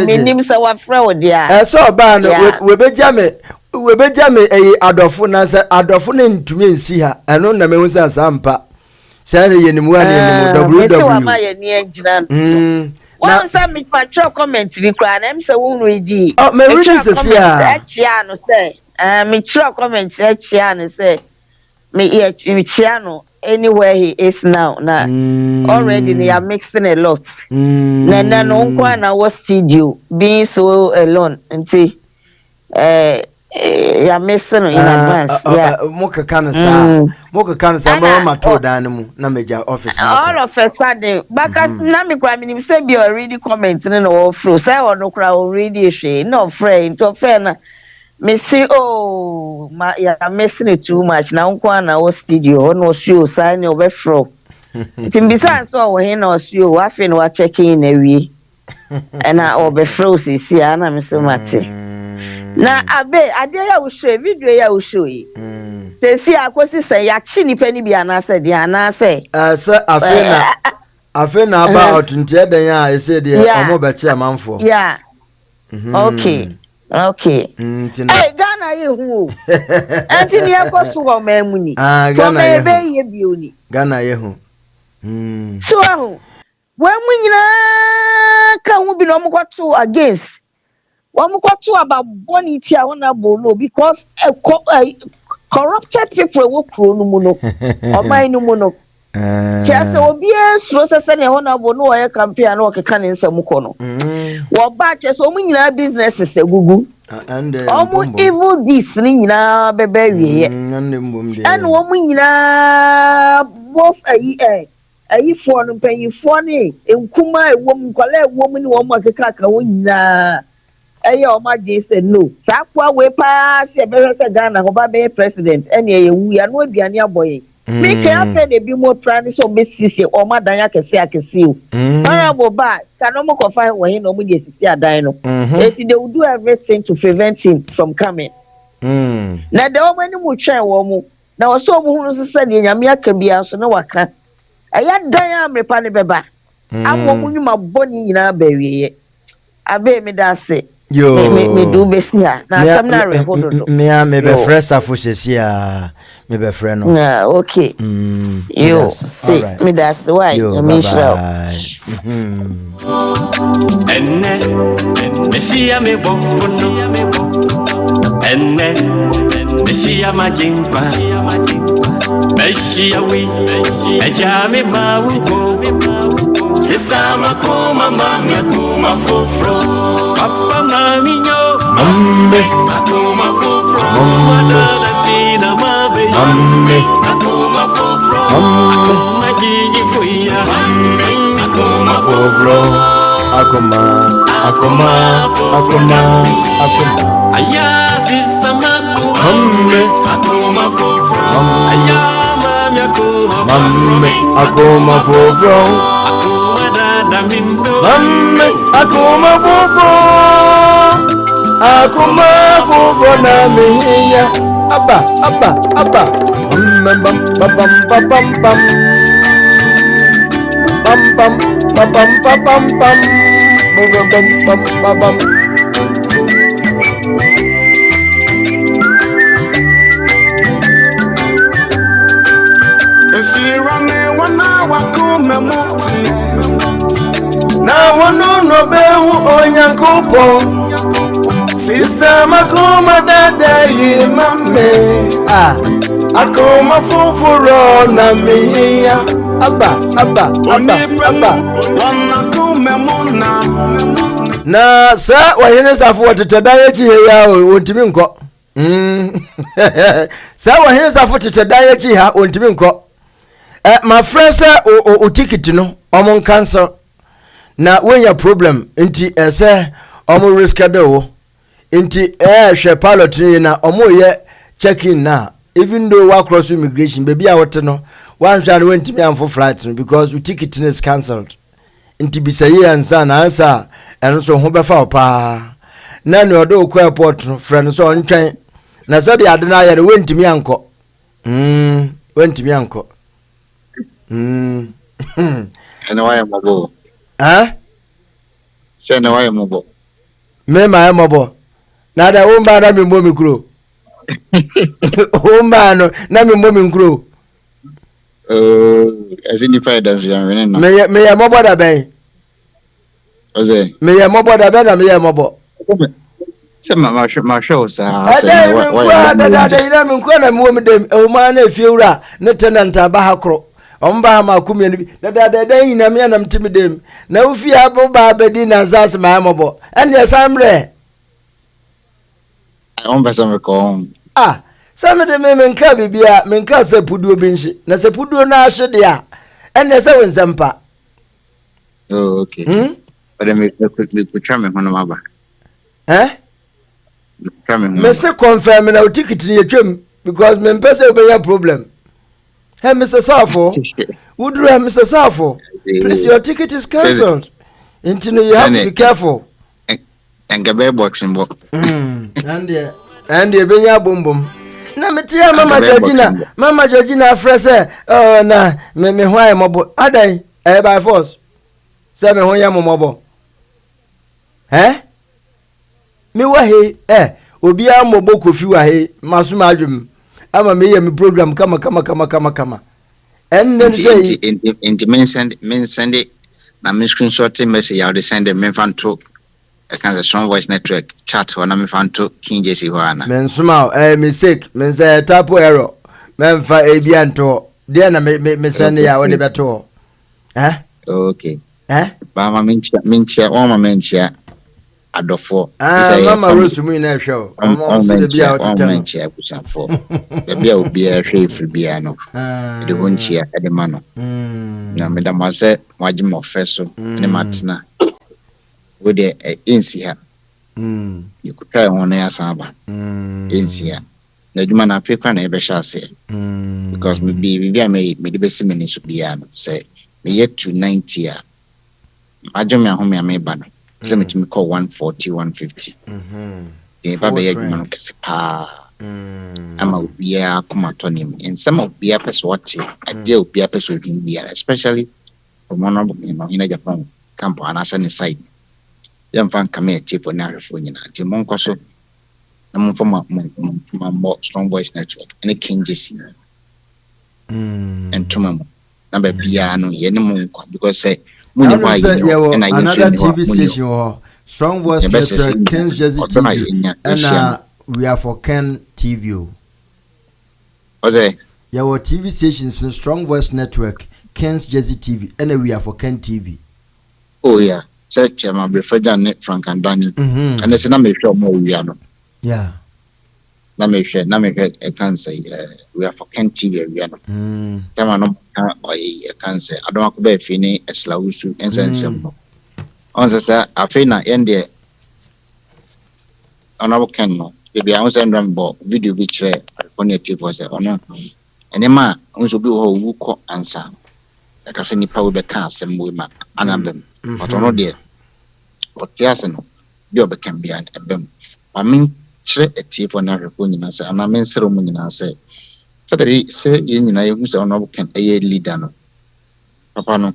me nim say wa froze dia so ba no we be jame adofo na say adofo na ntumi nsi ha eno na me hu say asampa say na yenimu ani www ma ye ni enjina one say me patro comment bi kra na em say won ready me ready say ya no say me try comment chia and say me chia no anywhere he is now na already they are mixing a lot na no nkwa na was studio being so alone until ya missing in advance moka kansa mama to dan mu na meja office na all of a sudden because na me kwa me say be already comment na all flow say ono kra already hwe no friend to friend na me see I'm missing it too much now na wo studio no show sign over fro it be so we na show wa fe no check in awie and I over fro see na me so mate na abe ade ya wo show video ya wo show yi see akosi say ya chi nipa ni bia na say dia na say say afe na about ntia den ya e say dia omo be che amanfo okay hey Ghana ye hu antini yakoso wo mamuni Ghana ye be ye bioni Ghana ye hu so ahu we munyina ka hu bi no mkoto against wo mkoto about bonity a wona no because corrupted people wo kro no mu no o man no mu no just obi so sese ne honorable no ye campaign na okeka ne nsam ko no wo ba che so mu nyina businesses egugu and evil this ni nyina bebe wie and wo mu nyina both ayifoɔ no mpanyinfoɔ ne nkuma ewom nkɔla ewom ne wɔn akeka ka wɔn nyinaa ɛyɛ ɔmo agye sɛ no saa akwa wei paa hyɛ bɛhwɛ sɛ Ghana hɔ ba bɛyɛ president ɛne ɛyɛ wu ya no aduane abɔ yɛ mi kɛ afɛ na ebi mo tra ne sɛ ɔmo esisi ɔmo adan akɛse o honorable ba ka na ɔmo kɔfa wɔ hin na ɔmo de esisi adan no eti they will do everything to prevent him from coming na de ɔmo anim twɛn wɔn mo na wɔsɔ ɔmo ho nso sɛ deɛ nyame aka bia nso na waka ɛyɛ dan a mmepa ne bɛba ama ɔmo nyuma bɔ ne nyinaa bɛwieyɛ abe mi da ase yo me do besi ha na asɛm na reho dodo me be fresh afo sesi a me be friend no yeah okay yo see me da ase why me shall enne mesia me bofuno enne mesia majimpa mesia we eja me bawo sisama kuma mami kuma fofro papa mami nyo mamme kuma fofro madala tina mabe mamme kuma fofro kuma jiji fuya mamme kuma fofro akuma aya sisama mamme kuma fofro aya mami akuma fofro Mamme akuma fofo na mihiya abba bam bam na wono no behu onyankopo sisa makoma dada yi mamme akoma foforo na miya abba na sa wahene safo watetada yechi ya ontimi nko sa wahene safo tetada yechi ha ontimi nko my friend say o ticket no omon cancel na when your problem nti ese omo reschedule wo nti hwe pilot ni na omo ye check in na even though we cross immigration baby a wote no wan hwa no wentimi amfo flight no because the ticket is cancelled nti bi say ansa na ansa eno so ho befa opa na ne odo ko airport no friend so ontwen na sabi ade na ya no wentimi anko wentimi anko ene wa yamabo say na wa yamabo me ma yamabo na da umba na mi mbomi kuro umba no na mi mbomi kuro azini faida nzia na me yamabo da ben oze me yamabo da ben na me yamabo say ma show sa wa da ina mi ko na mi wo mi dem e ma na efiewura ne tenant aba hakro omba ma kumye ni da ina me na mtimi dem na ufi abo ba bedi na zas ma amobo ene samre omba samre ko samre de me nka bibia me nka sepuduo bi nshi na sepuduo na ahye de a ene se wensampa okay but me kutwa me hono maba me se confirm na ticket ni yetwem because me mpese obeya problem. Hey, Mr. Safo, would you have Mr. Safo? Please, your ticket is cancelled. You have to be careful. And get a boxing book. And the Benya Boom Boom. Na me tia Mama Georgina Frese, oh na me why mobo. Adai, by force. 7 hoya mobo. Me wa he, obi a mobo kofi wa he, masuma adwum. Ama me ya mi program kama and then say in men send na me screenshot message ya de send me fan to I can strong voice network chat wana me fan to King Jesse wana men suma mistake men say typo error men fa ebianto de na me send ya we de beto okay ba ma menchia o ma menchia adofo. Mama Rose mu na hwe. Omo se be bia otete Chia abuchafo. Be bia obi a hwe ifri bia no. De ho nchia de ma no. Na me da ma se waje mo feso ne matena. We de ensi ha. Yikuta ho na ya saba. Ensi ha. Na djuma na pepa na ebe sha ase. Because me be me de besi me ni so bia no. Say me yet to 90 a. Ajome ahome ameba no. So me timi call 140 150. The baba ya djuma no kese pa. Ama obia kuma tonim. And some of bia person what ade obia person bia, especially from one of in Japan camp and as an side. Yam fan come tip on our phone na. The monko so I'm from my strong voice network and it can just and to mama number piano because say another TV station Strong Voice Network Ken's Jersey TV and we are for Ken TV. Your TV stations in Strong Voice Network Ken's Jersey TV and we are for Ken TV. Oh yeah, search my preferred Frank and Daniel and there's a number of more we are no. Yeah. Na me I can say we are for Ken TV we are no. Tama no I can say I don't be fini eslawusu ensensem no. On say afina ende onabo Ken no. Be I send rambo video bi chere California TV was ono. Enema unso bi ho wu ko answer. Aka se nipa we be ka asem we ma anabem. But ono de otiase no bi obekam bi an ebem. Amin chere etie for na hwefo nyina se ana men sere mu nyina se sadari se ye nyina ye hu se ono Ken eye leader no. Papa no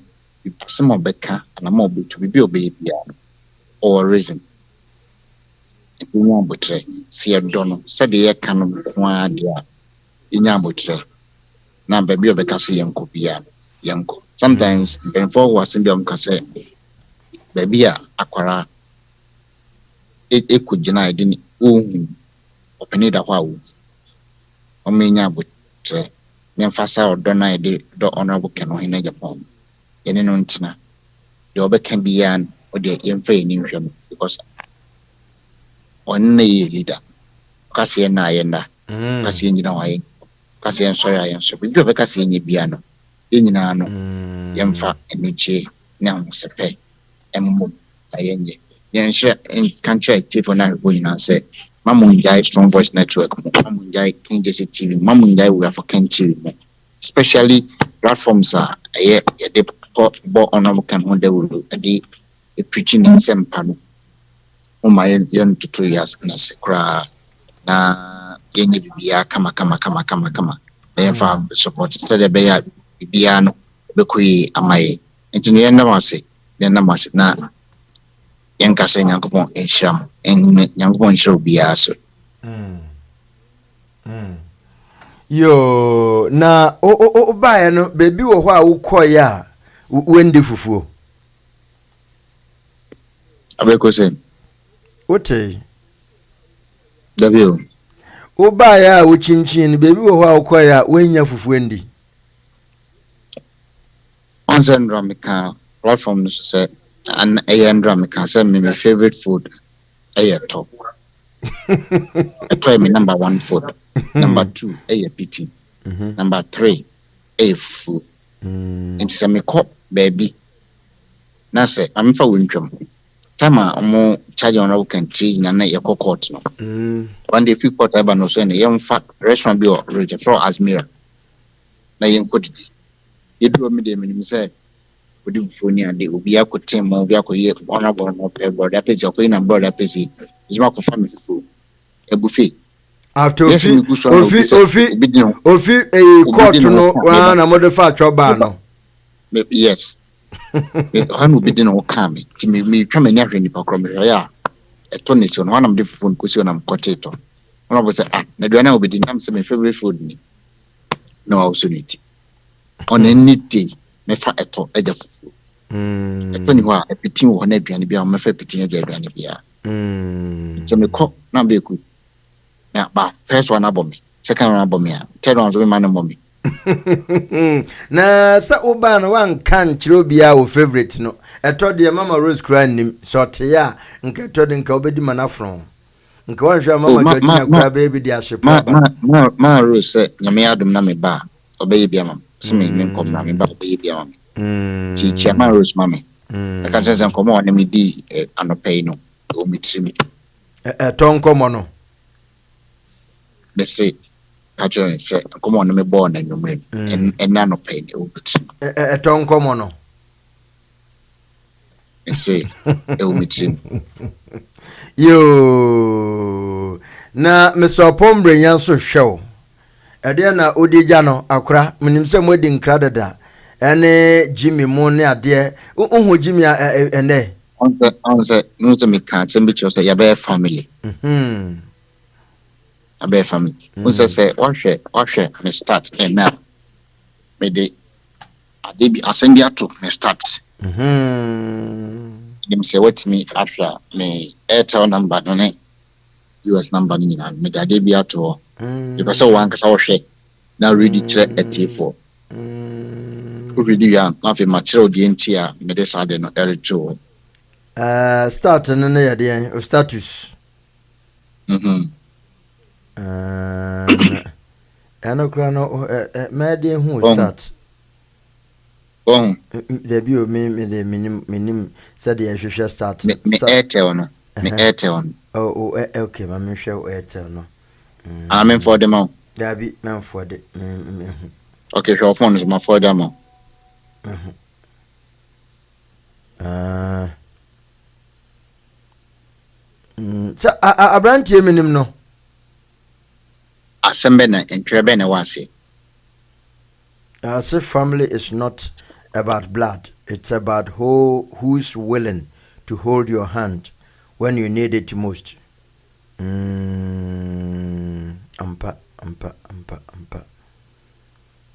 some obeka ana mo obetu bi obeye bia no or reason. Inya botre si edono se de ye kan no kwa dia inya botre na ba bi obeka se yenko bia yenko sometimes when for was bi am ka se ba bia akwara ekugina idini ohun openi da kwa wo o menya botre nyemfasa odona ide do honorable Ken ho na Japan yene no ntina de obeka bia o de yemfa ni hwem because on the leader. Cassie and I and Cassie, you know, I Cassie and sorry, I am so with you, Cassie in your piano. In Nano, Yamfa and Niche, now Sepe, and Mum, Ayenje. Yan share and country active on our going and say, Mamunjai Strong Voice Network, Mamunjai King Jesse TV, Mamunjai, we are for Ken TV. Especially platforms are a bought on our can hold the preaching in some panel. My young to 2 years na sekra na yenye bibia kama na fa support said the beya bibia no bekui amaye ntino yenda mase na yenka se nyankopon enhram en nyankopon enhram bibia so yo na o bae no bebi wo ho a wo koya wende fufuo abeko se Ote W Oba ya wo chinchin baby wo ho akoya wenya fufuendi onsen ramika platform no say an ramika say my favorite food top I try me number 1 food number 2 PT number 3 food and say me cop baby na say I'm for wintwam Tama omo charge on Ken trees na na yeko court no. One day fit court eba no so na yem fa restaurant bi o reje for Azmira. Na yen kodidi. Yedu me de me say odi foni ade obi akotem obi akoye honorable no pay brother pezi akoye na brother pezi. Ijima ko family fufu. Ebufe. After ofi court no wa na modify choba no. Yes. One will be dinner or come to me come and never any program. Yeah, a tonis on one of the phone cushion and potato. One of us said, Naduana will be the name of my favorite food. No, also need on any day, me fat at all, edge of food. A 21, a pitting one and be on my favorite pitting again. So me cook, not be good. Now, but first one about me, second one about me, third one's women about me. Na sa oba no wan kan chiro bia wo favorite no. Eto de Mama Rose kura nim short ya nka eto de nka obedi manafron. Nka wan hwa Mama Georgina kura baby di ashepa ba. Ma Rose say nyame adom na me ba obey bia mam. Se me nkom na me ba obey bia mam. Ti Chairman Rose mame. I can say nkomo on me di anopai no o mitrim. Eto nkomo no. They say catcher say nkomo on me born and numre. And anopai o mitrim. Eto nkomo no. Say o mitrim. Yo na Mr. Pombre nyanso hwew. Ede na odija no akra menim se modi nkra dada. Ene Jimmy mo ne ade uhu Jimmy ene on say no to me can say be just ya be family. Abe family. Unse say ohwe me start and now me dey adebi asendi ato me start. Dem say what me after me Airtel number no ne US number ni na me adebi ato. You person wan kasa ohwe na ready chere eti4. Ready ya na fe material di entia me dey say no L2. Start no na ya dey of status. Ano kra no me dey hu start. There be me dey minim said the hwehwe start. Me Airtel no. Me Airtel no. Oh okay, ma me hwe Airtel no. I mean for them out. There be man for the okay, your phone is my for them out. So abrantie minim no. Asembe na entrebe na wase. So family is not about blood. It's about who's willing to hold your hand when you need it most. Ampa.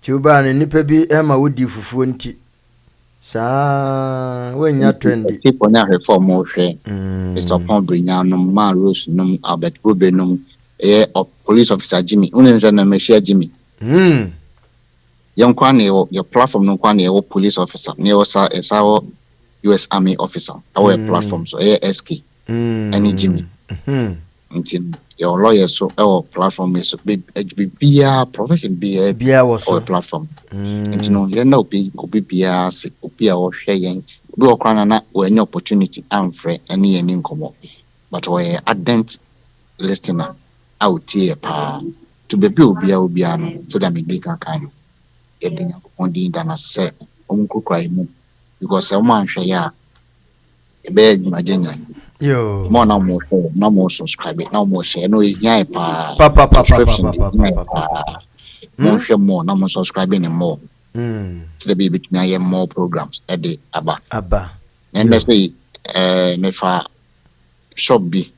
Chuba ni nipa bi ema wodi fufuo nti. Sa wenya trendy. People na reform o hwe. It's upon brinya no Ma Rose no Albert Gobe no police officer Jimmy. Unenza na meshia Jimmy. Young Kwane, your platform no Kwane, police officer, near our US Army officer, our platform, so ASK, any Jimmy. Until your lawyer, so our platform is a big HBBR profession, be was our platform. Until you know, be BBR, or sharing, do a crana or any opportunity, and free any income. But we ardent listener out here, to be built, be so that we make a kind. On the internet say because someone share ya a beg Virginia. Yo, more no more subscribe, no more share, no subscription. More, no more subscribing and more. So the baby now more programs a day abba. And let's say me fa shop be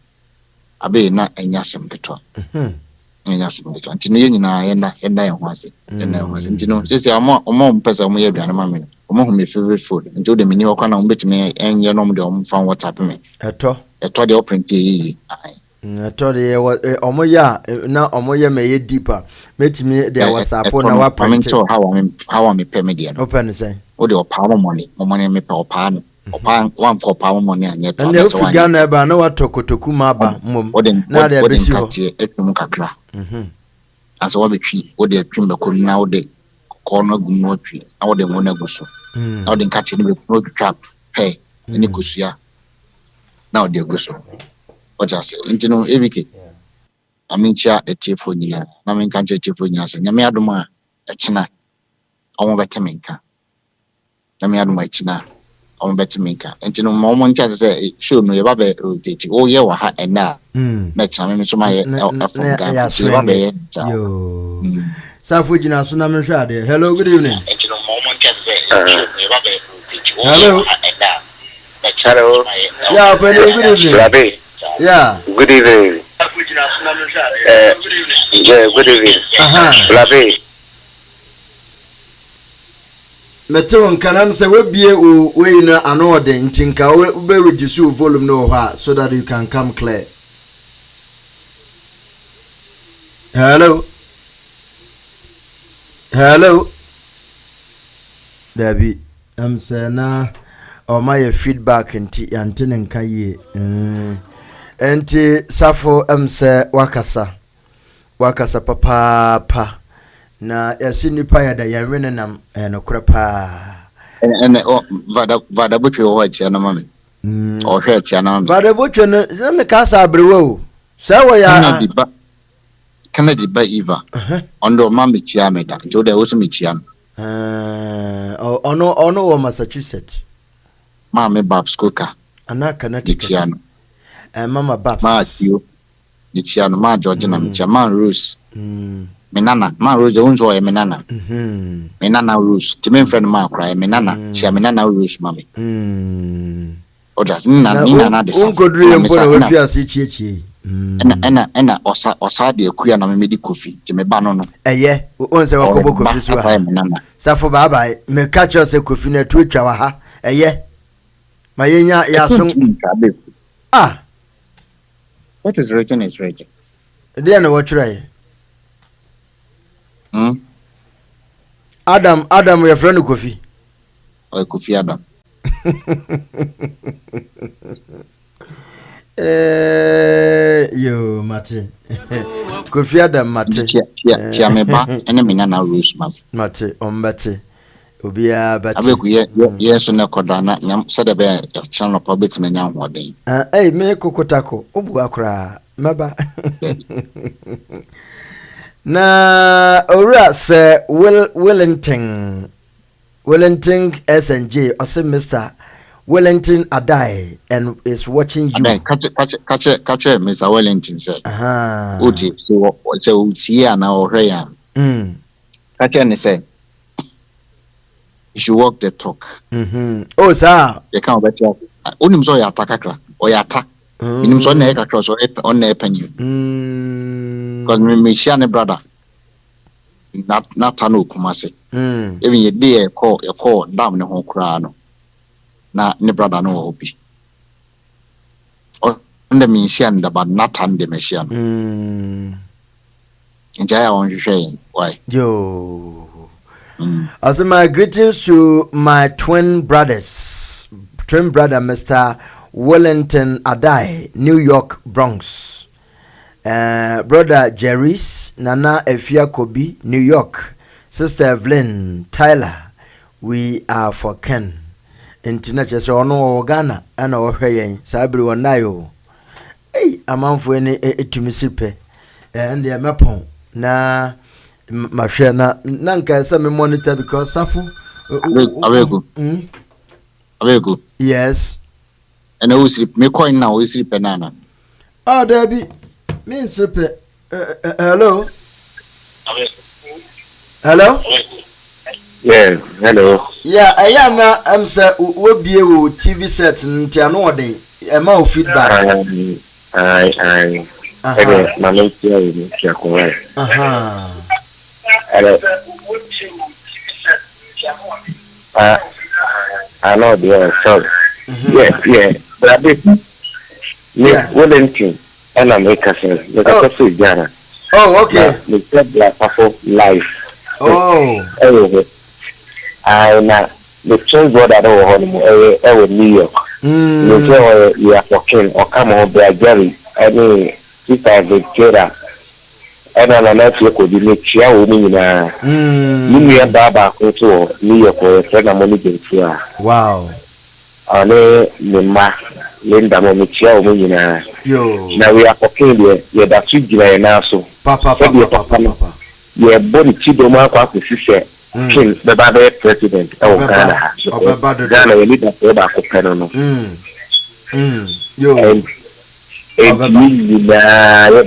abe na enyasem keto. Ntino ye nyina yenda ye hwase ntino sisi omo mpesa omo ye aduane ma me omo hu me favorite food nti o de meni okwa na ombetime enye no mo de omo fan WhatsApp me eto de oprint yi eto de omo ya na omo ye me ye deeper metime de WhatsApp na wa print how me pay media open say o de opa money me pay opa no opa wan for opa money anye to na ofi Ghana ba na watokotoku ma ba mom na de abesi ho etum kakra as what betwi o de twim be ko na o de ko no gu no twi na o de mo na gu so na o de nkache ni be no trap pay ni kusua na o de gu so o just intino evike amincha etifo nyina na men kanche etifo nyina se nyame adoma echina omo betemenka nyame adoma echina omo betemenka intino mo ncha se show no ye ba be rotate o ye wa ha ena na echina me so ma ye ya swing yo Safu jina so na me hwa de hello good evening intino mo ncha se show no ye ba be rotate hello hello yeah good evening Rabi. Yeah. Good evening. Yeah, good evening. Blabe. Meteon kanam say we bie o we na anode ntinka we be reduce volume no ha so that you can come clear. Hello. Debbie, I'm saying or my feedback and antin kaye. Enti safo say wakasa papa na yasi nipa ya da yɛwene nam nokora paa vada butwe wo atia na mame o hwe atia na mame vada butwe no se me ka sa abrewo o se wo ya Kennedy ba Eva ondo mame tia me da nti de wo so me tia no ono wo Massachusetts mame Babs Coker ana Connecticut mama Babs ma tio ni tia no ma George na me tia man Rose Menana, ma Rose unzo e menana. Menana Rose. Timen friend ma cry menana. She menana Rose mami. Odas nina na de sa. Unkodri mbona we fi ase chiechi. Ena osa de akuya na me di kofi. Ti me ba no no. Eye, onse wakobo kofi so ha. Safo bye me catch us kofi na tu atwa wa ha. Eye. Ma yenya ya so. Ah. What is written is written. Dey na what try. Adam, your friend Kofi. Oh, Kofi Adam. Yo, Mate. Kofi Adam, Mate. Tia me ba, ene me na Rose Mate, Mate. Obia bati. Abeku ye so na kodana, nyam se de be ya channel pa beti me nyam hoden. Me kokotako, obu akra, maba. Na ora se Wellington SNJ or say Mr. Wellington Adai and is watching you. Catch Mr. Wellington say. Uti so uti na ohwe ya. Catch and say you should walk the talk. Oh sir. You can't bet you. Onim so ya takakra or ya tak. Minim so na e kakra so on na epanyu. Because me share ne brother not tano kumase even ye dey call down ne ho kra no na ne brother no obi on the me share ne but not tan de me share njaya on hwe why yo also my greetings to my twin brother Mr. Wellington Adai, New York, Bronx. Brother Jerry's, Nana Efia Kobi, New York. Sister Evelyn Tyler, we are for Ken. International so no Ghana and our hey, Sabri Wanayo. Hey, a month when it to Mississippi and the Mapon. Na Mashana Nanka some monitor because Safu. Avego. Yes. And I will sleep. Me coin now. We sleep banana. Oh, Debbie. Me sleep. Hello. Hello. Yeah. Hello. Yeah, I am now. I'm sir. We be a TV set. Ntiano day. Amount feedback. I. Okay. Mama, you correct. Hello. I know the sorry. Yeah. But Wellington and America says, Ghana. Oh, okay. The club like life. Oh. The church brother over New York. You are for King or come on, Jerry. Any sister Victoria. And I'm not could be make women in Baba go to New York or money. Wow. Lema Linda Momichia women now we are talking here that you give now so Papa your body chidoma kwa sister King the Baba president Ghana Ghana we need that back no yo and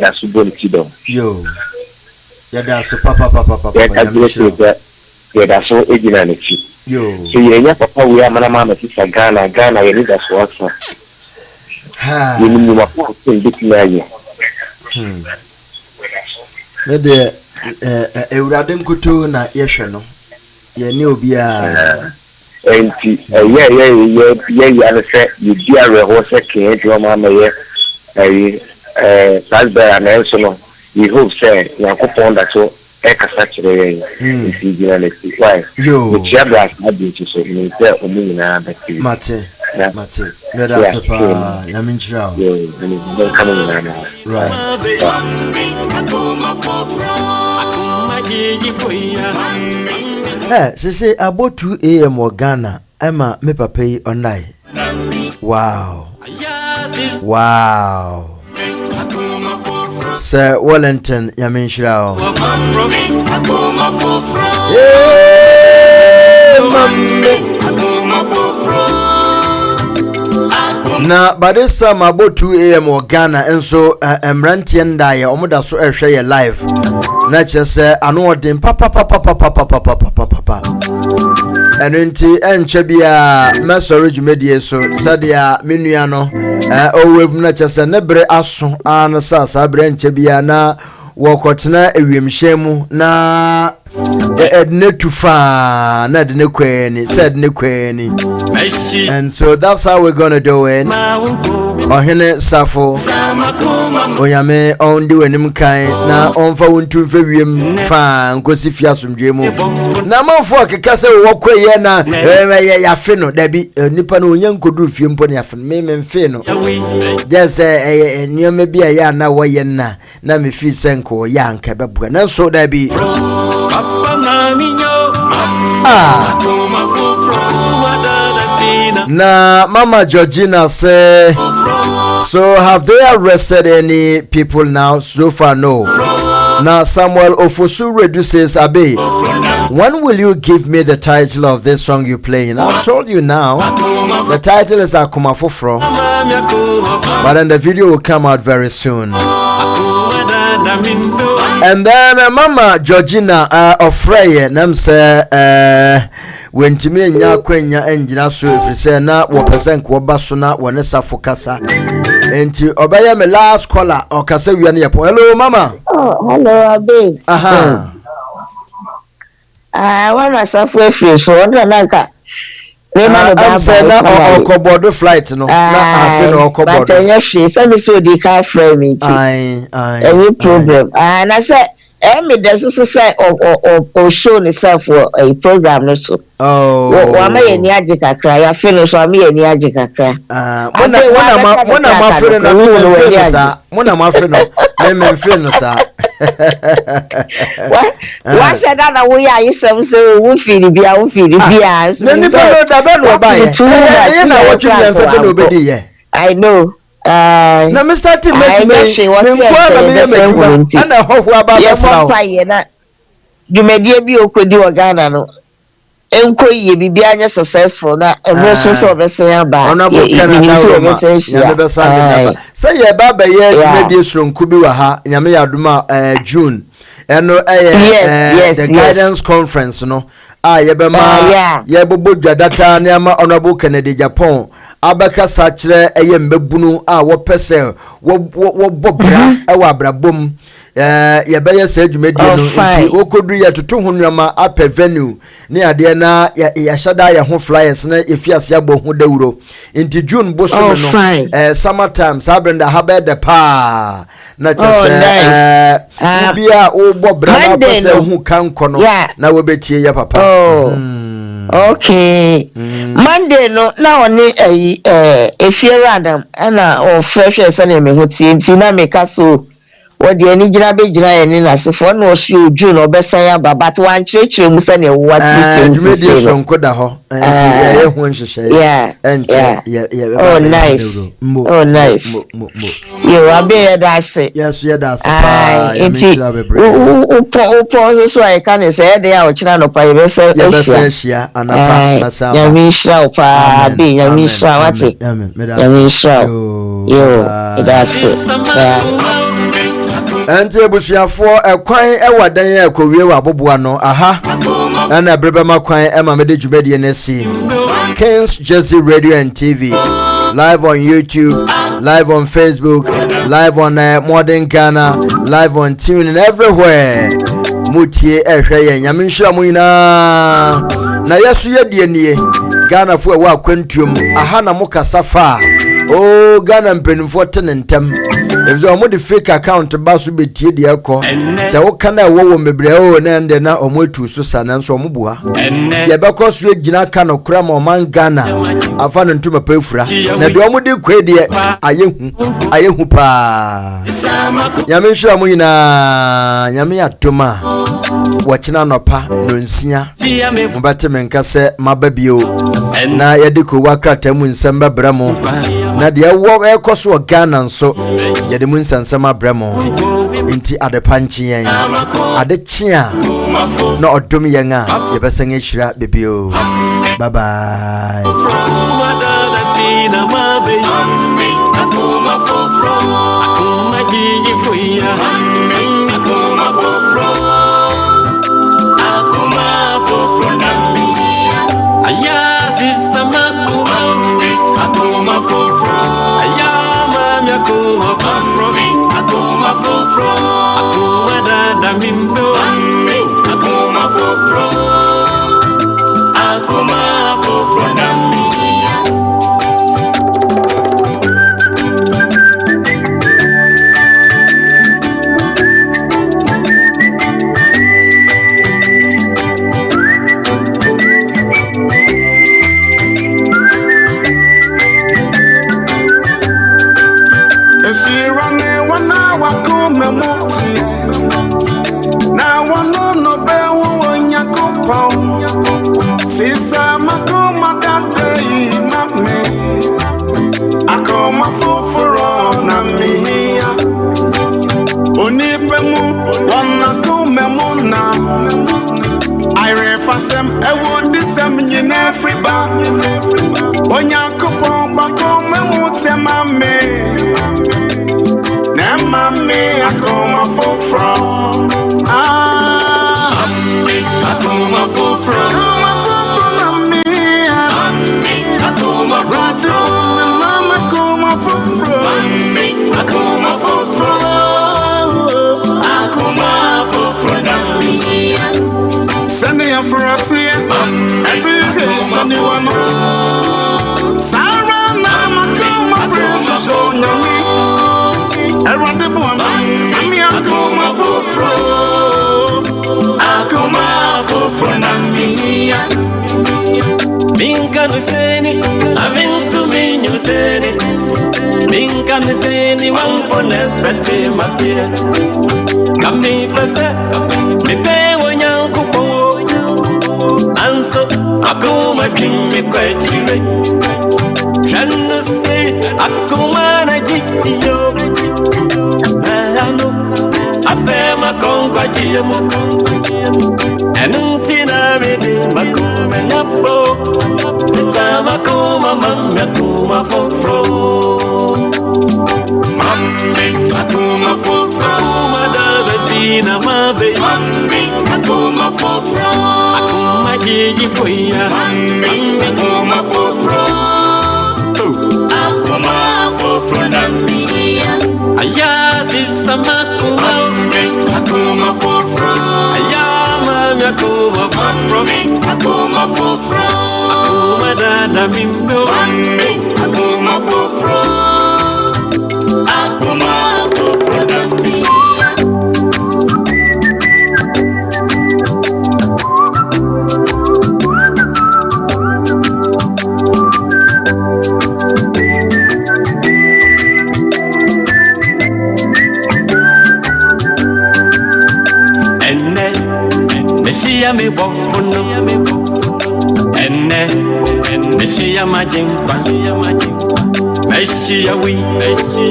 that's body chidom yo that's papa that's so ignorant. Yo. So you papa we are mama sister Ghana you need us to answer. You need to put in this area. The Euradem Kutu na yehwe no. Ye ne obi a enti yeah you say you dear reho say kin to mama ye Salisbury and also no we hope say Yakopon that so ekasa kyerɛ yɛn nti gyina na si why mekyia bra saa de nti so ne sɛ ɔmo nyinaa bɛtiri mate meda se pa nyame nkyira o right sese about 2 a.m. or Ghana Emma me papa yi online wow Sir Wellington nyame nhyira o na badesa about 2 a.m. or Ghana enso emrantie ndaye omoda so ehwe ye live na chese ano odin papa enenti enche bia mesori jumedie so sadia menua no owem na chese ne bre aso an sasa bre enche bia na wokotena ewiemhyemu na edne tufa na edne kweni said ne kweni and so that's how we're gonna do it ohene safo oyame ondi wenim kan na onfa wontu mfa wiem fa nkosi fiasomdwe mu na manfo akeka se wo kweye na yafe no dabi nipa no onyan koduru fie mpo na yafe me mfe no just nioma bia ya na woye na me fi senko ya nka bebu na so dabi na Mama Georgina say, so have they arrested any people now? So far no. Now Samuel Ofosu reduces Abe. When will you give me the title of this song you're playing? I've told you now. The title is Akuma Fofro, but then the video will come out very soon. And then Mama Georgina of Frey nam say wentimi nya kwenya enjina so efrise na wo pesen ko baso na wone safo kasa enti obeye me last caller okasa wi na yepo. Hello mama. Oh hello Abe. Aha. Wana safo efire so wona nanka I'm saying na okobodo flight no na afi no okobodo but yes say me so di car frame me any problem and I say me there's also say or show itself for a program no so wa ma ye ni aje kakra ya finish wa me ye ni aje kakra mona ma fere na me fere sa mona ma fere no me fere no sa wa said that we are isem say we feel bia na ni no da be no ba ye na what you say be no be di ye I know na Mr. Tim me kwa na me meduma ana hoho aba basra na dwumadie bi okodi Ghana no enko ye bibia anya successful na ebe so obesen aba ona bo kana na roma ya be sande say ye baba ye dwumadie sronku bi wa ha nyame ya duma June eno the guidance conference no ye be ma ye bobo dwadata na ma honorable Kennedy Japan abaka sachre eye mbebunu wo pese wo bobra wa abrabom ye beye se dwumadie no nti okodu ye toto honwama ape venue ne ade na ya shada ye ho flyers na efiase abo ho dawuro nti June bosom no summer time sabrenda habe de pa na chese bia o bobra na pese ho kanko no na wo betie ye papa okay Monday no na oni efiere adam na o fresh ese me ho tie nti na me ka so wodi ani gina be gina eni na sefo na o si oju na obesan ya baba to wan chirechire mu se na ewo ati dwumedie sonko da ho nti ye ho nhyehyɛ oh nice you Abe that say yes that pa ya me shira bebre upo so I can say dey a o kira no pa ye be se ehia anapa masa ya me shira pa Abe ya me shira wate ya me shira yo that's enti ebusuafo ekwan ewadan ya ekowie wa boboa no aha na brebe makwan ema mede dwumedie na si Kings Jersey Radio and TV live on YouTube, live on Facebook, live on Modern Ghana, live on TuneIn everywhere. Mutie ehwe ye nyame nhira mu nyina na yesu ye die nie Ghana fo wa kwantuom aha na mokasa fa o Ghana mpenimfo tenentem if you are the fake account basu be tie de akọ se wo kana wo mebre o na ende na omotu so sana nso omubua ye be kọ so egina ka no kura ma man Ghana afa no ntuma pefura na de omudi kwe de ayehu pa nyame nhira mu nyina nyame atoma wachina nopa no nsia mbate menka se mababio na yediko wakrata mu nsamba bramo na de wo ekoso Ghana nso yede mu nsansama bramo inti adepanchi yen adechia na odom yen a yebesan ehira bebio bye bye.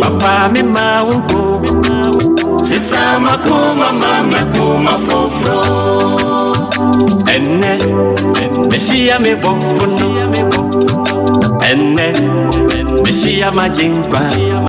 Papa me ma wunko Sisa makuma mami kuma fofro Enne Meshia me bofuno Enne Meshia majinkwa